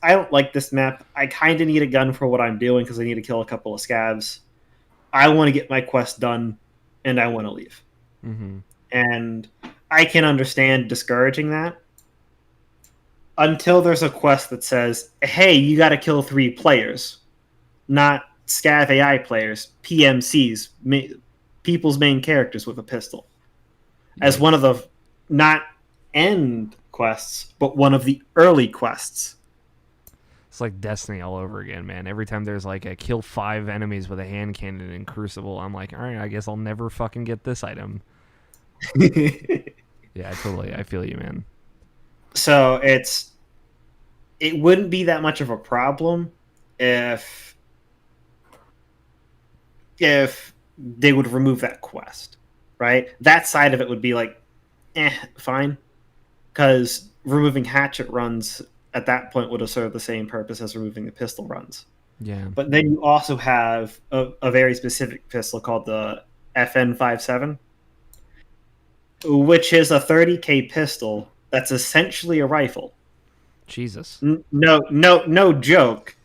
I don't like this map. I kind of need a gun for what I'm doing because I need to kill a couple of scavs. I want to get my quest done, and I want to leave. Mm-hmm. And I can understand discouraging that until there's a quest that says, "Hey, you got to kill 3 players, not scav AI players, PMCs, people's main characters with a pistol," as one of the not end quests, but one of the early quests. It's like Destiny all over again, man. Every time there's like a kill 5 enemies with a hand cannon in Crucible, I'm like, all right, I guess I'll never fucking get this item. Yeah, totally. I feel you, man. So it wouldn't be that much of a problem if they would remove that quest, right? That side of it would be like, fine, because removing hatchet runs at that point would have served the same purpose as removing the pistol runs. Yeah. But then you also have a very specific pistol called the FN57, which is a 30k pistol that's essentially a rifle. Jesus. No joke.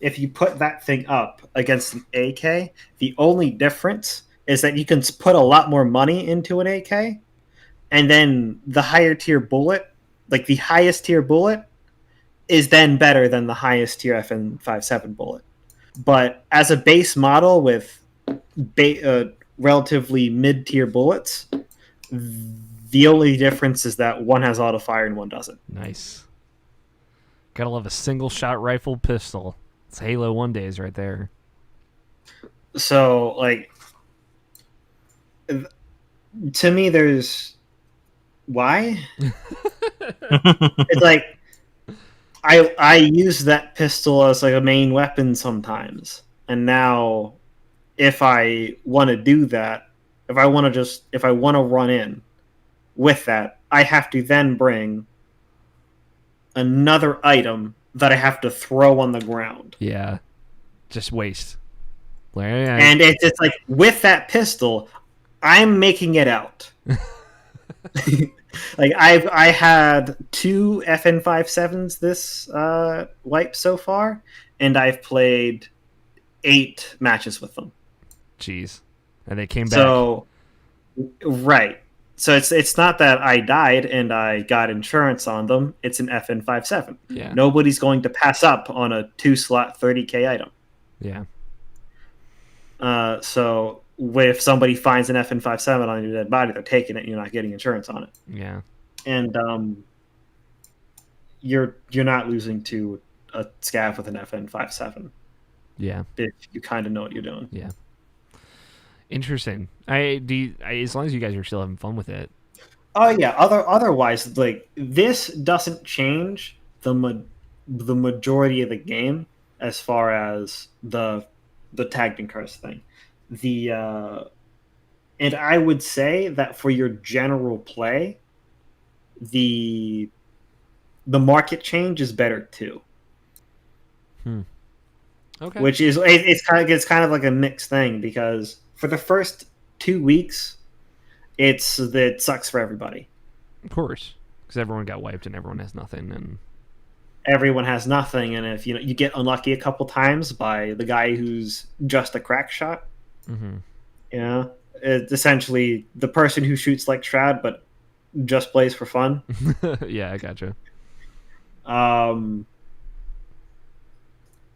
If you put that thing up against an AK, the only difference is that you can put a lot more money into an AK, and then the higher tier bullet, like the highest tier bullet, is then better than the highest tier FN57 bullet. But as a base model with relatively mid-tier bullets, the only difference is that one has auto fire and one doesn't. Nice. Gotta love a single shot rifle pistol. It's Halo 1 days right there. So, like, to me, there's why? It's like I use that pistol as like a main weapon sometimes, and now if I want to do that, if I want to run in with that, I have to then bring another item that I have to throw on the ground. Yeah. Just waste. And it's like, with that pistol, I'm making it out. Like, I had 2 FN57s this wipe so far, and I've played 8 matches with them. Jeez. And they came back. So, right. So it's not that I died and I got insurance on them. It's an FN57. Yeah. Nobody's going to pass up on a 2-slot 30k item. Yeah. So if somebody finds an FN57 on your dead body, they're taking it and you're not getting insurance on it. Yeah. And you're not losing to a scav with an FN57. Yeah. If you kind of know what you're doing. Yeah. Interesting. As long as you guys are still having fun with it. Oh yeah. Otherwise, like, this doesn't change the majority of the game as far as the tagged and cursed thing. And I would say that for your general play, the market change is better too. Okay. Which is it's kind of like a mixed thing, because for the first 2 weeks, it sucks for everybody. Of course, because everyone got wiped and everyone has nothing, and everyone has nothing. And if you get unlucky a couple times by the guy who's just a crack shot, it's essentially the person who shoots like Shroud but just plays for fun. Yeah, I gotcha.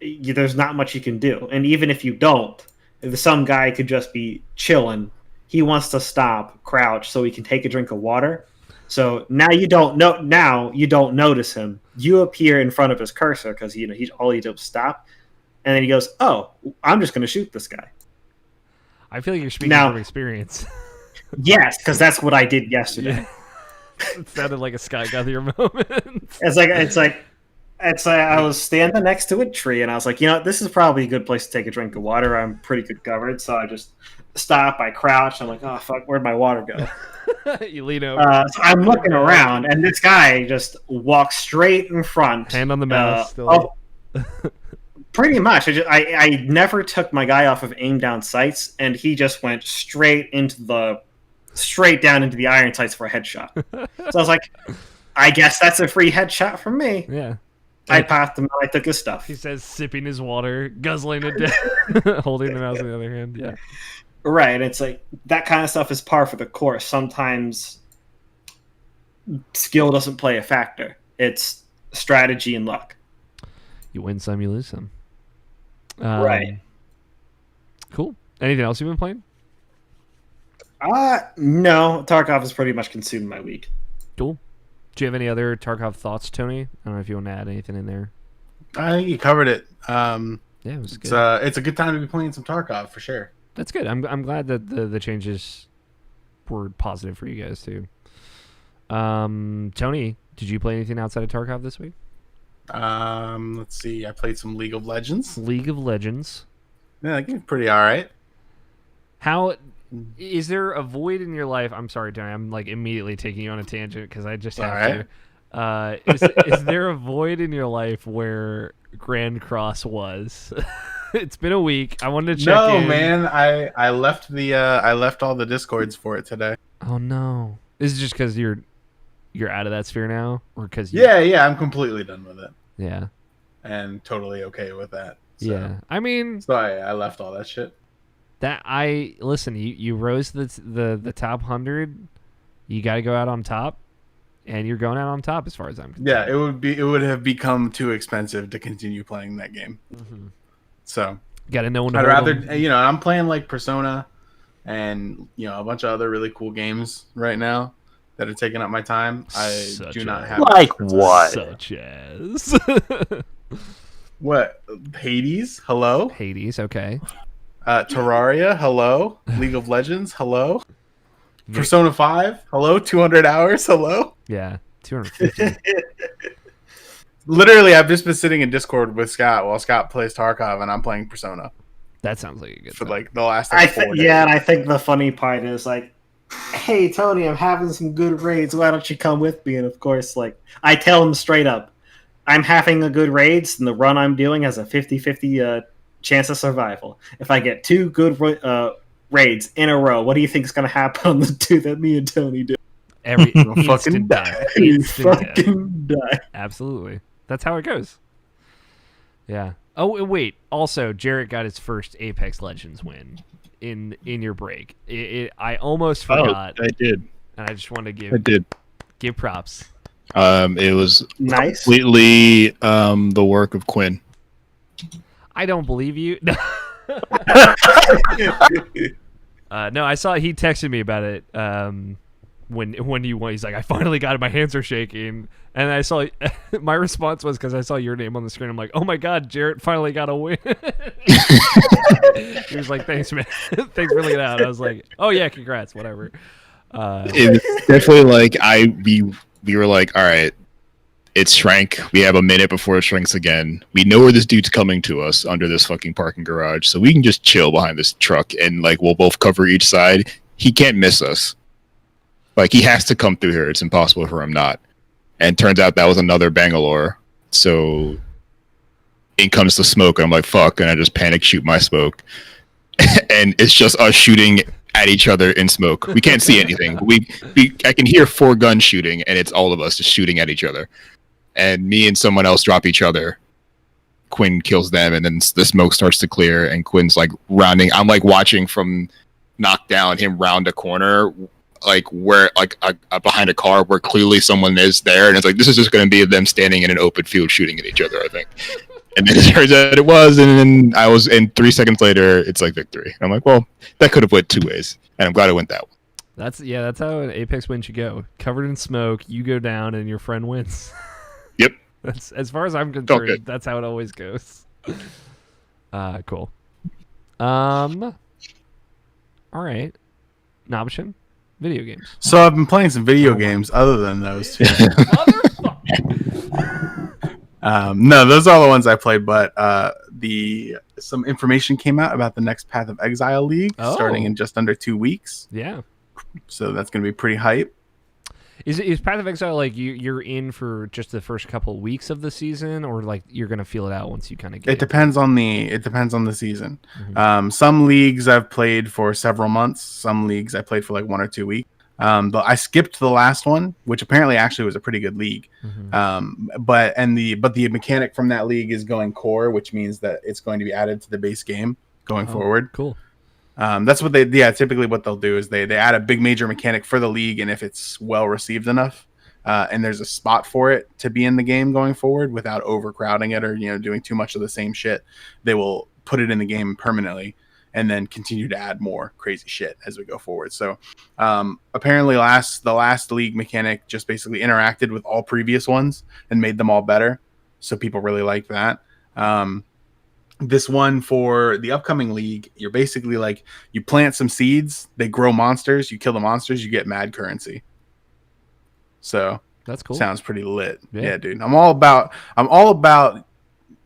There's not much you can do, and even if you don't, if some guy could just be chilling, he wants to stop, crouch so he can take a drink of water. So now you don't notice him. You appear in front of his cursor because he's all he does is stop, and then he goes, "Oh, I'm just going to shoot this guy." I feel like you're speaking from experience. Yes, because that's what I did yesterday. Yeah. It sounded like a Scott Guthier moment. It's like I was standing next to a tree, and I was like, this is probably a good place to take a drink of water. I'm pretty good covered, so I just stop. I crouch. I'm like, oh fuck, where'd my water go? You lean over. So I'm looking around, and this guy just walks straight in front. Hand on the mouse. Still. Pretty much. I never took my guy off of aim down sights, and he just went straight down into the iron sights for a headshot. So I was like, I guess that's a free headshot from me. Yeah. I passed him. I took his stuff. He says, sipping his water, guzzling it down, holding the mouse in the other hand. Yeah. Right. It's like that kind of stuff is par for the course. Sometimes skill doesn't play a factor. It's strategy and luck. You win some, you lose some. Right. Cool. Anything else you've been playing? No. Tarkov has pretty much consumed my week. Cool. Do you have any other Tarkov thoughts, Tony? I don't know if you want to add anything in there. I think you covered it. Yeah, it was good. It's a good time to be playing some Tarkov for sure. That's good. I'm glad that the changes were positive for you guys too. Tony, did you play anything outside of Tarkov this week? Let's see. I played some League of Legends. League of Legends. Yeah, that game's pretty all right. How is there a void in your life? I'm sorry, Tony. I'm like immediately taking you on a tangent because I just have to. Is there a void in your life where Grand Cross was? It's been a week. I wanted to check in. No, man. I left I left all the Discords for it today. Oh no! Is it just because you're out of that sphere now, or because Yeah, I'm completely done with it. Yeah, and totally okay with that. So. Yeah, I mean, so I left all that shit. You rose the top 100. You got to go out on top, and you're going out on top as far as I'm concerned. Yeah, it would have become too expensive to continue playing that game. Mm-hmm. So got to know when to I'd hold rather them. I'm playing like Persona, and a bunch of other really cool games right now that are taking up my time. Not have like what? Such as what? Hades, hello. Hades, okay. Terraria, hello. League of Legends, hello. Persona 5, hello. 200 hours, hello. Yeah, 250. Literally, I've just been sitting in Discord with Scott while Scott plays Tarkov, and I'm playing Persona. That sounds like a good for time. like the last 4 days. Yeah, and I think the funny part is like, hey Tony, I'm having some good raids. Why don't you come with me? And of course, like I tell him straight up, I'm having a good raids, and the run I'm doing has a 50-50 chance of survival. If I get 2 good raids in a row, what do you think is going to happen on the 2 that me and Tony do? Every fucking die. Fucking die. Absolutely. That's how it goes. Yeah. Oh, wait. Also, Jarrett got his first Apex Legends win in your break. I almost forgot. Oh, I did. And I just wanted to give props. It was nice. Completely the work of Quinn. I don't believe you. No, I saw he texted me about it when you won. He's like, I finally got it. My hands are shaking. And I saw my response was because I saw your name on the screen. I'm like, oh my God, Jarrett finally got a win. He was like, thanks, man. Thanks for looking out. I was like, oh yeah, congrats, whatever. It's definitely like we were like, all right, it's shrank. We have a minute before it shrinks again. We know where this dude's coming to us under this fucking parking garage, so we can just chill behind this truck and like we'll both cover each side. He can't miss us. Like he has to come through here. It's impossible for him not. And turns out that was another Bangalore. So in comes the smoke. I'm like, fuck, and I just panic shoot my smoke. And it's just us shooting at each other in smoke. We can't see anything. I can hear 4 guns shooting, and it's all of us just shooting at each other. And me and someone else drop each other. Quinn kills them, and then the smoke starts to clear, and Quinn's like rounding. I'm like watching from knockdown him round a corner, like where like behind a car where clearly someone is there, and it's like this is just going to be them standing in an open field shooting at each other, I think. And then it turns out it was, and then I was, and 3 seconds later, it's like victory. And I'm like, well, that could have went 2 ways, and I'm glad it went that way. That's how an Apex win should go. Covered in smoke, you go down, and your friend wins. Yep. That's as far as I'm concerned. That's how it always goes. Cool. All right, Nabashin, Video games. So I've been playing some video games other than those two. No, those are the ones I played. But some information came out about the next Path of Exile League starting in just under 2 weeks. Yeah. So that's going to be pretty hype. Is Path of Exile like you're in for just the first couple of weeks of the season, or like you're gonna feel it out once you kind of get? It depends on the season. Some leagues I've played for several months. Some leagues I played for like 1 or 2 weeks. But I skipped the last one, which apparently actually was a pretty good league. But the mechanic from that league is going core, which means that it's going to be added to the base game going forward. Cool. That's what typically what they'll do is they add a big major mechanic for the league, and if it's well received enough, and there's a spot for it to be in the game going forward without overcrowding it or doing too much of the same shit, they will put it in the game permanently and then continue to add more crazy shit as we go forward. So apparently the last league mechanic just basically interacted with all previous ones and made them all better. So people really like that. This one for the upcoming league, you're basically like you plant some seeds, they grow monsters, you kill the monsters, you get mad currency. So that's cool. Sounds pretty lit. Yeah, dude. I'm all about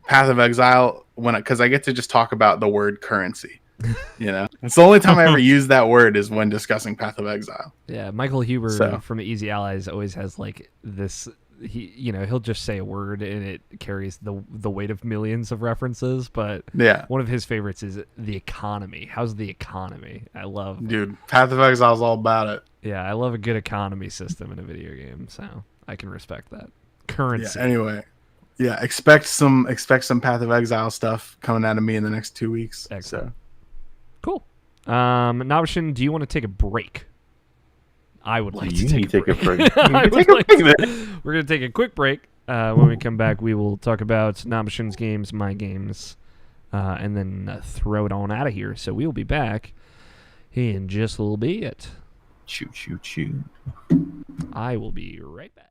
Path of Exile because I get to just talk about the word currency. It's the only time I ever use that word is when discussing Path of Exile. Yeah, Michael Huber from the Easy Allies always has like this. He'll just say a word and it carries the weight of millions of references. But one of his favorites is the economy. How's the economy? I love, dude. Path of Exile is all about it. Yeah, I love a good economy system in a video game, so I can respect that. Currency. Yeah, anyway, expect some Path of Exile stuff coming out of me in the next 2 weeks. Excellent. Cool. Nabishin, do you want to take a break? I would like to take a break. We're going to take a quick break. When we come back, we will talk about Nabishin's games, my games, and then throw it on out of here. So we will be back in just a little bit. Choo, choo, choo. I will be right back.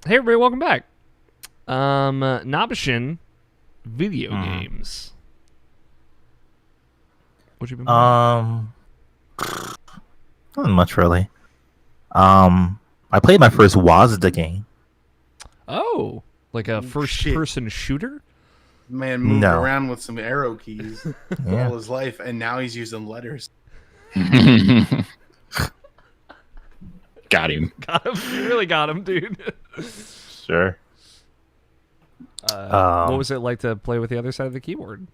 Hey everybody, welcome back. Nabishin, video games. What you been playing? Not much really. I played my first Wazda game. Oh, like a first-person shooter? Man moved No. around with some arrow keys all his life, and now he's using letters. Got him. Got him. You really got him, dude. Sure. What was it like to play with the other side of the keyboard?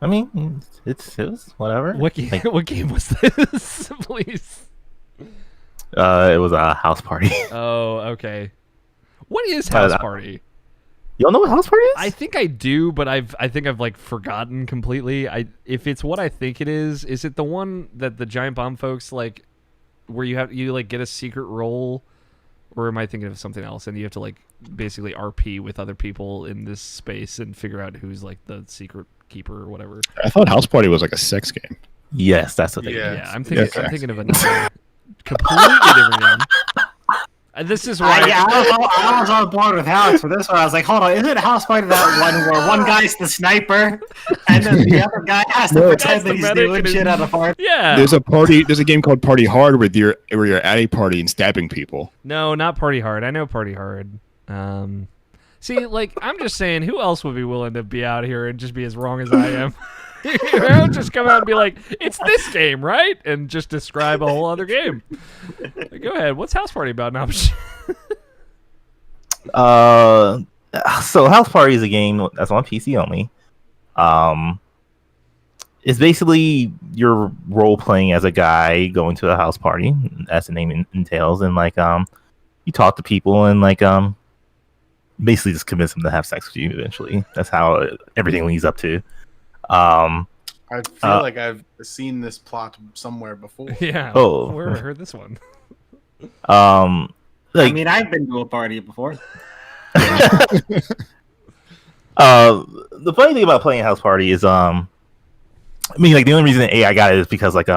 I mean, it was whatever. What game? What game was this? Please. It was a house party. Oh, okay. What is House Party? You don't know what house party is? I think I do, but I think I've like forgotten completely. If it's what I think it is it the one that the Giant Bomb folks like, where you like get a secret role, or am I thinking of something else? And you have to like basically RP with other people in this space and figure out who's like the secret keeper or whatever. I thought House Party was like a sex game. Yes, that's what they Yeah, did. I'm thinking of another completely different game. This is why I was on board with Alex for this one. I was like, hold on, isn't House Party that one where one guy's the sniper and then the other guy has to pretend that he's doing shit at a party? Yeah. There's a game called Party Hard where you're at a party and stabbing people. No, not Party Hard. I know Party Hard. See, like, I'm just saying, who else would be willing to be out here and just be as wrong as I am? You know, just come out and be like, it's this game, right? And just describe a whole other game. Go ahead. What's House Party about now? So House Party is a game that's on PC only. It's basically you're role playing as a guy going to a house party, as the name entails, and like you talk to people and like basically just convince them to have sex with you eventually. That's how everything leads up to. I feel like I've seen this plot somewhere before. Yeah. Oh. Where have I heard this one? I Like, mean, I've been to a party before. the funny thing about playing House Party is I mean, like the only reason I got it is because like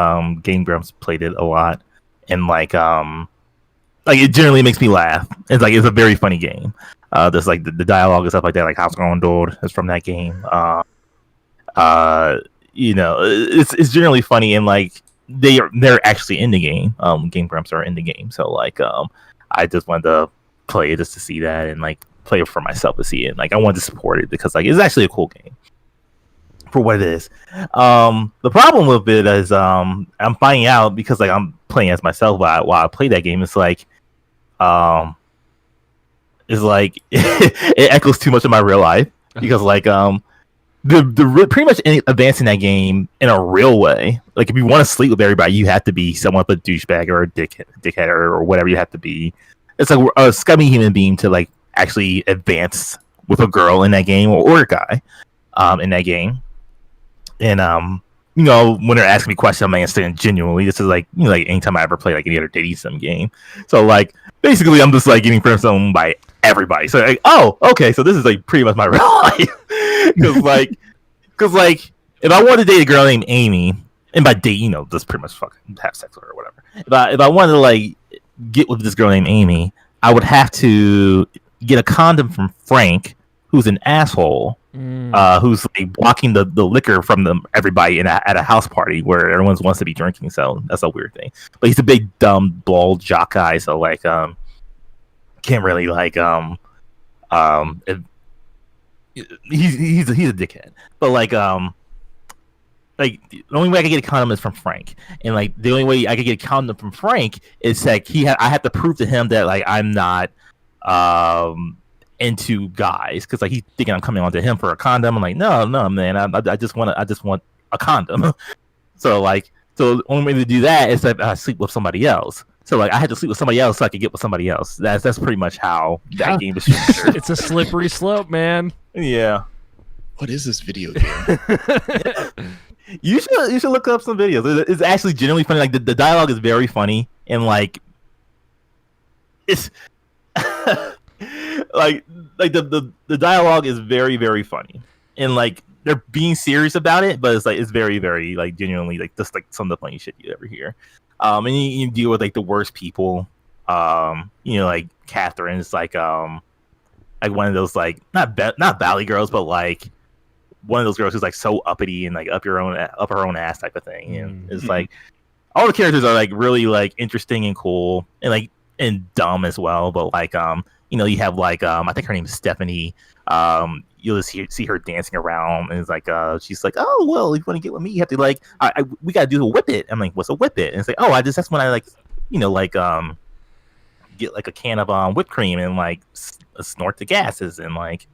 Game Grumps played it a lot, and like it generally makes me laugh. It's a very funny game. There's like the dialogue and stuff like that, like "How's it going, dude?" is from that game. You know, it's generally funny, and like they're actually in the game. Game Grumps are in the game, so like I just wanted to play it just to see that, and like play it for myself to see it. Like I wanted to support it because like it's actually a cool game for what it is. The problem with it is I'm finding out because like I'm playing as myself while I play that game. It's like it echoes too much of my real life because like the pretty much advancing that game in a real way. Like if you want to sleep with everybody, you have to be somewhat of a douchebag or a dickhead or whatever you have to be. It's like a scummy human being to like actually advance with a girl in that game or a guy in that game. And you know, when they're asking me questions, I'm answering genuinely. This is like, you know, like anytime I ever play like any other dating sim game. So like basically I'm just like getting friend zoned by everybody. So like, oh, okay, so this is like pretty much my real life. Cause like if I wanted to date a girl named Amy, and by date, you know, just pretty much fucking have sex with her or whatever. If I wanted to like get with this girl named Amy, I would have to get a condom from Frank, who's an asshole, who's like blocking the liquor from everybody at a house party where everyone wants to be drinking. So that's a weird thing. But he's a big dumb bald jock guy, so like can't really like he's a dickhead. But like the only way I could get a condom is from Frank, and like the only way I could get a condom from Frank is like I have to prove to him that like I'm not into guys, because like he's thinking I'm coming onto him for a condom. I'm like, no man, I just want a condom. So the only way to do that is that I sleep with somebody else. So like I had to sleep with somebody else so I could get with somebody else. That's pretty much how that game is structured. It's a slippery slope, man. Yeah. What is this video game? You should look up some videos. It's actually genuinely funny. Like the dialogue is very funny, and like it's like the dialogue is very, very funny, and like they're being serious about it, but it's very, very like genuinely like just like some of the funny shit you ever hear. And you deal with like the worst people Like Catherine's like one of those like not valley girls, but like one of those girls who's like so uppity and like up her own ass type of thing. And it's like all the characters are like really like interesting and cool and like and dumb as well. But like you have like I think her name is Stephanie. You'll just see her dancing around, and it's like she's like, oh well, if you want to get with me, you have to like we gotta do a whip it. I'm like, what's a whip it? And it's like, oh, that's when I like get like a can of whipped cream and like snort the gases and like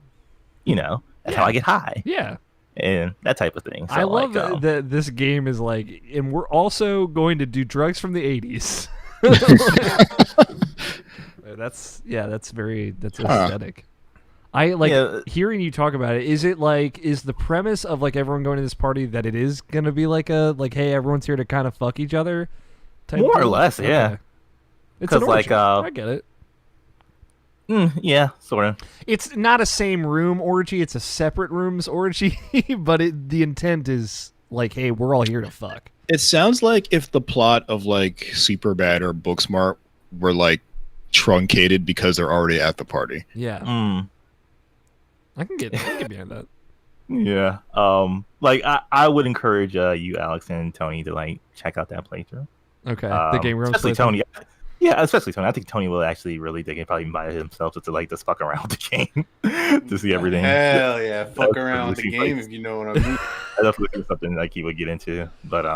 that's how I get high. Yeah. And that type of thing. So, I love that this game is like, and we're also going to do drugs from the 80s. That's aesthetic. I like hearing you talk about it. Is it like, is the premise of like everyone going to this party that it is going to be like hey, everyone's here to kind of fuck each other? More or less, yeah. It's an orgy. I get it. Yeah, sort of. It's not a same room orgy. It's a separate rooms orgy, but the intent is like, hey, we're all here to fuck. It sounds like if the plot of like Superbad or Booksmart were like truncated because they're already at the party. Yeah. I can get behind that. Yeah. Like I would encourage you, Alex and Tony, to like check out that playthrough. Okay. The game room. Especially Tony. Yeah, especially Tony. I think Tony will actually really dig it, probably even by himself to like just fuck around with the game to see everything. Hell yeah, fuck around with the game if you know what I mean. I definitely something like he would get into. But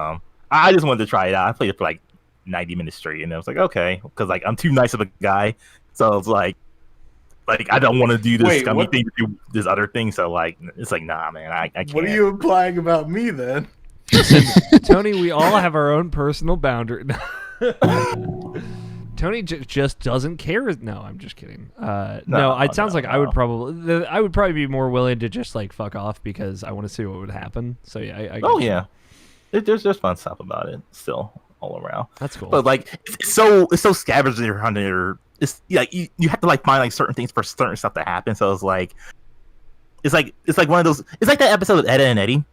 I just wanted to try it out. I played it for like 90 minutes straight, and I was like, okay, because like I'm too nice of a guy, so it's like I don't want to do this scummy thing to do this other thing. So like it's like, nah, man, I can't. What are you implying about me then? Listen, Tony, we all have our own personal boundary. Tony just doesn't care. No, I'm just kidding. No, it sounds like I would probably be more willing to just like fuck off because I want to see what would happen. So yeah, yeah, there's fun stuff about it still all around. That's cool. But like it's so scavenger hunter. It's like you have to like find like certain things for certain stuff to happen. So it's like one of those. It's like that episode of Edda and Eddie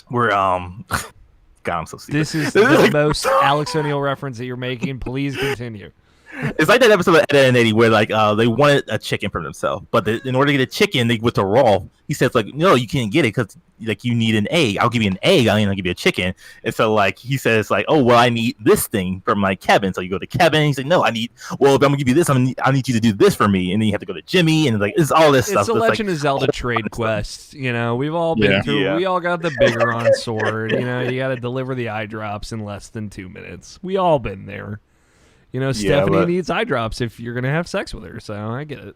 where God, I'm so stupid. This is the most Alex O'Neill reference that you're making. Please continue. It's like that episode of Edda and Eddie where like they wanted a chicken for themselves, but in order to get a chicken, they went to raw. He says like, no, you can't get it because like you need an egg. I'll give you an egg. I'll give you a chicken. And so like he says like, oh well, I need this thing from like Kevin. So you go to Kevin. And he's like, no, if I'm gonna give you this, I need you to do this for me. And then you have to go to Jimmy and like it's all this stuff. It's a Legend of Zelda trade quest. You know, we've all been through. Yeah. We all got the Bigoron sword. You know, you got to deliver the eye drops in less than 2 minutes. We all been there. You know, Stephanie needs eye drops if you're gonna have sex with her. So I get it.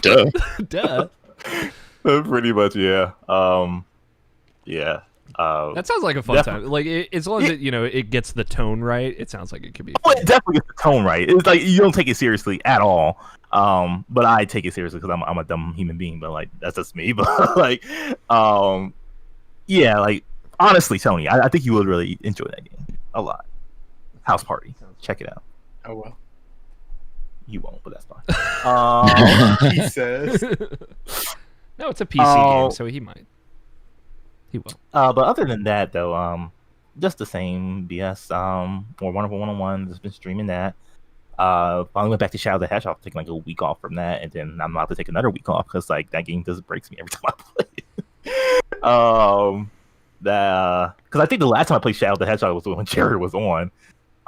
Duh. Duh. Pretty much, yeah. Yeah. That sounds like a fun time. Like as long as it gets the tone right, it sounds like it could be. Oh, it definitely gets the tone right. It's like you don't take it seriously at all. But I take it seriously because I'm a dumb human being. But like that's just me. But like, yeah. Like honestly, Tony, I think you would really enjoy that game a lot. House Party. Check it out. Oh well. You won't, but that's fine. He says. No, it's a PC game, so he might. He will. But other than that, though, just the same BS. More Wonderful 101. Just been streaming that. Finally went back to Shadow the Hedgehog, taking like a week off from that, and then I'm about to take another week off because like that game just breaks me every time I play it. Because I think the last time I played Shadow the Hedgehog was when Jared was on.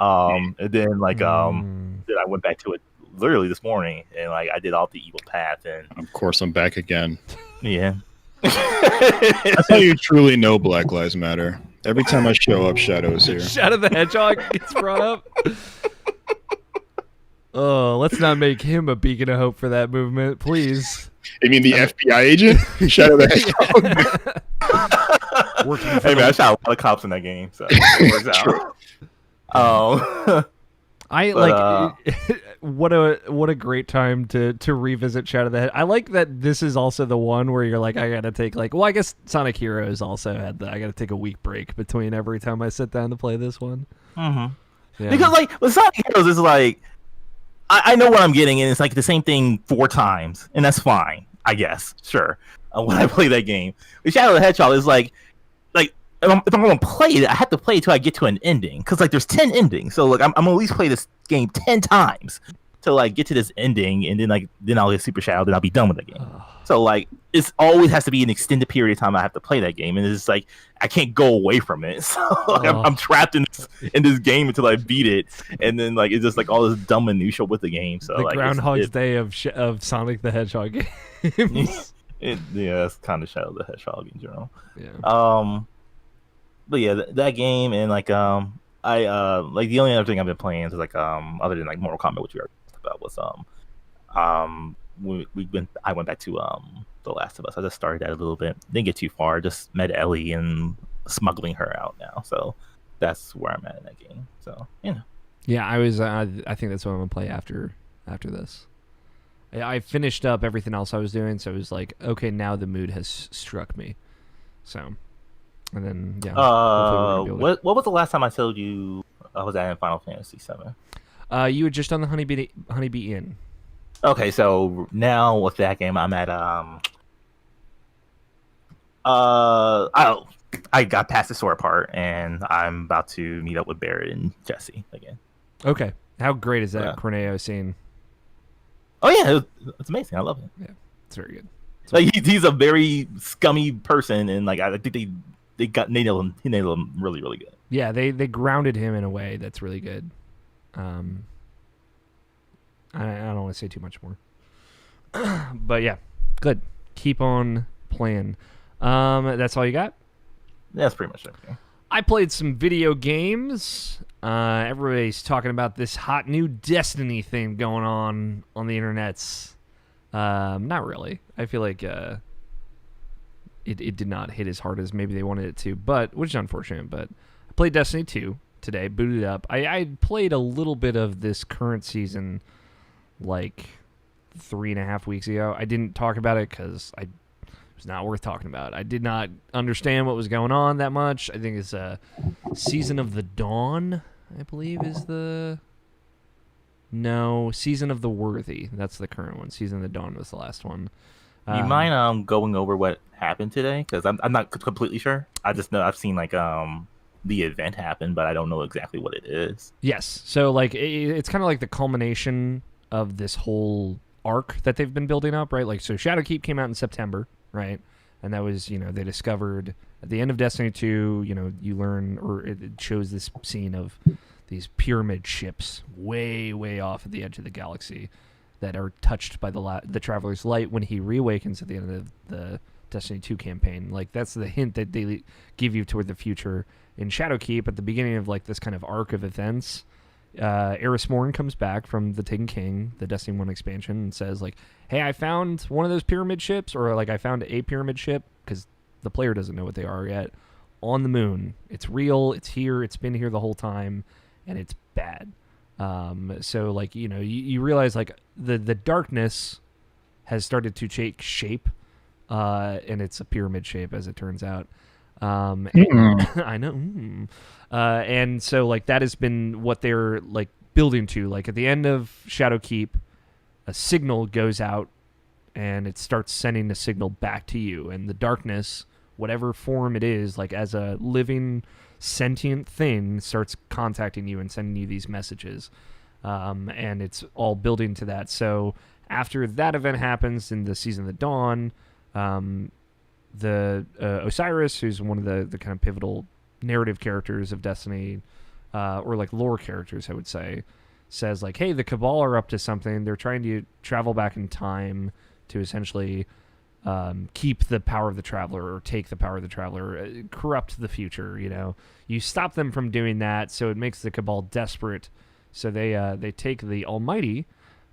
And then like then I went back to it literally this morning, and like I did all the evil path, and of course I'm back again. Yeah. That's how you truly know Black Lives Matter. Every time I show up, Shadow is here. Shadow the Hedgehog gets brought up. Oh, let's not make him a beacon of hope for that movement, please. You mean the FBI agent? Shadow the Hedgehog. Hey man, I shot a lot of cops in that game, so it works out. What a great time to revisit Shadow the Hedgehog. I like that this is also the one where you're like, I gotta take I guess Sonic Heroes also had I gotta take a week break between every time I sit down to play this one. Mm-hmm. Yeah. Because like with Sonic Heroes is like I know what I'm getting, and it's like the same thing 4 times, and that's fine, I guess. Sure. When I play that game, with Shadow the Hedgehog is like if I'm gonna play it, I have to play it till I get to an ending. Cause like there's 10 endings, so like I'm gonna at least play this game 10 times to like get to this ending, and then I'll get Super Shadow, then I'll be done with the game. So like it's always has to be an extended period of time I have to play that game, and it's like I can't go away from it. So like, I'm trapped in this game until I beat it, and then like it's just like all this dumb minutia with the game. So the like Groundhog's Day of Sonic the Hedgehog games. Yeah, it's kind of Shadow the Hedgehog in general. Yeah. But yeah, that game, and like I like the only other thing I've been playing is like other than like Mortal Kombat, which we already talked about, was I went back to The Last of Us. I just started that a little bit, didn't get too far, just met Ellie and smuggling her out now. So that's where I'm at in that game. So Yeah, I was. I think that's what I'm gonna play after this. I finished up everything else I was doing, so it was like, okay, now the mood has struck me. So, and then what was the last time I told you I was at in Final Fantasy VII? You had just done the Honeybee Inn. Okay, so now with that game, I'm at I got past the sword part, and I'm about to meet up with Barrett and Jesse again. Okay, how great is that Corneo scene? Oh yeah, it's amazing. I love it. Yeah, it's very good. Like he's a very scummy person, and like I think they nailed him. He nailed him really, really good. Yeah, they grounded him in a way that's really good. I don't want to say too much more, but yeah, good. Keep on playing. That's all you got? That's pretty much it. Okay. I played some video games. Everybody's talking about this hot new Destiny thing going on the internets. Not really. I feel like it did not hit as hard as maybe they wanted it to, which is unfortunate. But I played Destiny 2 today, booted up. I played a little bit of this current season like 3.5 weeks ago. I didn't talk about it because it was not worth talking about. I did not understand what was going on that much. I think it's Season of the Dawn, I believe is Season of the Worthy. That's the current one. Season of the Dawn was the last one. You mind going over what happened today? Because I'm not completely sure. I just know I've seen like the event happen, but I don't know exactly what it is. Yes. So like it's kind of like the culmination of this whole arc that they've been building up, right? Like so Shadowkeep came out in September, right? And that was, they discovered at the end of Destiny 2, you learn, or it shows this scene of these pyramid ships way, way off at the edge of the galaxy that are touched by the Traveler's Light when he reawakens at the end of the Destiny 2 campaign. Like, that's the hint that they give you toward the future. In Shadowkeep, at the beginning of, like, this kind of arc of events, Eris Morn comes back from the Taken King, the Destiny 1 expansion, and says, like, hey, I found one of those pyramid ships, or, like, I found a pyramid ship, because the player doesn't know what they are yet, on the moon. It's real, it's here, it's been here the whole time, and it's bad. So, like, you realize, like, the darkness has started to take shape, and it's a pyramid shape, as it turns out. I know. And so, like, that has been what they're, like, building to. Like, at the end of Shadowkeep, a signal goes out, and it starts sending the signal back to you. And the darkness, whatever form it is, like, as a living, sentient thing, starts contacting you and sending you these messages. And it's all building to that. So, after that event happens in the Season of the Dawn, the Osiris, who's one of the kind of pivotal narrative characters of Destiny, or like lore characters, I would say, says like, hey, the Cabal are up to something. They're trying to travel back in time to essentially keep the power of the Traveler, or take the power of the Traveler, corrupt the future. You stop them from doing that, so it makes the Cabal desperate. So they take the Almighty,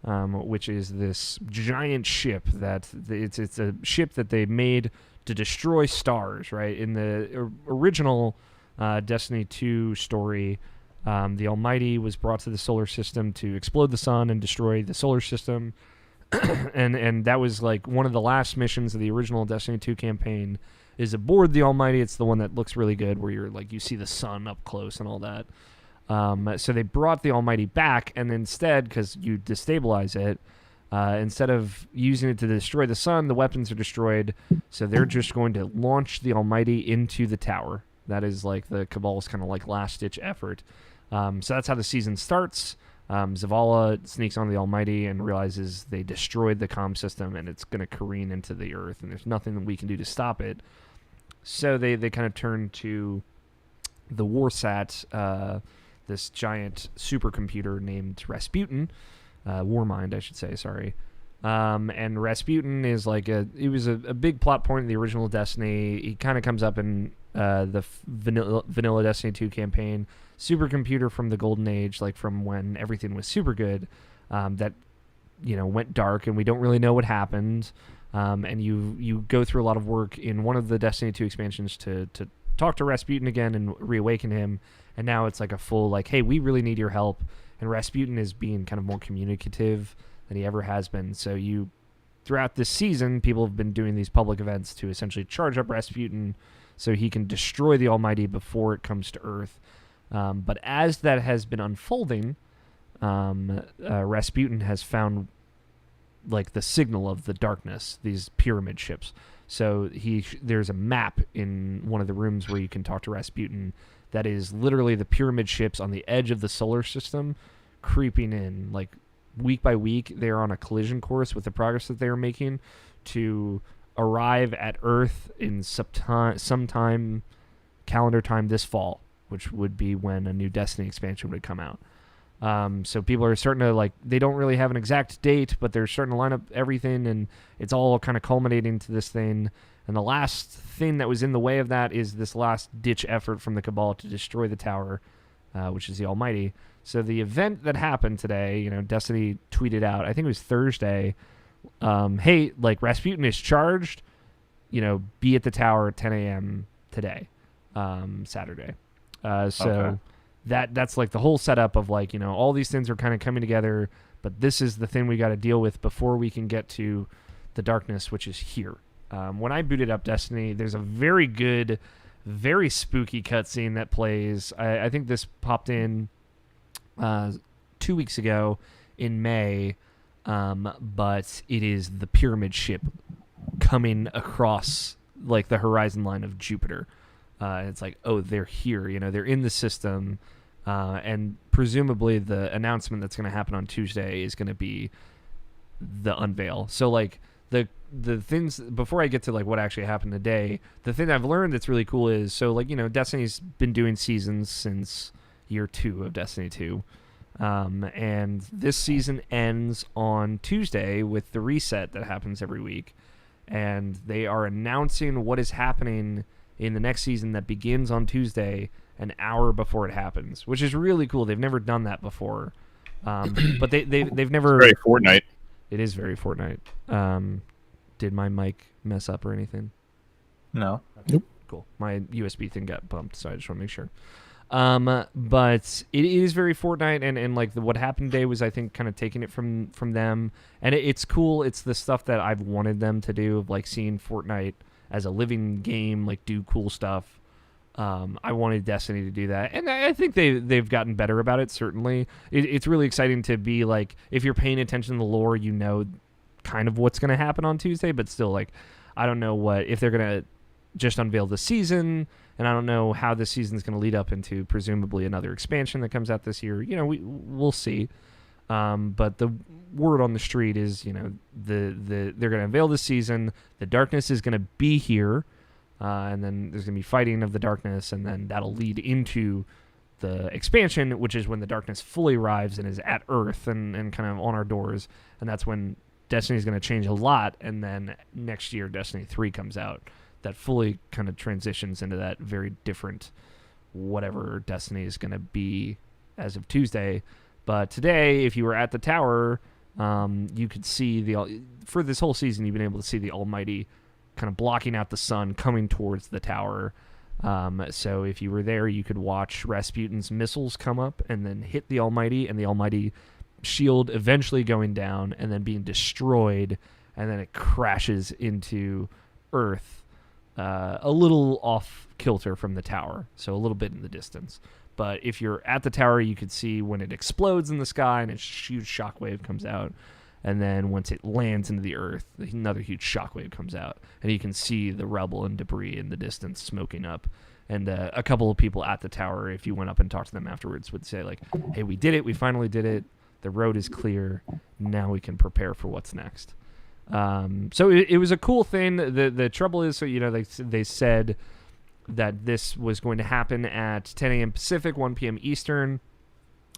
which is this giant ship that it's a ship that they made to destroy stars, right? In the original Destiny 2 story, the Almighty was brought to the solar system to explode the sun and destroy the solar system. and that was like one of the last missions of the original Destiny 2 campaign is aboard the Almighty. It's the one that looks really good, where you're like, you see the sun up close and all that. So they brought the Almighty back, and instead, because you destabilize it, instead of using it to destroy the sun, the weapons are destroyed. So they're just going to launch the Almighty into the tower, That is like the Cabal's kind of like last-ditch effort. So that's how the season starts. Zavala sneaks on the Almighty and realizes they destroyed the comm system and it's going to careen into the Earth, and there's nothing that we can do to stop it. So they kind of turn to the Warsat, this giant supercomputer named Rasputin, Warmind, I should say, sorry. And Rasputin is like he was a big plot point in the original Destiny. He kind of comes up in the vanilla Destiny 2 campaign. Supercomputer from the Golden Age, like from when everything was super good, that went dark, and we don't really know what happened. And you go through a lot of work in one of the Destiny 2 expansions to talk to Rasputin again and reawaken him. And now it's like a full like, hey, we really need your help. And Rasputin is being kind of more communicative than he ever has been. So throughout this season, people have been doing these public events to essentially charge up Rasputin so he can destroy the Almighty before it comes to Earth. But as that has been unfolding, Rasputin has found like the signal of the darkness, these pyramid ships. So there's a map in one of the rooms where you can talk to Rasputin that is literally the pyramid ships on the edge of the solar system creeping in. Like week by week, they're on a collision course with the progress that they are making to arrive at Earth in sometime calendar time this fall, which would be when a new Destiny expansion would come out. So people are starting to they don't really have an exact date, but they're starting to line up everything, and it's all kind of culminating to this thing. And the last thing that was in the way of that is this last-ditch effort from the Cabal to destroy the tower, which is the Almighty. So the event that happened today, Destiny tweeted out, I think it was Thursday, hey, Rasputin is charged, be at the tower at 10 a.m. today, Saturday. Okay. That's like the whole setup of all these things are kind of coming together, but this is the thing we got to deal with before we can get to the darkness, which is here. When I booted up Destiny, there's a very good, very spooky cutscene that plays. I think this popped in 2 weeks ago in May, but it is the pyramid ship coming across the horizon line of Jupiter. It's like, oh, they're here. They're in the system, and presumably the announcement that's going to happen on Tuesday is going to be the unveil. So the things before I get to what actually happened today, the thing I've learned that's really cool is Destiny's been doing seasons since year 2 of Destiny 2, and this season ends on Tuesday with the reset that happens every week, and they are announcing what is happening in the next season that begins on Tuesday an hour before it happens, which is really cool. They've never done that before, but they've never. It's very Fortnite. It is very Fortnite. Did my mic mess up or anything? No. Nope. Cool. My USB thing got bumped, so I just want to make sure. But it is very Fortnite, and what happened today was, I think, kind of taking it from them, and it's cool. It's the stuff that I've wanted them to do, of seeing Fortnite as a living game, do cool stuff. I wanted Destiny to do that, and I think they've gotten better about it. Certainly, it's really exciting to be if you're paying attention to the lore, kind of what's going to happen on Tuesday. But still, I don't know if they're going to just unveil the season, and I don't know how this season's going to lead up into presumably another expansion that comes out this year. We'll see. But the word on the street is, they're going to unveil the season. The darkness is going to be here, and then there's going to be fighting of the darkness, and then that'll lead into the expansion, which is when the darkness fully arrives and is at Earth and kind of on our doors, and that's when Destiny is going to change a lot. And then next year, Destiny 3 comes out that fully kind of transitions into that very different whatever Destiny is going to be as of Tuesday. But today, if you were at the tower, you could see for this whole season, you've been able to see the Almighty kind of blocking out the sun coming towards the tower. So if you were there, you could watch Rasputin's missiles come up and then hit the Almighty, and the Almighty shield eventually going down and then being destroyed, and then it crashes into Earth, a little off kilter from the tower, so a little bit in the distance. But if you're at the tower, you could see when it explodes in the sky and a huge shockwave comes out. And then once it lands into the Earth, another huge shockwave comes out. And you can see the rubble and debris in the distance smoking up. And a couple of people at the tower, if you went up and talked to them afterwards, would say like, "Hey, we did it. We finally did it. The road is clear. Now we can prepare for what's next." So it was a cool thing. The trouble is, so they said that this was going to happen at 10 a.m. Pacific, 1 p.m. Eastern,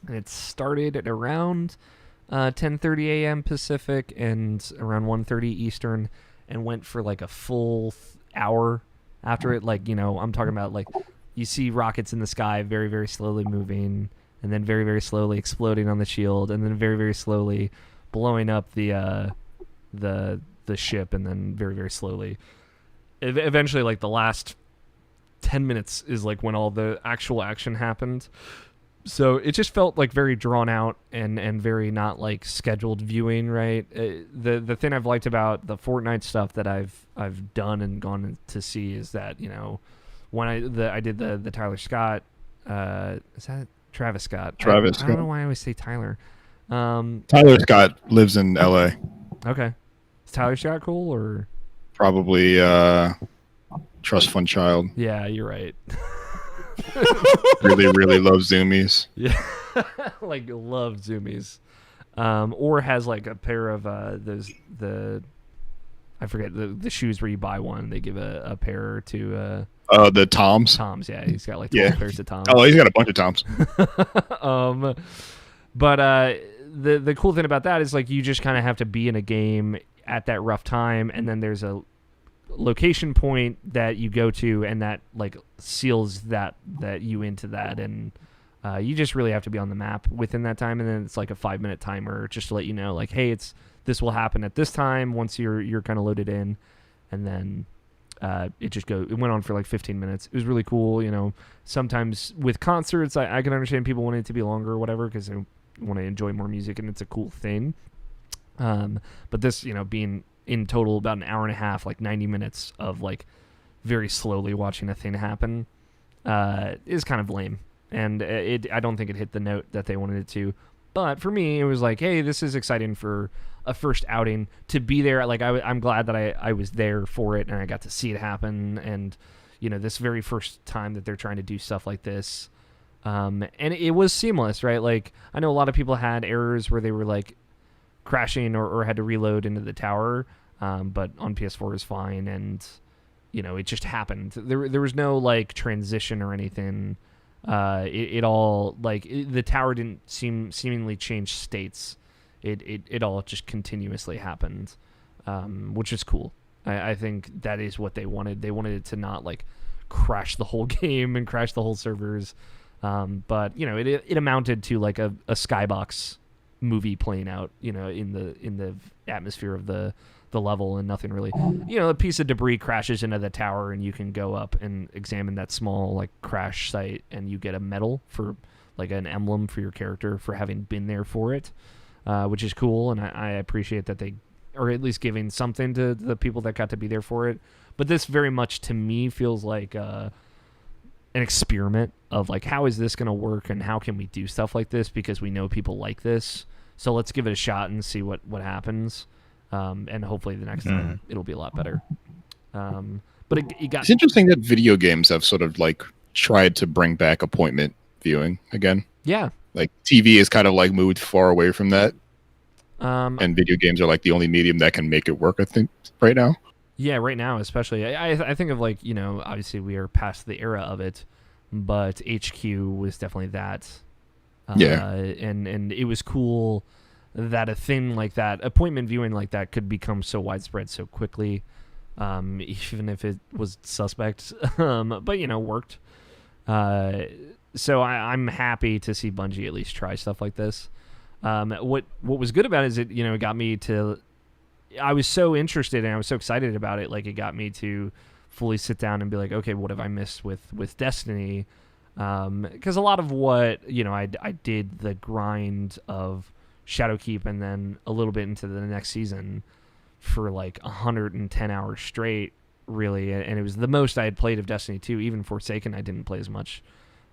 and it started at around 10:30 a.m. Pacific and around 1:30 Eastern, and went for like a full hour after it. Like, I'm talking about like you see rockets in the sky very, very slowly moving, and then very, very slowly exploding on the shield, and then very, very slowly blowing up the ship, and then very, very slowly. Eventually, like the last 10 minutes is like when all the actual action happened. So it just felt like very drawn out and very not like scheduled viewing, right? The thing I've liked about the Fortnite stuff that I've done and gone to see is that, when I did the Tyler Scott, is that Travis Scott? I don't know why I always say Tyler. Tyler Scott lives in LA. Okay. Is Tyler Scott cool or? Probably trust fund child. Yeah, you're right. Really, really love zoomies. Yeah, like love zoomies, or has like a pair of I forget the shoes where you buy one, they give a pair to the Toms. Toms, yeah, he's got like 12 pairs of Toms. Oh, he's got a bunch of Toms. But the cool thing about that is like you just kind of have to be in a game at that rough time, and then there's a location point that you go to, and that like seals that you into that, and you just really have to be on the map within that time, and then it's like a 5-minute timer just to let you know like, hey, this will happen at this time once you're kind of loaded in, and then it went on for like 15 minutes. It was really cool. Sometimes with concerts I can understand people wanting it to be longer or whatever because they want to enjoy more music, and it's a cool thing, but this being in total about an hour and a half, like 90 minutes of like very slowly watching a thing happen, is kind of lame. And I don't think it hit the note that they wanted it to. But for me, it was like, hey, this is exciting for a first outing to be there. Like I'm glad that I was there for it, and I got to see it happen. And this very first time that they're trying to do stuff like this, and it was seamless, right? Like I know a lot of people had errors where they were like crashing or had to reload into the tower, but on PS4 is fine, and it just happened. There was no like transition or anything. It all like the tower didn't seemingly change states. It all just continuously happened, which is cool. I think that is what they wanted. They wanted it to not like crash the whole game and crash the whole servers, but it amounted to like a skybox movie playing out, in the atmosphere of the level, and nothing really. A piece of debris crashes into the tower, and you can go up and examine that small like crash site, and you get a medal for like an emblem for your character for having been there for it, which is cool, and I appreciate that they are at least giving something to the people that got to be there for it. But this very much to me feels like an experiment of like, how is this going to work, and how can we do stuff like this because we know people like this, so let's give it a shot and see what happens, and hopefully the next time it'll be a lot better. But it's interesting that video games have sort of like tried to bring back appointment viewing again. Yeah, like TV is kind of like moved far away from that, and video games are like the only medium that can make it work, I think, right now. Yeah, right now especially. I think of like, obviously we are past the era of it, but HQ was definitely that. And it was cool that a thing like that, appointment viewing like that, could become so widespread so quickly, even if it was suspect, but worked. So I'm happy to see Bungie at least try stuff like this. What was good about it is it got me to. I was so interested and I was so excited about it. Like it got me to fully sit down and be like, okay, what have I missed with Destiny? Because a lot of what I did the grind of Shadowkeep and then a little bit into the next season for like 110 hours straight, really, and it was the most I had played of Destiny 2. Even Forsaken I didn't play as much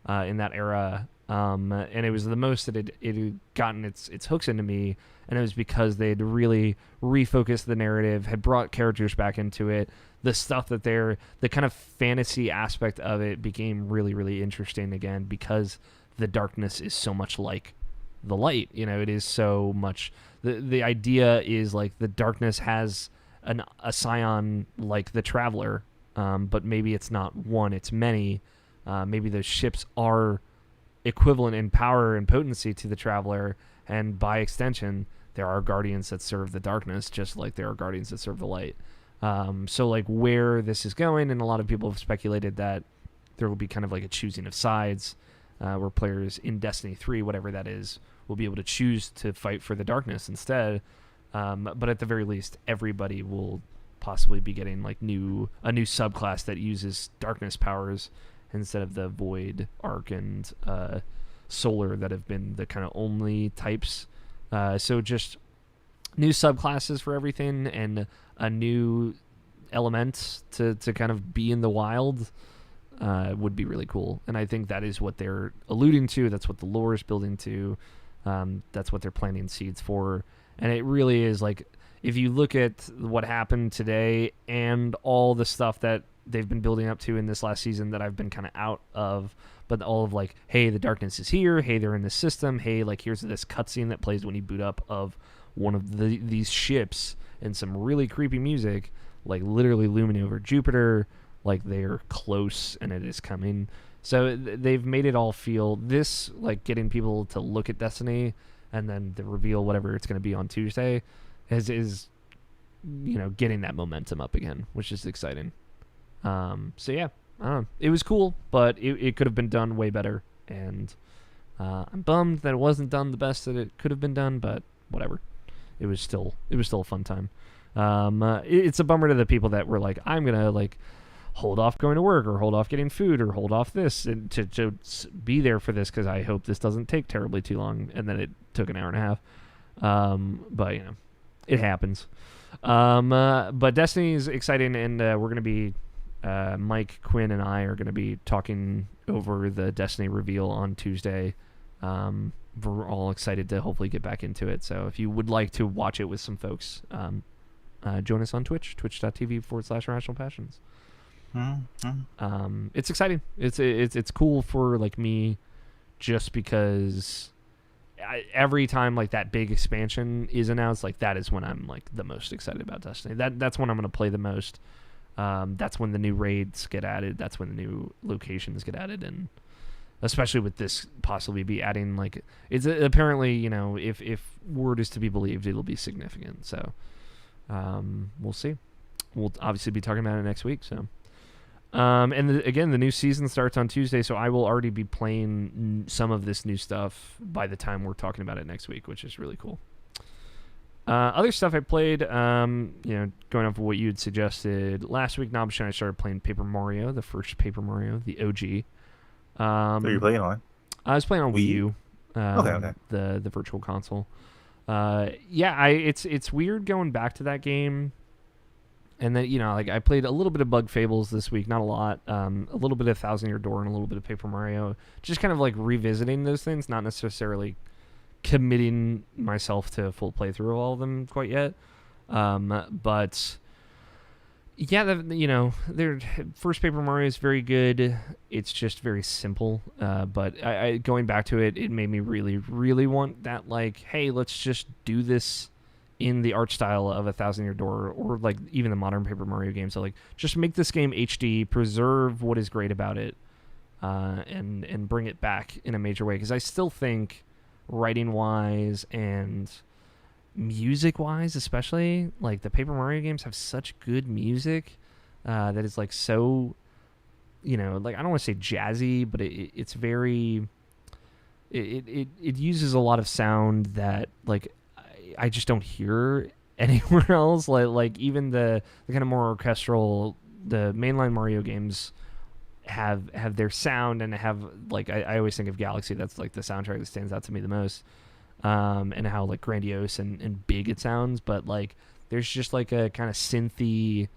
in that era, and it was the most that it had gotten its hooks into me, and it was because they had really refocused the narrative, had brought characters back into it. The stuff that the kind of fantasy aspect of it became really, really interesting again, because the darkness is so much like the light. It is so much. The idea is like the darkness has a scion like the Traveler, but maybe it's not one, it's many. Maybe those ships are equivalent in power and potency to the Traveler, and by extension there are guardians that serve the darkness just like there are guardians that serve the light. So like where this is going, and a lot of people have speculated that there will be kind of like a choosing of sides, where players in Destiny 3, whatever that is, will be able to choose to fight for the darkness instead. But at the very least, everybody will possibly be getting like a new subclass that uses darkness powers instead of the void, arc, and solar that have been the kind of only types. So just new subclasses for everything, and a new element to kind of be in the wild would be really cool. And I think that is what they're alluding to. That's what the lore is building to. That's what they're planting seeds for. And it really is like, if you look at what happened today and all the stuff that they've been building up to in this last season that I've been kind of out of, but all of like, hey, the darkness is here, hey, they're in this system, hey, like here's this cutscene that plays when you boot up of one of these ships, and some really creepy music, like literally looming over Jupiter, like they're close and it is coming. So they've made it all feel this, like getting people to look at Destiny and then the reveal, whatever it's going to be on Tuesday, is getting that momentum up again, which is exciting. So yeah, I don't know. It was cool, but it could have been done way better, and I'm bummed that it wasn't done the best that it could have been done, but whatever. It was still a fun time. It's a bummer to the people that were like, I'm gonna like hold off going to work, or hold off getting food, or hold off this, and to be there for this because I hope this doesn't take terribly too long, and then it took an hour and a half. But it happens. But Destiny is exciting, and we're gonna be Mike, Quinn, and I are gonna be talking over the Destiny reveal on Tuesday. We're all excited to hopefully get back into it. So if you would like to watch it with some folks, join us on Twitch, twitch.tv/Irrational Passions. It's exciting. It's cool for like me, just because every time like that big expansion is announced, like that is when I'm like the most excited about Destiny. That's when I'm gonna play the most. That's when the new raids get added. That's when the new locations get added, and especially with this possibly be adding, like, it's apparently, if word is to be believed, it'll be significant. So we'll see. We'll obviously be talking about it next week. So and again, the new season starts on Tuesday, so I will already be playing some of this new stuff by the time we're talking about it next week, which is really cool. Other stuff I played, going off of what you had suggested last week, Nobshin, I started playing Paper Mario, the first Paper Mario, the OG. So you're playing on? I was playing on Wii U. Okay. The virtual console. It's weird going back to that game. And then, I played a little bit of Bug Fables this week, not a lot. A little bit of Thousand Year Door and a little bit of Paper Mario. Just kind of like revisiting those things, not necessarily committing myself to a full playthrough of all of them quite yet. But yeah, their first Paper Mario is very good. It's just very simple. But I going back to it, it made me really, really want that, like, hey, let's just do this in the art style of a Thousand Year Door, or like even the modern Paper Mario games. So like, just make this game HD, preserve what is great about it, and bring it back in a major way. Because I still think, writing wise and music wise especially, like the Paper Mario games have such good music that is like so, like, I don't want to say jazzy, but it's very, it uses a lot of sound that like I just don't hear anywhere else. Like even the kind of more orchestral, the mainline Mario games have their sound, and have, like, I always think of Galaxy, that's like the soundtrack that stands out to me the most, and how like grandiose and big it sounds. But like there's just like a kind of synthy,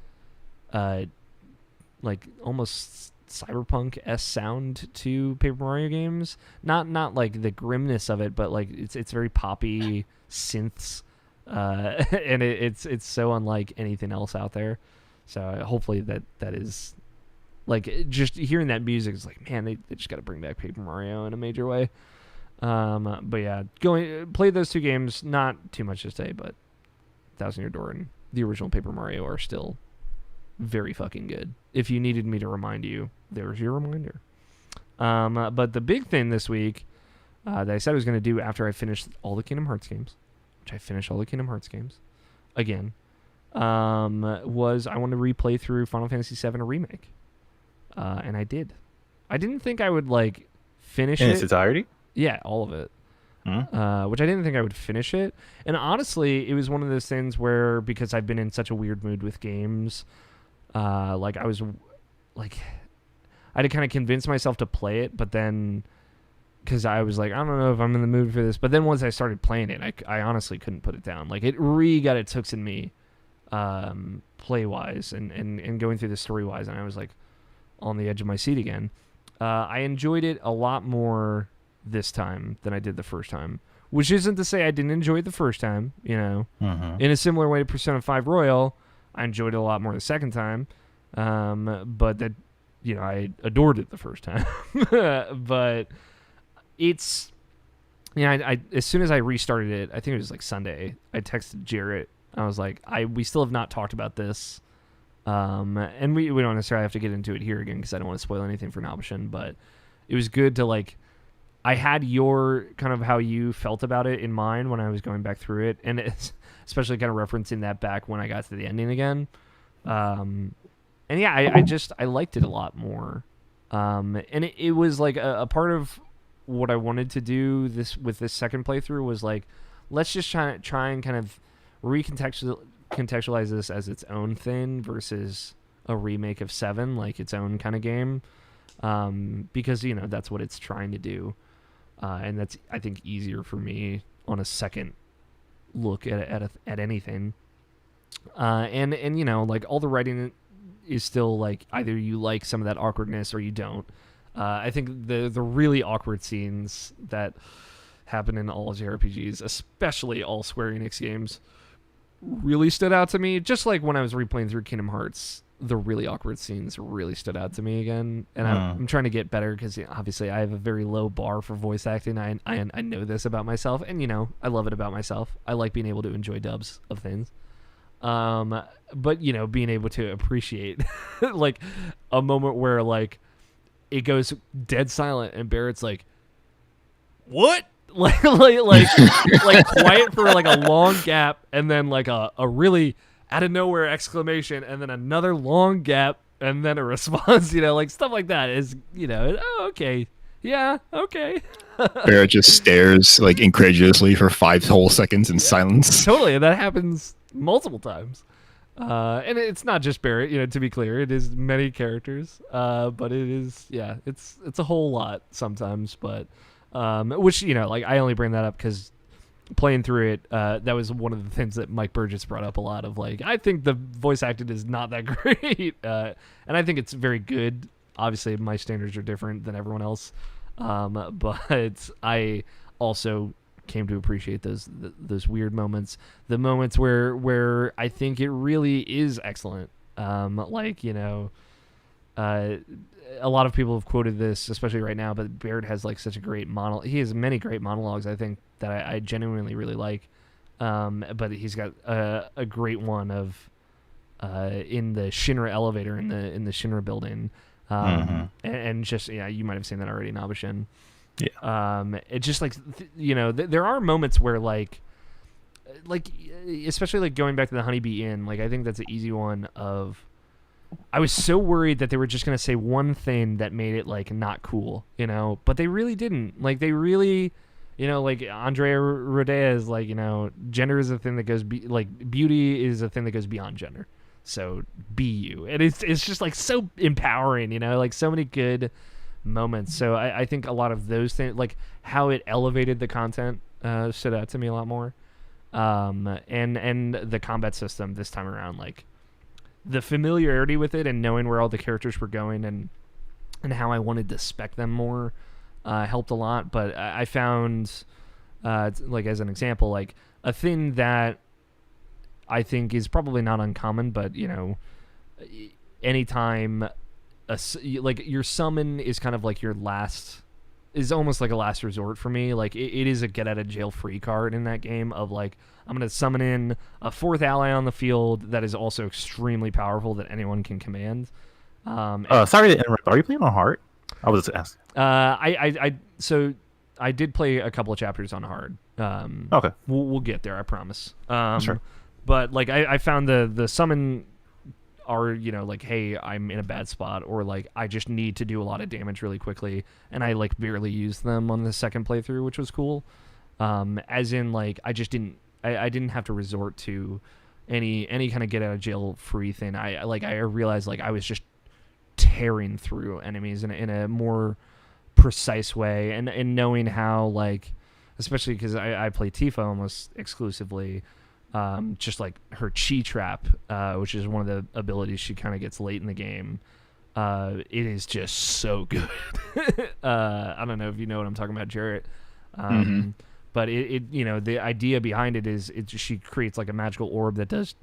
like almost cyberpunk-esque sound to Paper Mario games. Not like the grimness of it, but like it's very poppy synths, and it's so unlike anything else out there. So hopefully that is like, just hearing that music is like, man, they just got to bring back Paper Mario in a major way. But yeah, play those two games. Not too much to say, but Thousand Year Door and the original Paper Mario are still very fucking good. If you needed me to remind you, there's your reminder. But the big thing this week that I said I was going to do after I finished all the Kingdom Hearts games, which I finished all the Kingdom Hearts games again, was I wanted to replay through Final Fantasy VII Remake. And I did. I didn't think I would like finish In it. its entirety? Yeah, all of it. Which I didn't think I would finish it. And honestly, it was one of those things where, because I've been in such a weird mood with games, like I was like, I had to kind of convince myself to play it, but then because I was like, I don't know if I'm in the mood for this. But then once I started playing it, I honestly couldn't put it down. Like, it really got its hooks in me, play wise and going through the story wise, and I was like on the edge of my seat again. I enjoyed it a lot more this time than I did the first time, which isn't to say I didn't enjoy it the first time. You know, in a similar way to Persona 5 Royal, I enjoyed it a lot more the second time. But that, you know, I adored it the first time. But it's, you know, I as soon as I restarted it, I think it was like Sunday, I texted Jarrett. I was like, we still have not talked about this. And we don't necessarily have to get into it here again because I don't want to spoil anything for Nobishin, but it was good to, like, I had your kind of how you felt about it in mind when I was going back through it, and it's especially kind of referencing that back when I got to the ending again. And yeah, I liked it a lot more. And it was like a part of what I wanted to do with this second playthrough was like, let's just try and kind of contextualize this as its own thing versus a remake of 7, like its own kind of game. Because, you know, that's what it's trying to do. And that's, I think, easier for me on a second look at anything. And you know, like, all the writing is still like, either you like some of that awkwardness or you don't. I think the really awkward scenes that happen in all JRPGs, especially all Square Enix games, really stood out to me. Just like when I was replaying through Kingdom Hearts, the really awkward scenes really stood out to me again. And I'm trying to get better because, you know, obviously I have a very low bar for voice acting. I know this about myself, and, you know, I love it about myself. I like being able to enjoy dubs of things. But, you know, being able to appreciate like a moment where, like, it goes dead silent and Barrett's like, what? like quiet for like a long gap, and then like a really out of nowhere exclamation, and then another long gap, and then a response, you know, like stuff like that is, you know, oh, okay. Yeah, okay. Barrett just stares like incredulously for 5 whole seconds in silence. Totally, that happens multiple times. And it's not just Barrett, you know, to be clear, it is many characters. But it is, yeah, it's a whole lot sometimes, but which, you know, like, I only bring that up because playing through it, that was one of the things that Mike Burgess brought up a lot of, like, I think the voice acting is not that great. And I think it's very good. Obviously, my standards are different than everyone else. But I also came to appreciate those weird moments, the moments where I think it really is excellent. Like, you know, a lot of people have quoted this, especially right now, but Baird has like such a great he has many great monologues, I think, that I genuinely really like. But he's got a great one of in the Shinra elevator in the Shinra building. And just, yeah, you might have seen that already, Nabishin. Yeah. It's just like, you know, there are moments where like especially like going back to the Honeybee Inn, like, I think that's an easy one of, I was so worried that they were just going to say one thing that made it like not cool, you know, but they really didn't. Like, they really, you know, like Andrea Rodea is like, you know, gender is a thing that goes like beauty is a thing that goes beyond gender. So be you. And it's just like so empowering, you know, like so many good moments. So I think a lot of those things, like how it elevated the content, stood out to me a lot more. And the combat system this time around, like the familiarity with it and knowing where all the characters were going, and and how I wanted to spec them more helped a lot. But I found, like as an example, like a thing that I think is probably not uncommon, but anytime like your summon is kind of like your last, is almost like a last resort for me. Like it is a get out of jail free card in that game of like, I'm going to summon in a 4th ally on the field that is also extremely powerful that anyone can command. Sorry to interrupt. Are you playing on hard? I was just asking. So I did play a couple of chapters on hard. Okay. We'll get there, I promise. Sure. But like I found the summon are, like, hey, I'm in a bad spot, or like I just need to do a lot of damage really quickly, and I like barely used them on the second playthrough, which was cool. As in like I just didn't have to resort to any kind of get out of jail free thing. I realized like I was just tearing through enemies in a more precise way, and knowing how, like, especially because I play Tifa almost exclusively, just like her chi trap, which is one of the abilities she kind of gets late in the game. It is just so good. I don't know if you know what I'm talking about, Jarrett. But it the idea behind it is she creates like a magical orb that does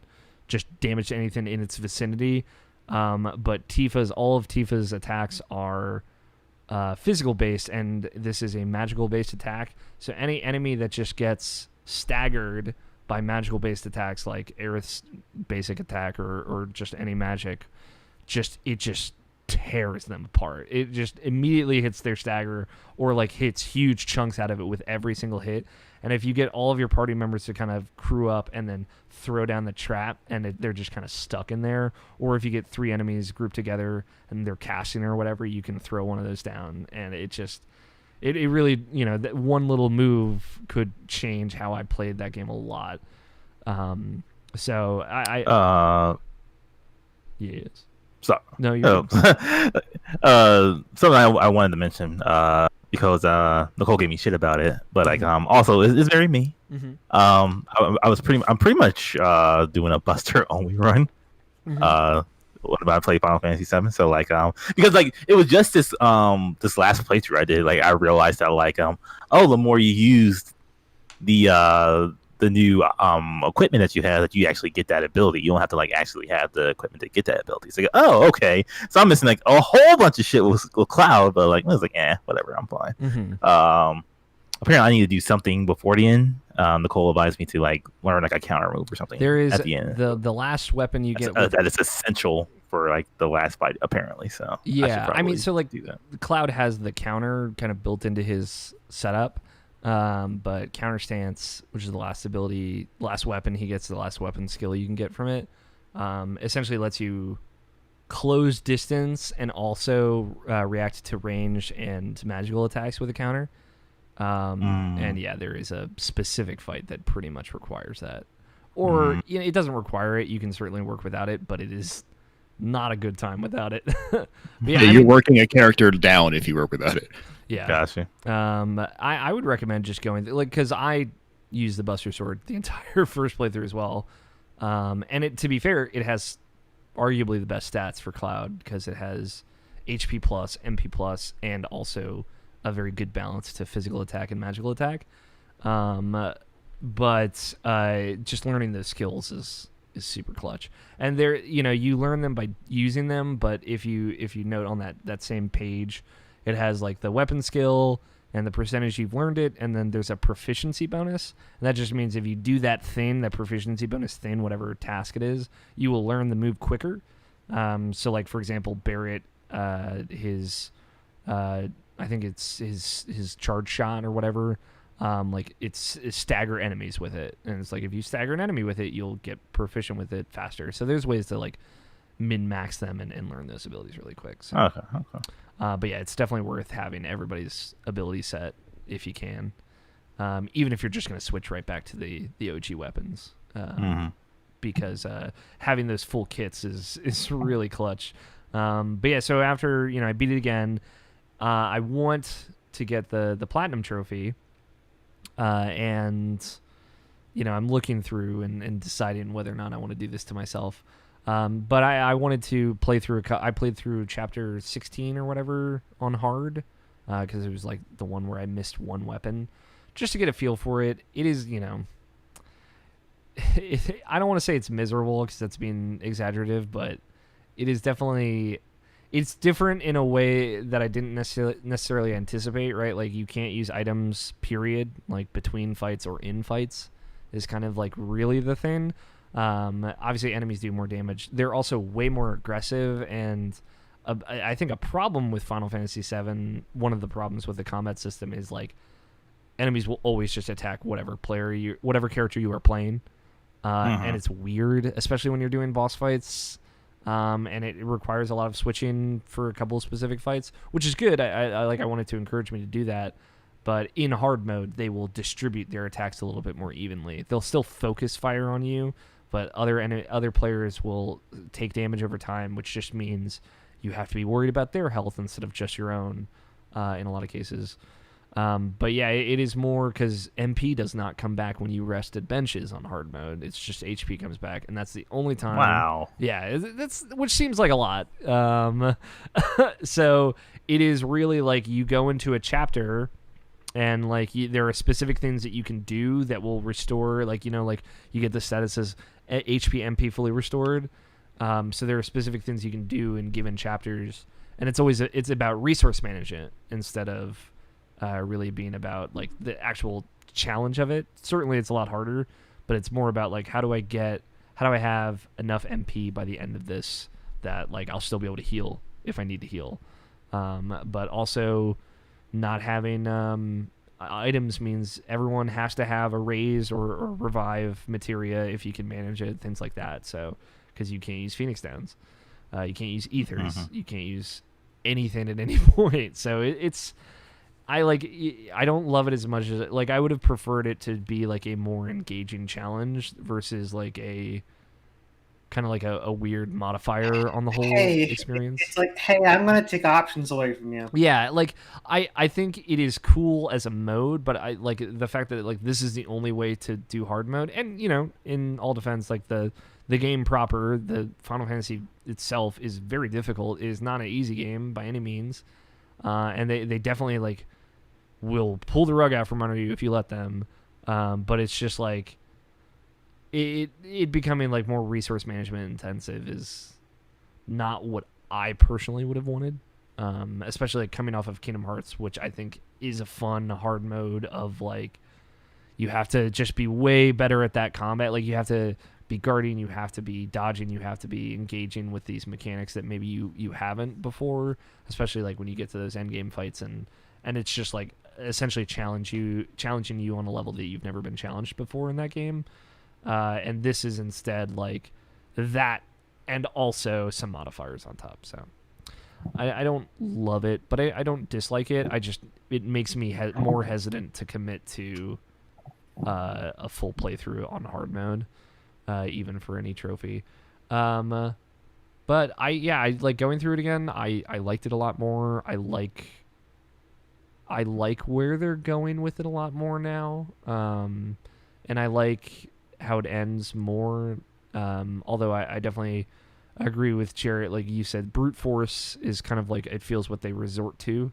just damage to anything in its vicinity. But all of Tifa's attacks are physical based, and this is a magical based attack. So any enemy that just gets staggered by magical based attacks like Aerith's basic attack or just any magic, it just tears them apart. It just immediately hits their stagger, or like hits huge chunks out of it with every single hit. And if you get all of your party members to kind of crew up and then throw down the trap, and they're just kind of stuck in there, or if you get 3 enemies grouped together and they're casting or whatever, you can throw one of those down, and it really, that one little move could change how I played that game a lot. So yes. So No, you're something I wanted to mention because Nicole gave me shit about it, but like also it's very me. I'm pretty much doing a Buster only run. When I play Final Fantasy VII, so like because like it was just this last playthrough I did, like I realized that like the more you use the new equipment that you have, that you actually get that ability. You don't have to like actually have the equipment to get that ability. So okay. So I'm missing like a whole bunch of shit with Cloud, but like I was like, whatever, I'm fine. Apparently I need to do something before the end. Nicole advised me to like learn like a counter move or something. There is at the end. the last weapon you get that is essential for like the last fight apparently. So yeah, I mean, so like do that. Cloud has the counter kind of built into his setup. But counter stance, which is the last weapon he gets, the last weapon skill you can get from it, essentially lets you close distance and also react to range and magical attacks with a counter. And yeah, there is a specific fight that pretty much requires that. Or it doesn't require it. You can certainly work without it, but it is not a good time without it. You're working a character down if you work without it. Yeah. Gotcha. I would recommend just going because I used the Buster Sword the entire first playthrough as well. And to be fair, it has arguably the best stats for Cloud because it has HP plus, MP plus, and also a very good balance to physical attack and magical attack. But just learning those skills is super clutch. And there, you learn them by using them. But if you note on that same page, it has like the weapon skill and the percentage you've learned it, and then there's a proficiency bonus. And that just means if you do that proficiency bonus thing, whatever task it is, you will learn the move quicker. So like for example, Barrett, his I think it's his charge shot or whatever. Like it's stagger enemies with it, and it's like if you stagger an enemy with it, you'll get proficient with it faster. So there's ways to like min-max them and learn those abilities really quick. So. Okay. But yeah, it's definitely worth having everybody's ability set if you can, even if you're just going to switch right back to the OG weapons, because having those full kits is really clutch. But yeah, so after I beat it again, I want to get the platinum trophy, and I'm looking through and deciding whether or not I want to do this to myself. But I wanted to play through I played through chapter 16 or whatever on hard, because it was like the one where I missed one weapon, just to get a feel for it. It is, I don't want to say it's miserable because that's being exaggerative, but it is definitely, it's different in a way that I didn't necessarily anticipate, right? Like, you can't use items, period, like between fights or in fights is kind of like really the thing. Obviously, enemies do more damage. They're also way more aggressive, and I think a problem with Final Fantasy VII, one of the problems with the combat system is like enemies will always just attack whatever character you are playing, and it's weird, especially when you're doing boss fights. And it requires a lot of switching for a couple of specific fights, which is good. I wanted to encourage me to do that. But in hard mode, they will distribute their attacks a little bit more evenly. They'll still focus fire on you, but other players will take damage over time, which just means you have to be worried about their health instead of just your own in a lot of cases. But yeah, it is more because MP does not come back when you rest at benches on hard mode. It's just HP comes back, and that's the only time. Wow. Yeah, which seems like a lot. So it is really like you go into a chapter, and like there are specific things that you can do that will restore. Like like you get the status as HP MP fully restored. So there are specific things you can do in given chapters, and it's about resource management instead of really being about like the actual challenge of it. Certainly it's a lot harder, but it's more about like how do I have enough MP by the end of this that like I'll still be able to heal if I need to heal. But also not having items means everyone has to have a raise or revive materia if you can manage it, things like that. So because you can't use Phoenix Downs, you can't use ethers, you can't use anything at any point. So I don't love it as much as like I would have preferred it to be like a more engaging challenge versus like a kind of like a weird modifier on the whole experience. It's like, hey, I'm gonna take options away from you. Yeah, like I think it is cool as a mode, but I like the fact that like this is the only way to do hard mode. And in all defense, like the game proper, the Final Fantasy itself is very difficult. It is not an easy game by any means, and they definitely like will pull the rug out from under you if you let them. But it's just like it becoming like more resource management intensive is not what I personally would have wanted. Especially like coming off of Kingdom Hearts, which I think is a fun hard mode of like you have to just be way better at that combat. Like you have to be guarding, you have to be dodging, you have to be engaging with these mechanics that maybe you haven't before, especially like when you get to those end game fights, and it's just like essentially challenging you on a level that you've never been challenged before in that game. And this is instead like that, and also some modifiers on top. So I don't love it, but I don't dislike it. It makes me more hesitant to commit to a full playthrough on hard mode, even for any trophy. But I like going through it again. I liked it a lot more. I like where they're going with it a lot more now. And I like how it ends more. Although I definitely agree with Jarrett. Like you said, brute force is kind of like, it feels what they resort to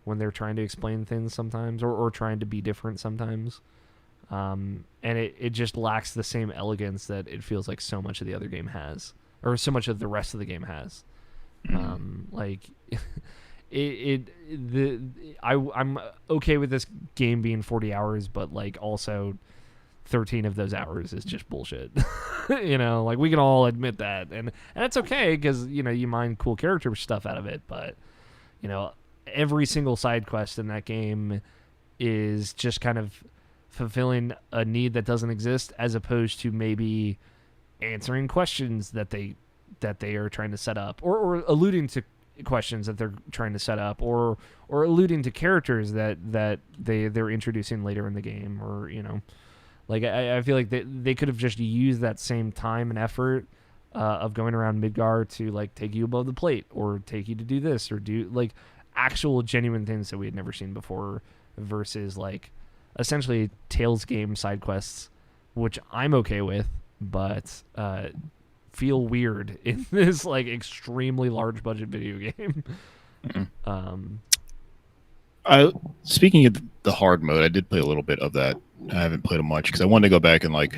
when they're trying to explain things sometimes, or trying to be different sometimes. And it just lacks the same elegance that it feels like so much of the other game has, or so much of the rest of the game has. Like I'm okay with this game being 40 hours, but like also 13 of those hours is just bullshit. Like we can all admit that, and that's okay because you mine cool character stuff out of it, but every single side quest in that game is just kind of fulfilling a need that doesn't exist, as opposed to maybe answering questions that they are trying to set up, or alluding to questions that they're trying to set up, or alluding to characters that they're introducing later in the game, or like I feel like they could have just used that same time and effort of going around Midgar to like take you above the plate, or take you to do this, or do like actual genuine things that we had never seen before, versus like essentially Tales game side quests, which I'm okay with, but feel weird in this like extremely large budget video game. Speaking of the hard mode, I did play a little bit of that. I haven't played it much because I wanted to go back and like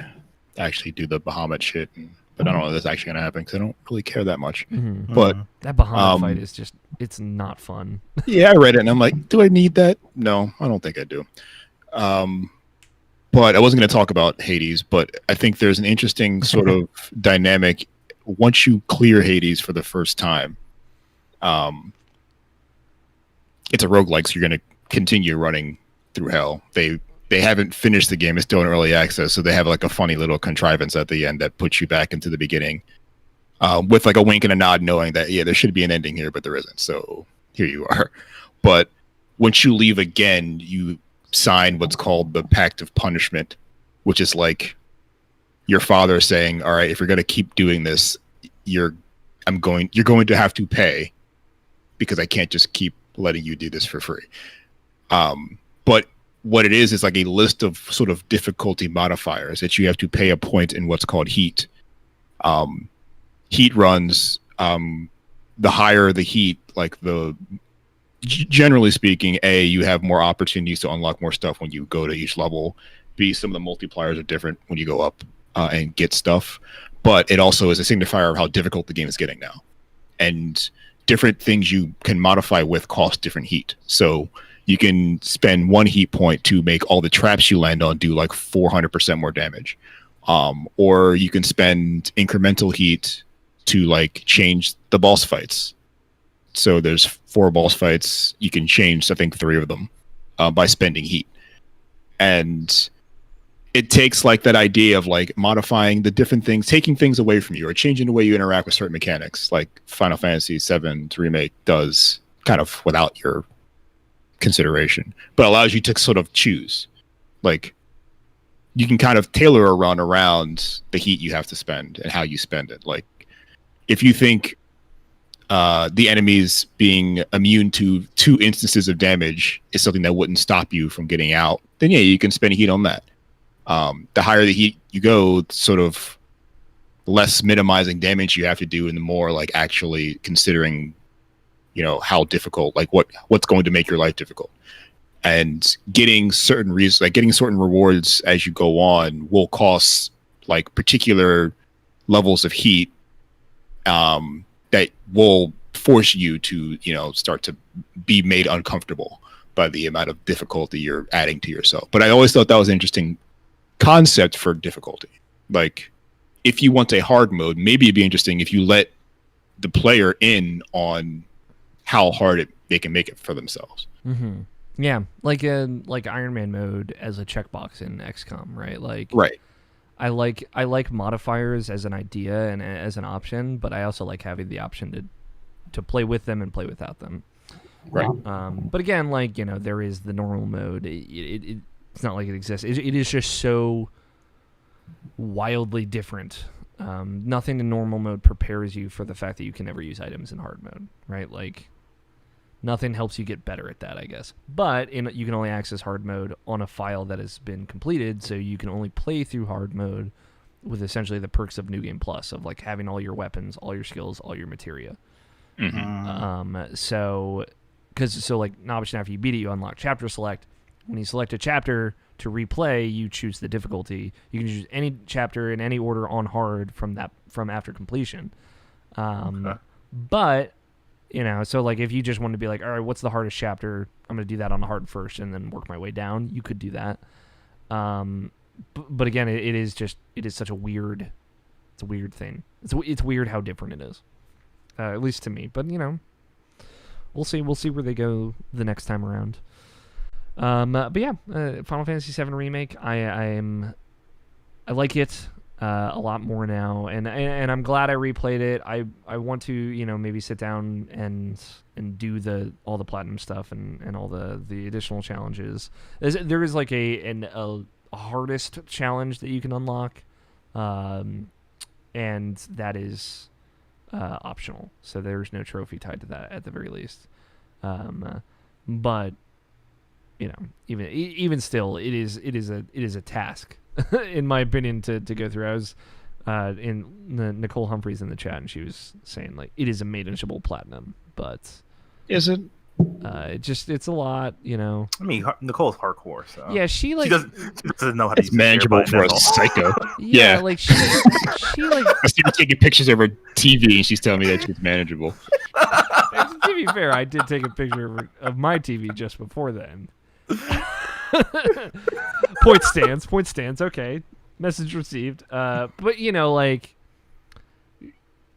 actually do the Bahamut shit, but I don't know if that's actually gonna happen because I don't really care that much. But that Bahamut fight is it's not fun. Yeah, I read it and I'm like, do I need that? No, I don't think I do. But I wasn't going to talk about Hades, but I think there's an interesting sort of dynamic once you clear Hades for the first time. It's a roguelike, so you're going to continue running through hell. They haven't finished the game; it's still in early access, so they have like a funny little contrivance at the end that puts you back into the beginning, with like a wink and a nod, knowing that there should be an ending here, but there isn't. So here you are. But once you leave again, you sign what's called the Pact of Punishment, which is like your father saying, "All right, if you're going to keep doing this, you're going to have to pay because I can't just keep letting you do this for free." But what it is like a list of sort of difficulty modifiers that you have to pay a point in what's called heat. Heat runs, the higher the heat, like generally speaking, A, you have more opportunities to unlock more stuff when you go to each level. B, some of the multipliers are different when you go up and get stuff. But it also is a signifier of how difficult the game is getting now. And different things you can modify with cost different heat. So you can spend 1 heat point to make all the traps you land on do like 400% more damage. Or you can spend incremental heat to like change the boss fights. So there's 4 boss fights. You can change, I think, 3 of them by spending heat. And it takes like that idea of like modifying the different things, taking things away from you or changing the way you interact with certain mechanics, like Final Fantasy VII Remake does, kind of without your consideration, but allows you to sort of choose. Like you can kind of tailor a run around the heat you have to spend and how you spend it. Like if you think the enemies being immune to 2 instances of damage is something that wouldn't stop you from getting out, then yeah, you can spend heat on that. The higher the heat you go, sort of less minimizing damage you have to do, and the more like actually considering, how difficult, like what's going to make your life difficult, and getting certain rewards as you go on will cost like particular levels of heat that will force you to start to be made uncomfortable by the amount of difficulty you're adding to yourself. But I always thought that was an interesting concept for difficulty. Like if you want a hard mode, maybe it'd be interesting if you let the player in on how hard they can make it for themselves. Mm-hmm. Yeah, like Iron Man mode as a checkbox in XCOM, right? Like right. I like modifiers as an idea and as an option, but I also like having the option to play with them and play without them. Right. But again, like there is the normal mode. It's not like it exists. It is just so wildly different. Nothing in normal mode prepares you for the fact that you can never use items in hard mode, right? Like nothing helps you get better at that, I guess. But you can only access hard mode on a file that has been completed, so you can only play through hard mode with essentially the perks of New Game Plus, of like having all your weapons, all your skills, all your materia. Mm-hmm. So like Nobish, after you beat it, you unlock chapter select. When you select a chapter to replay, you choose the difficulty. You can choose any chapter in any order on hard from after completion. Okay. But so like if you just want to be like, all right, what's the hardest chapter? I'm going to do that on the hard first and then work my way down. You could do that. But again, it is such a weird thing. It's weird how different it is, at least to me. But we'll see where they go the next time around. But yeah, Final Fantasy VII Remake. I like it a lot more now, and I'm glad I replayed it. I want to maybe sit down and do all the platinum stuff and all the additional challenges. There is like a hardest challenge that you can unlock, and that is optional. So there's no trophy tied to that at the very least. But even still, it is a task, in my opinion, to go through. I was Nicole Humphreys in the chat, and she was saying like it is a manageable platinum, but Is it? it's a lot, you know. I mean, Nicole's hardcore, so Yeah, she doesn't know how to It's use the share manageable button, for a that's all. psycho. yeah, Yeah. like she like. I see her taking pictures of her TV, and she's telling me that she's manageable. To be fair, I did take a picture of my TV just before then. Point stands. Okay, message received. But you know, like,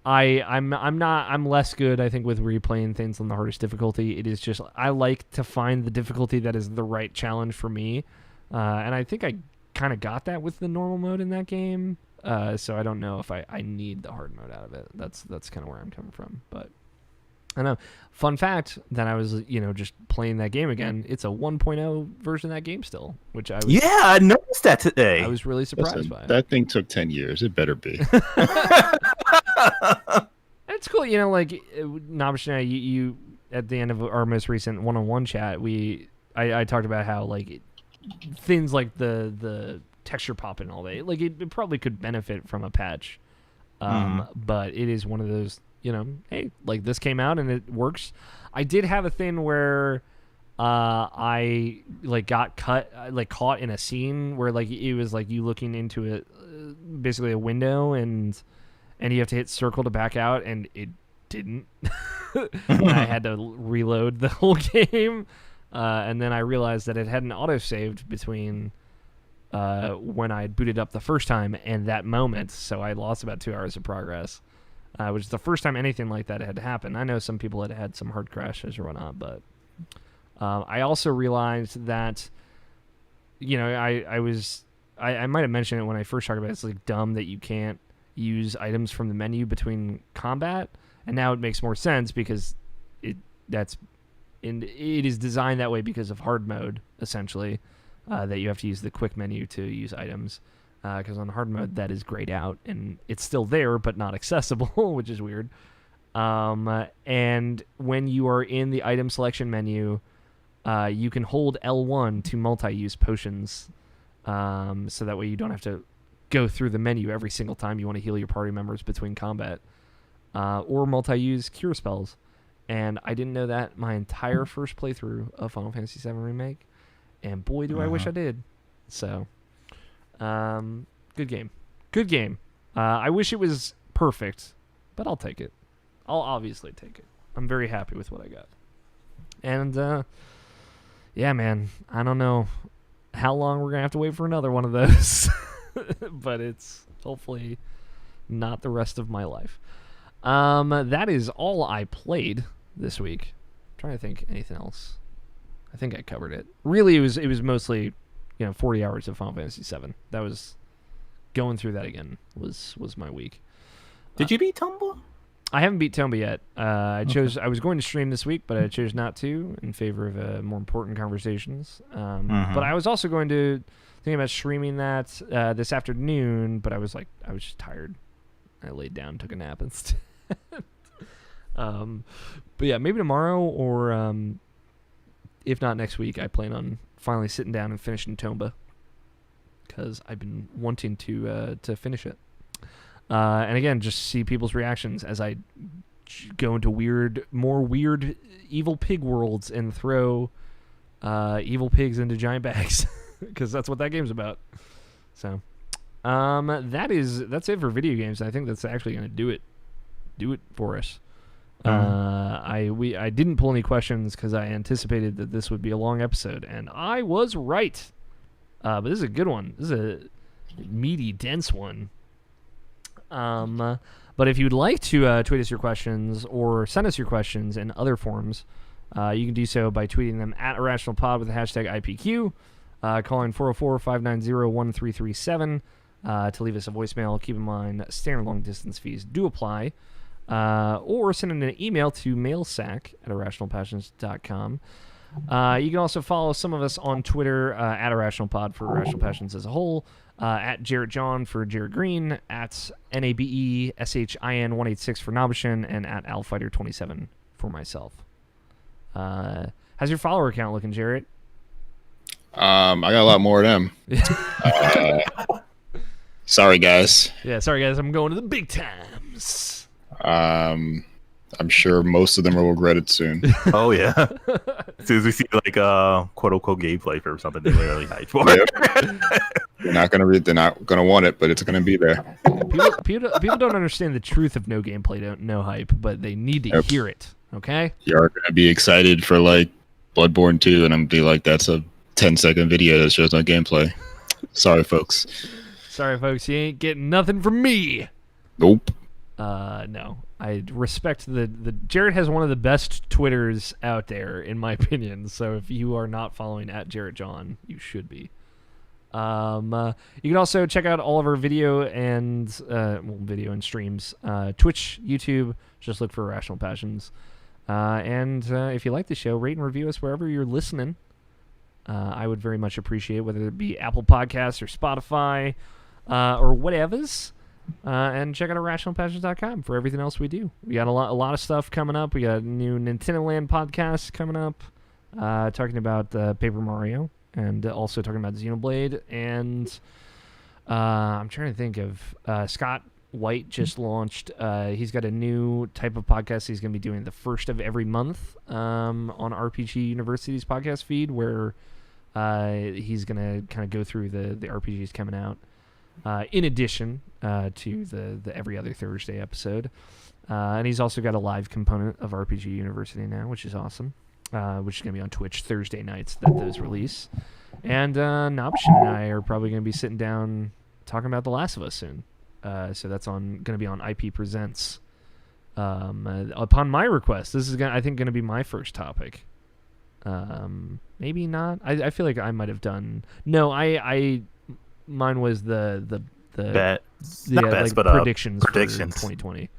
I'm less good, I think, with replaying things on the hardest difficulty. It is just I like to find the difficulty that is the right challenge for me, and I think I kind of got that with the normal mode in that game. So I don't know if I need the hard mode out of it. That's kind of where I'm coming from, but. I know. Fun fact that I was, just playing that game again. It's a 1.0 version of that game still, which I was. Yeah, I noticed that today. I was really surprised Listen, by. that thing took 10 years. It better be. It's cool, like Nabish and I, you at the end of our most recent one-on-one chat, I talked about how like things like the texture pop and all that, like it probably could benefit from a patch, but it is one of those. Hey, like this came out and it works. I did have a thing where I like got caught in a scene where like it was like you looking into it, basically a window, and you have to hit circle to back out, and it didn't. And I had to reload the whole game, and then I realized that it hadn't auto-saved between when I booted up the first time and that moment, so I lost about 2 hours of progress. Which is the first time anything like that had happened. I know some people had some hard crashes or whatnot, but I also realized that, I might have mentioned it when I first talked about it. It's like dumb that you can't use items from the menu between combat, and now it makes more sense because it is designed that way because of hard mode, essentially, that you have to use the quick menu to use items. Because on hard mode, that is grayed out, and it's still there, but not accessible, which is weird. And when you are in the item selection menu, you can hold L1 to multi-use potions, so that way you don't have to go through the menu every single time you want to heal your party members between combat, or multi-use cure spells. And I didn't know that my entire first playthrough of Final Fantasy VII Remake, and boy, do I wish I did. So... good game. I wish it was perfect, but I'll take it. I'll obviously take it. I'm very happy with what I got. And, yeah, man, I don't know how long we're going to have to wait for another one of those, but it's hopefully not the rest of my life. That is all I played this week. I'm trying to think anything else. I think I covered it. Really, it was mostly... 40 hours of Final Fantasy VII. That was going through that again was my week. Did you beat Tomba? I haven't beat Tomba yet. I was going to stream this week, but I chose not to in favor of more important conversations. But I was also going to think about streaming that this afternoon, but I was just tired. I laid down, took a nap instead. But yeah, maybe tomorrow or if not next week, I plan on finally sitting down and finishing Tomba because I've been wanting to finish it. And again, just see people's reactions as I go into more weird evil pig worlds and throw evil pigs into giant bags because that's what that game's about. So that's it for video games. I think that's actually going to do it for us. I didn't pull any questions because I anticipated that this would be a long episode, and I was right. But this is a good one. This is a meaty, dense one. But if you'd like to tweet us your questions or send us your questions in other forms, you can do so by tweeting them at IrrationalPod with the hashtag IPQ, calling 404-590-1337 to leave us a voicemail. Keep in mind, standard long-distance fees do apply. Or send in an email to mailsack@irrationalpassions.com. You can also follow some of us on Twitter at IrrationalPod for Irrational Passions as a whole, at Jarrett John for Jarrett Green, at NABESHIN186 for Nabishin, and at AlFighter27 for myself. How's your follower count looking, Jarrett? I got a lot more of them. Sorry, guys. Yeah, sorry guys, I'm going to the big times. I'm sure most of them will regret it soon. Oh yeah. As soon as we see like quote unquote gameplay for something they're really hyped for. They're not gonna want it, but it's gonna be there. People don't understand the truth of no gameplay, no hype, but they need to hear it. Okay. You're gonna be excited for like Bloodborne 2, and I'm gonna be like, that's a 10-second video that shows no gameplay. Sorry, folks. Sorry, folks. You ain't getting nothing from me. Nope. No. I respect the Jared has one of the best Twitters out there, in my opinion. So if you are not following at Jared John, you should be. You can also check out all of our video and streams. Twitch, YouTube. Just look for Irrational Passions. And if you like the show, rate and review us wherever you're listening. I would very much appreciate, whether it be Apple Podcasts or Spotify or whatevers. And check out irrationalpassions.com for everything else we do. We got a lot of stuff coming up. We got a new Nintendo Land podcast coming up, talking about Paper Mario, and also talking about Xenoblade. And I'm trying to think of Scott White just launched. He's got a new type of podcast he's going to be doing the first of every month on RPG University's podcast feed, where he's going to kind of go through the RPGs coming out. In addition to the every other Thursday episode. And he's also got a live component of RPG University now, which is awesome, which is going to be on Twitch Thursday nights that those release. And Nobshin and I are probably going to be sitting down talking about The Last of Us soon. So that's going to be on IP Presents. Upon my request, this is, I think, going to be my first topic. Maybe not. I feel like I might have done... No, mine was the bet. Yeah, bets, like but predictions for predictions. 2020.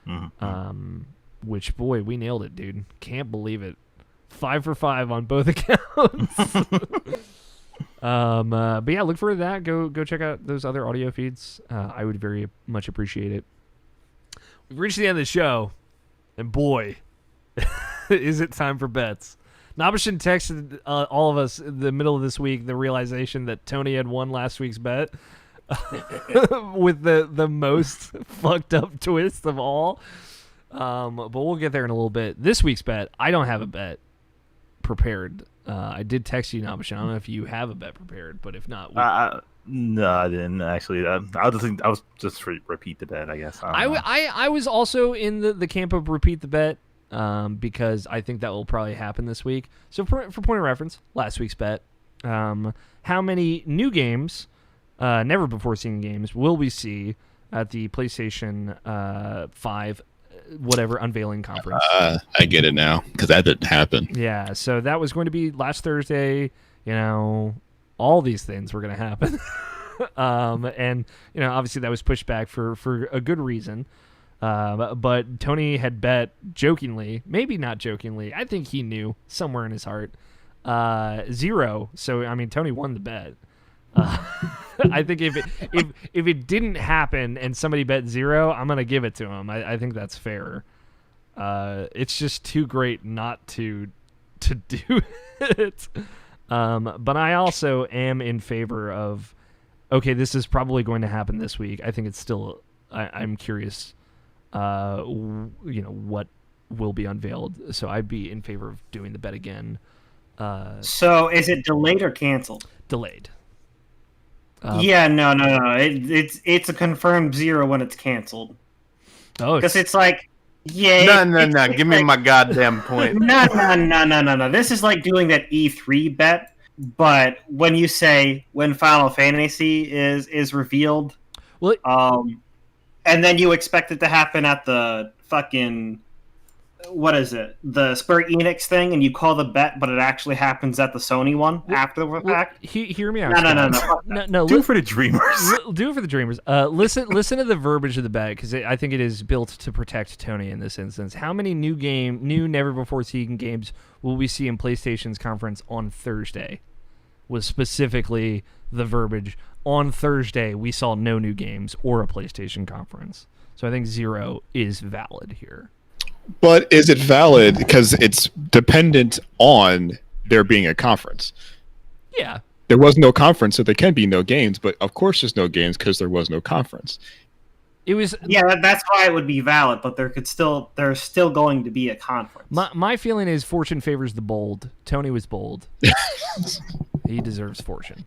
Mm-hmm. Which, boy, we nailed it, dude. Can't believe it. 5 for 5 on both accounts. But yeah, look for that. Go check out those other audio feeds. I would very much appreciate it. We've reached the end of the show, and boy, is it time for bets. Nabashin texted all of us in the middle of this week the realization that Tony had won last week's bet with the most fucked up twist of all. But we'll get there in a little bit. This week's bet, I don't have a bet prepared. I did text you, Nabashin. I don't know if you have a bet prepared, but if not... No, I didn't actually. I was just repeat the bet, I guess. I was also in the camp of repeat the bet. Because I think that will probably happen this week. So for point of reference, last week's bet, how many new games, never before seen games, will we see at the PlayStation 5 whatever unveiling conference? I get it now, because that didn't happen. Yeah, so that was going to be last Thursday. You know, all these things were going to happen. And you know, obviously that was pushed back for a good reason. But Tony had bet jokingly, maybe not jokingly, I think he knew somewhere in his heart, 0. So I mean, Tony won the bet. I think if it didn't happen and somebody bet 0, I'm gonna give it to him. I think that's fair. It's just too great not to do it. But I also am in favor of, okay, this is probably going to happen this week. I think it's still. I'm curious. What will be unveiled. So I'd be in favor of doing the bet again. So is it delayed or canceled? Delayed. No. It's a confirmed 0 when it's canceled. Oh, because it's like, yeah. No. Give me my goddamn point. No. This is like doing that E3 bet, but when you say when Final Fantasy is revealed, well, and then you expect it to happen at the fucking, what is it? The Square Enix thing, and you call the bet, but it actually happens at the Sony one after the fact. Hear me out. No. Do it for the dreamers. Do it for the dreamers. Listen to the verbiage of the bet, because I think it is built to protect Tony in this instance. How many new never before seen games will we see in PlayStation's conference on Thursday? Was specifically the verbiage. On Thursday, we saw no new games or a PlayStation conference. So I think 0 is valid here. But is it valid because it's dependent on there being a conference? Yeah. there was no conference, so there can be no games. But of course, there's no games because there was no conference. It was that's why it would be valid, but there's still going to be a conference. my feeling is fortune favors the bold. Tony was bold. He deserves fortune.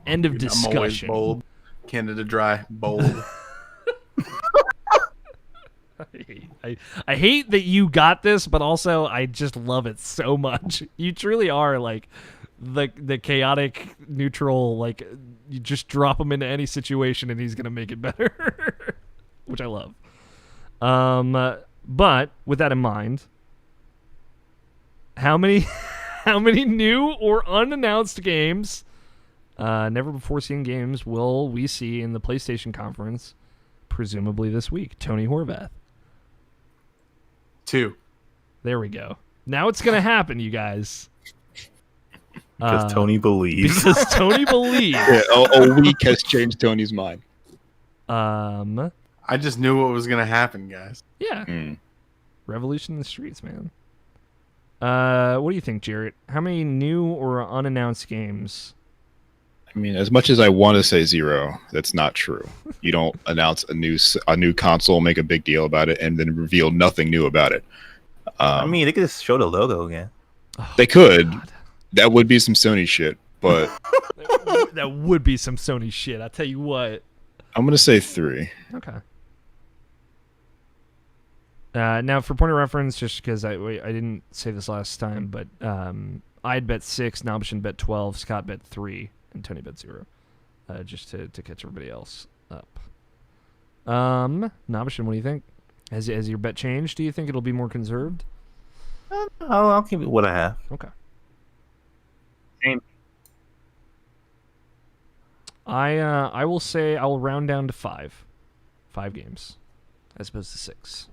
End of discussion. I'm always bold. Canada Dry, bold. I hate that you got this, but also I just love it so much. You truly are like the chaotic neutral, like you just drop him into any situation and he's gonna make it better. Which I love. But with that in mind, how many new or unannounced games, never before seen games, will we see in the PlayStation conference, presumably this week? Tony Horvath. 2. There we go. Now it's gonna happen, you guys. Because Tony believes. Because Tony believes. Yeah, a week has changed Tony's mind. I just knew what was gonna happen, guys. Yeah. Revolution in the streets, man. What do you think, Jarrett? How many new or unannounced games? I mean, as much as I want to say 0, that's not true. You don't announce a new console, make a big deal about it, and then reveal nothing new about it. I mean, they could just show the logo again. They could. God. That would be some Sony shit, but that would be some Sony shit. I'll tell you what. I'm gonna say 3. Okay. Now, for point of reference, just because I didn't say this last time, but I had bet 6, Nobishin bet 12, Scott bet 3, and Tony bet 0, just to catch everybody else up. Nobishin, what do you think? Has your bet changed? Do you think it'll be more conserved? I'll keep it what I have. Okay. Same. I will say I will round down to 5 games, as opposed to 6.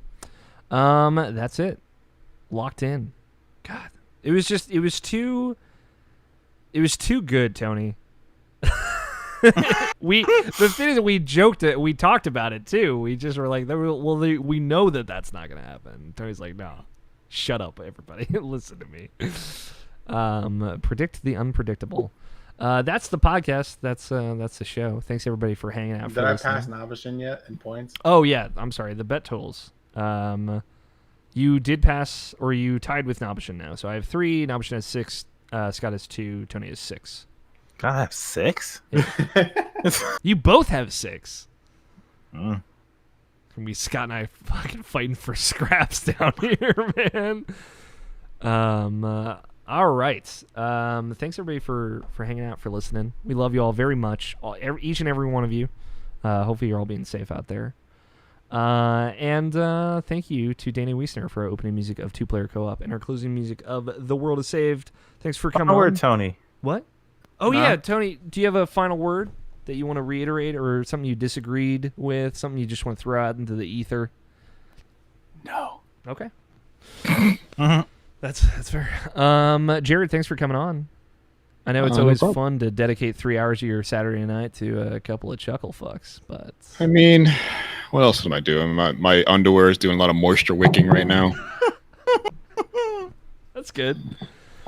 That's it. Locked in. God, it was too good, Tony. The thing is that we joked it, we talked about it too. We just were like, we know that's not gonna happen. Tony's like, no, shut up, everybody, listen to me. Predict the unpredictable. That's the podcast. That's the show. Thanks everybody for hanging out. Did I pass Nobishin yet in points? Oh yeah, I'm sorry. The bet totals. You did pass, or you tied with Nobishin now. So I have 3. Nobishin has 6. Scott has 2. Tony has 6. God, I have 6. Yeah. You both have 6. Mm. Can be Scott and I fucking fighting for scraps down here, man. All right. Thanks everybody for hanging out, for listening. We love you all very much, each and every one of you. Hopefully you're all being safe out there. And thank you to Danny Wiesner for our opening music of 2-Player Co-op and our closing music of The World Is Saved. Thanks for coming on. Word, Tony. What? Oh, yeah, Tony, do you have a final word that you want to reiterate, or something you disagreed with, something you just want to throw out into the ether? No. Okay. That's fair. Jared, thanks for coming on. I know it's always fun to dedicate 3 hours of your Saturday night to a couple of chuckle fucks, but I mean, what else am I doing? My underwear is doing a lot of moisture wicking right now. That's good.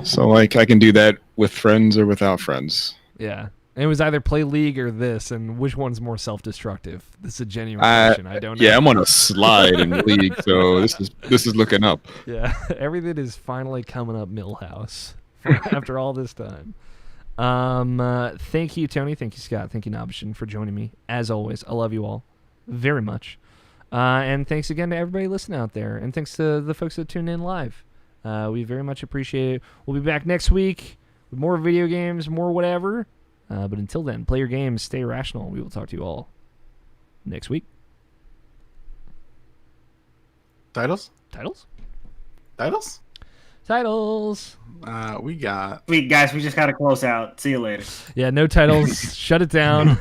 So like I can do that with friends or without friends. Yeah. And it was either play League or this, and which one's more self-destructive? This is a genuine question. I don't know. Yeah, I'm on a slide in League, so this is looking up. Yeah, everything is finally coming up Millhouse after all this time. Thank you, Tony. Thank you, Scott. Thank you, Nobishin, for joining me. As always, I love you all very much. And thanks again to everybody listening out there. And thanks to the folks that tuned in live. We very much appreciate it. We'll be back next week with more video games, more whatever. But until then, play your games, stay rational. We will talk to you all next week. Titles? We just got to close out. See you later. Yeah, no titles. Shut it down.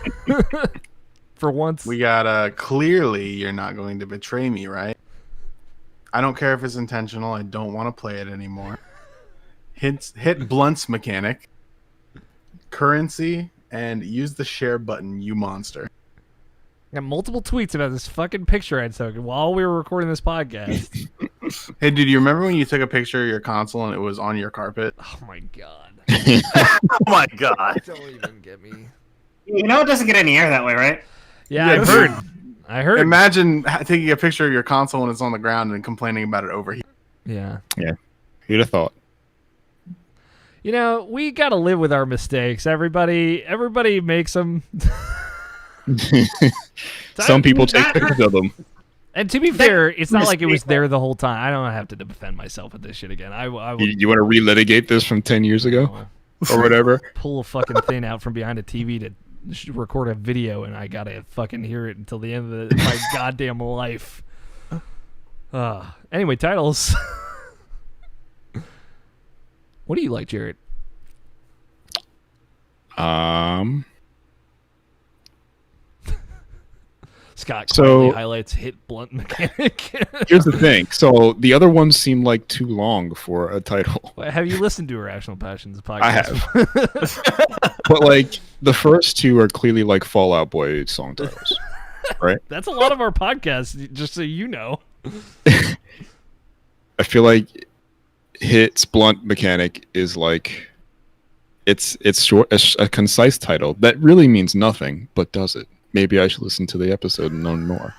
For once. We got clearly you're not going to betray me, right? I don't care if it's intentional. I don't want to play it anymore. Hit Blunt's mechanic. Currency, and use the share button, you monster. I got multiple tweets about this fucking picture I took while we were recording this podcast. Hey, dude, you remember when you took a picture of your console and it was on your carpet? Oh my god. Oh my god. Don't even get me. You know it doesn't get any air that way, right? Yeah, Yeah, I dude. heard. I heard. Imagine taking a picture of your console and it's on the ground and complaining about it overheating. Yeah. Who'd have thought? You know, we got to live with our mistakes. Everybody makes them. Some people take pictures of them. And to be fair, it's not like it was there the whole time. I don't have to defend myself with this shit again. I would You want to relitigate this from 10 years ago or whatever? pull a fucking thing out from behind a TV to record a video, and I gotta fucking hear it until the end of my goddamn life. Anyway, titles. What do you like, Jarrett? Scott quietly highlights hit blunt mechanic. Here's the thing. So the other ones seem like too long for a title. Have you listened to Irrational Passions podcast? I have. But like the first two are clearly like Fall Out Boy song titles. Right? That's a lot of our podcasts, just so you know. I feel like Hit's blunt mechanic is like it's short, a concise title that really means nothing, but does it? Maybe I should listen to the episode and learn more.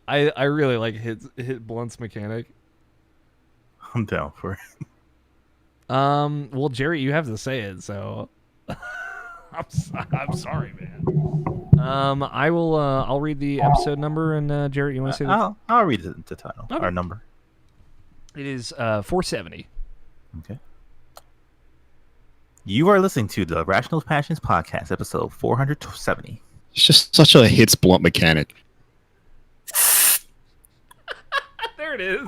I really like hit blunt's mechanic. I'm down for it. Well, Jerry, you have to say it, so I'm sorry, man. I will. I'll read the episode number, and Jerry, you want to say that? I'll read the title. Okay. Our number. It is 470. Okay. You are listening to the Rational Passions Podcast, episode 470. It's just such a Hit's blunt mechanic. There it is.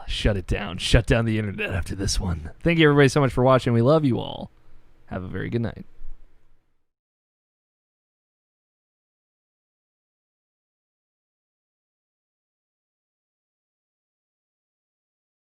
Shut it down. Shut down the internet after this one. Thank you, everybody, so much for watching. We love you all. Have a very good night.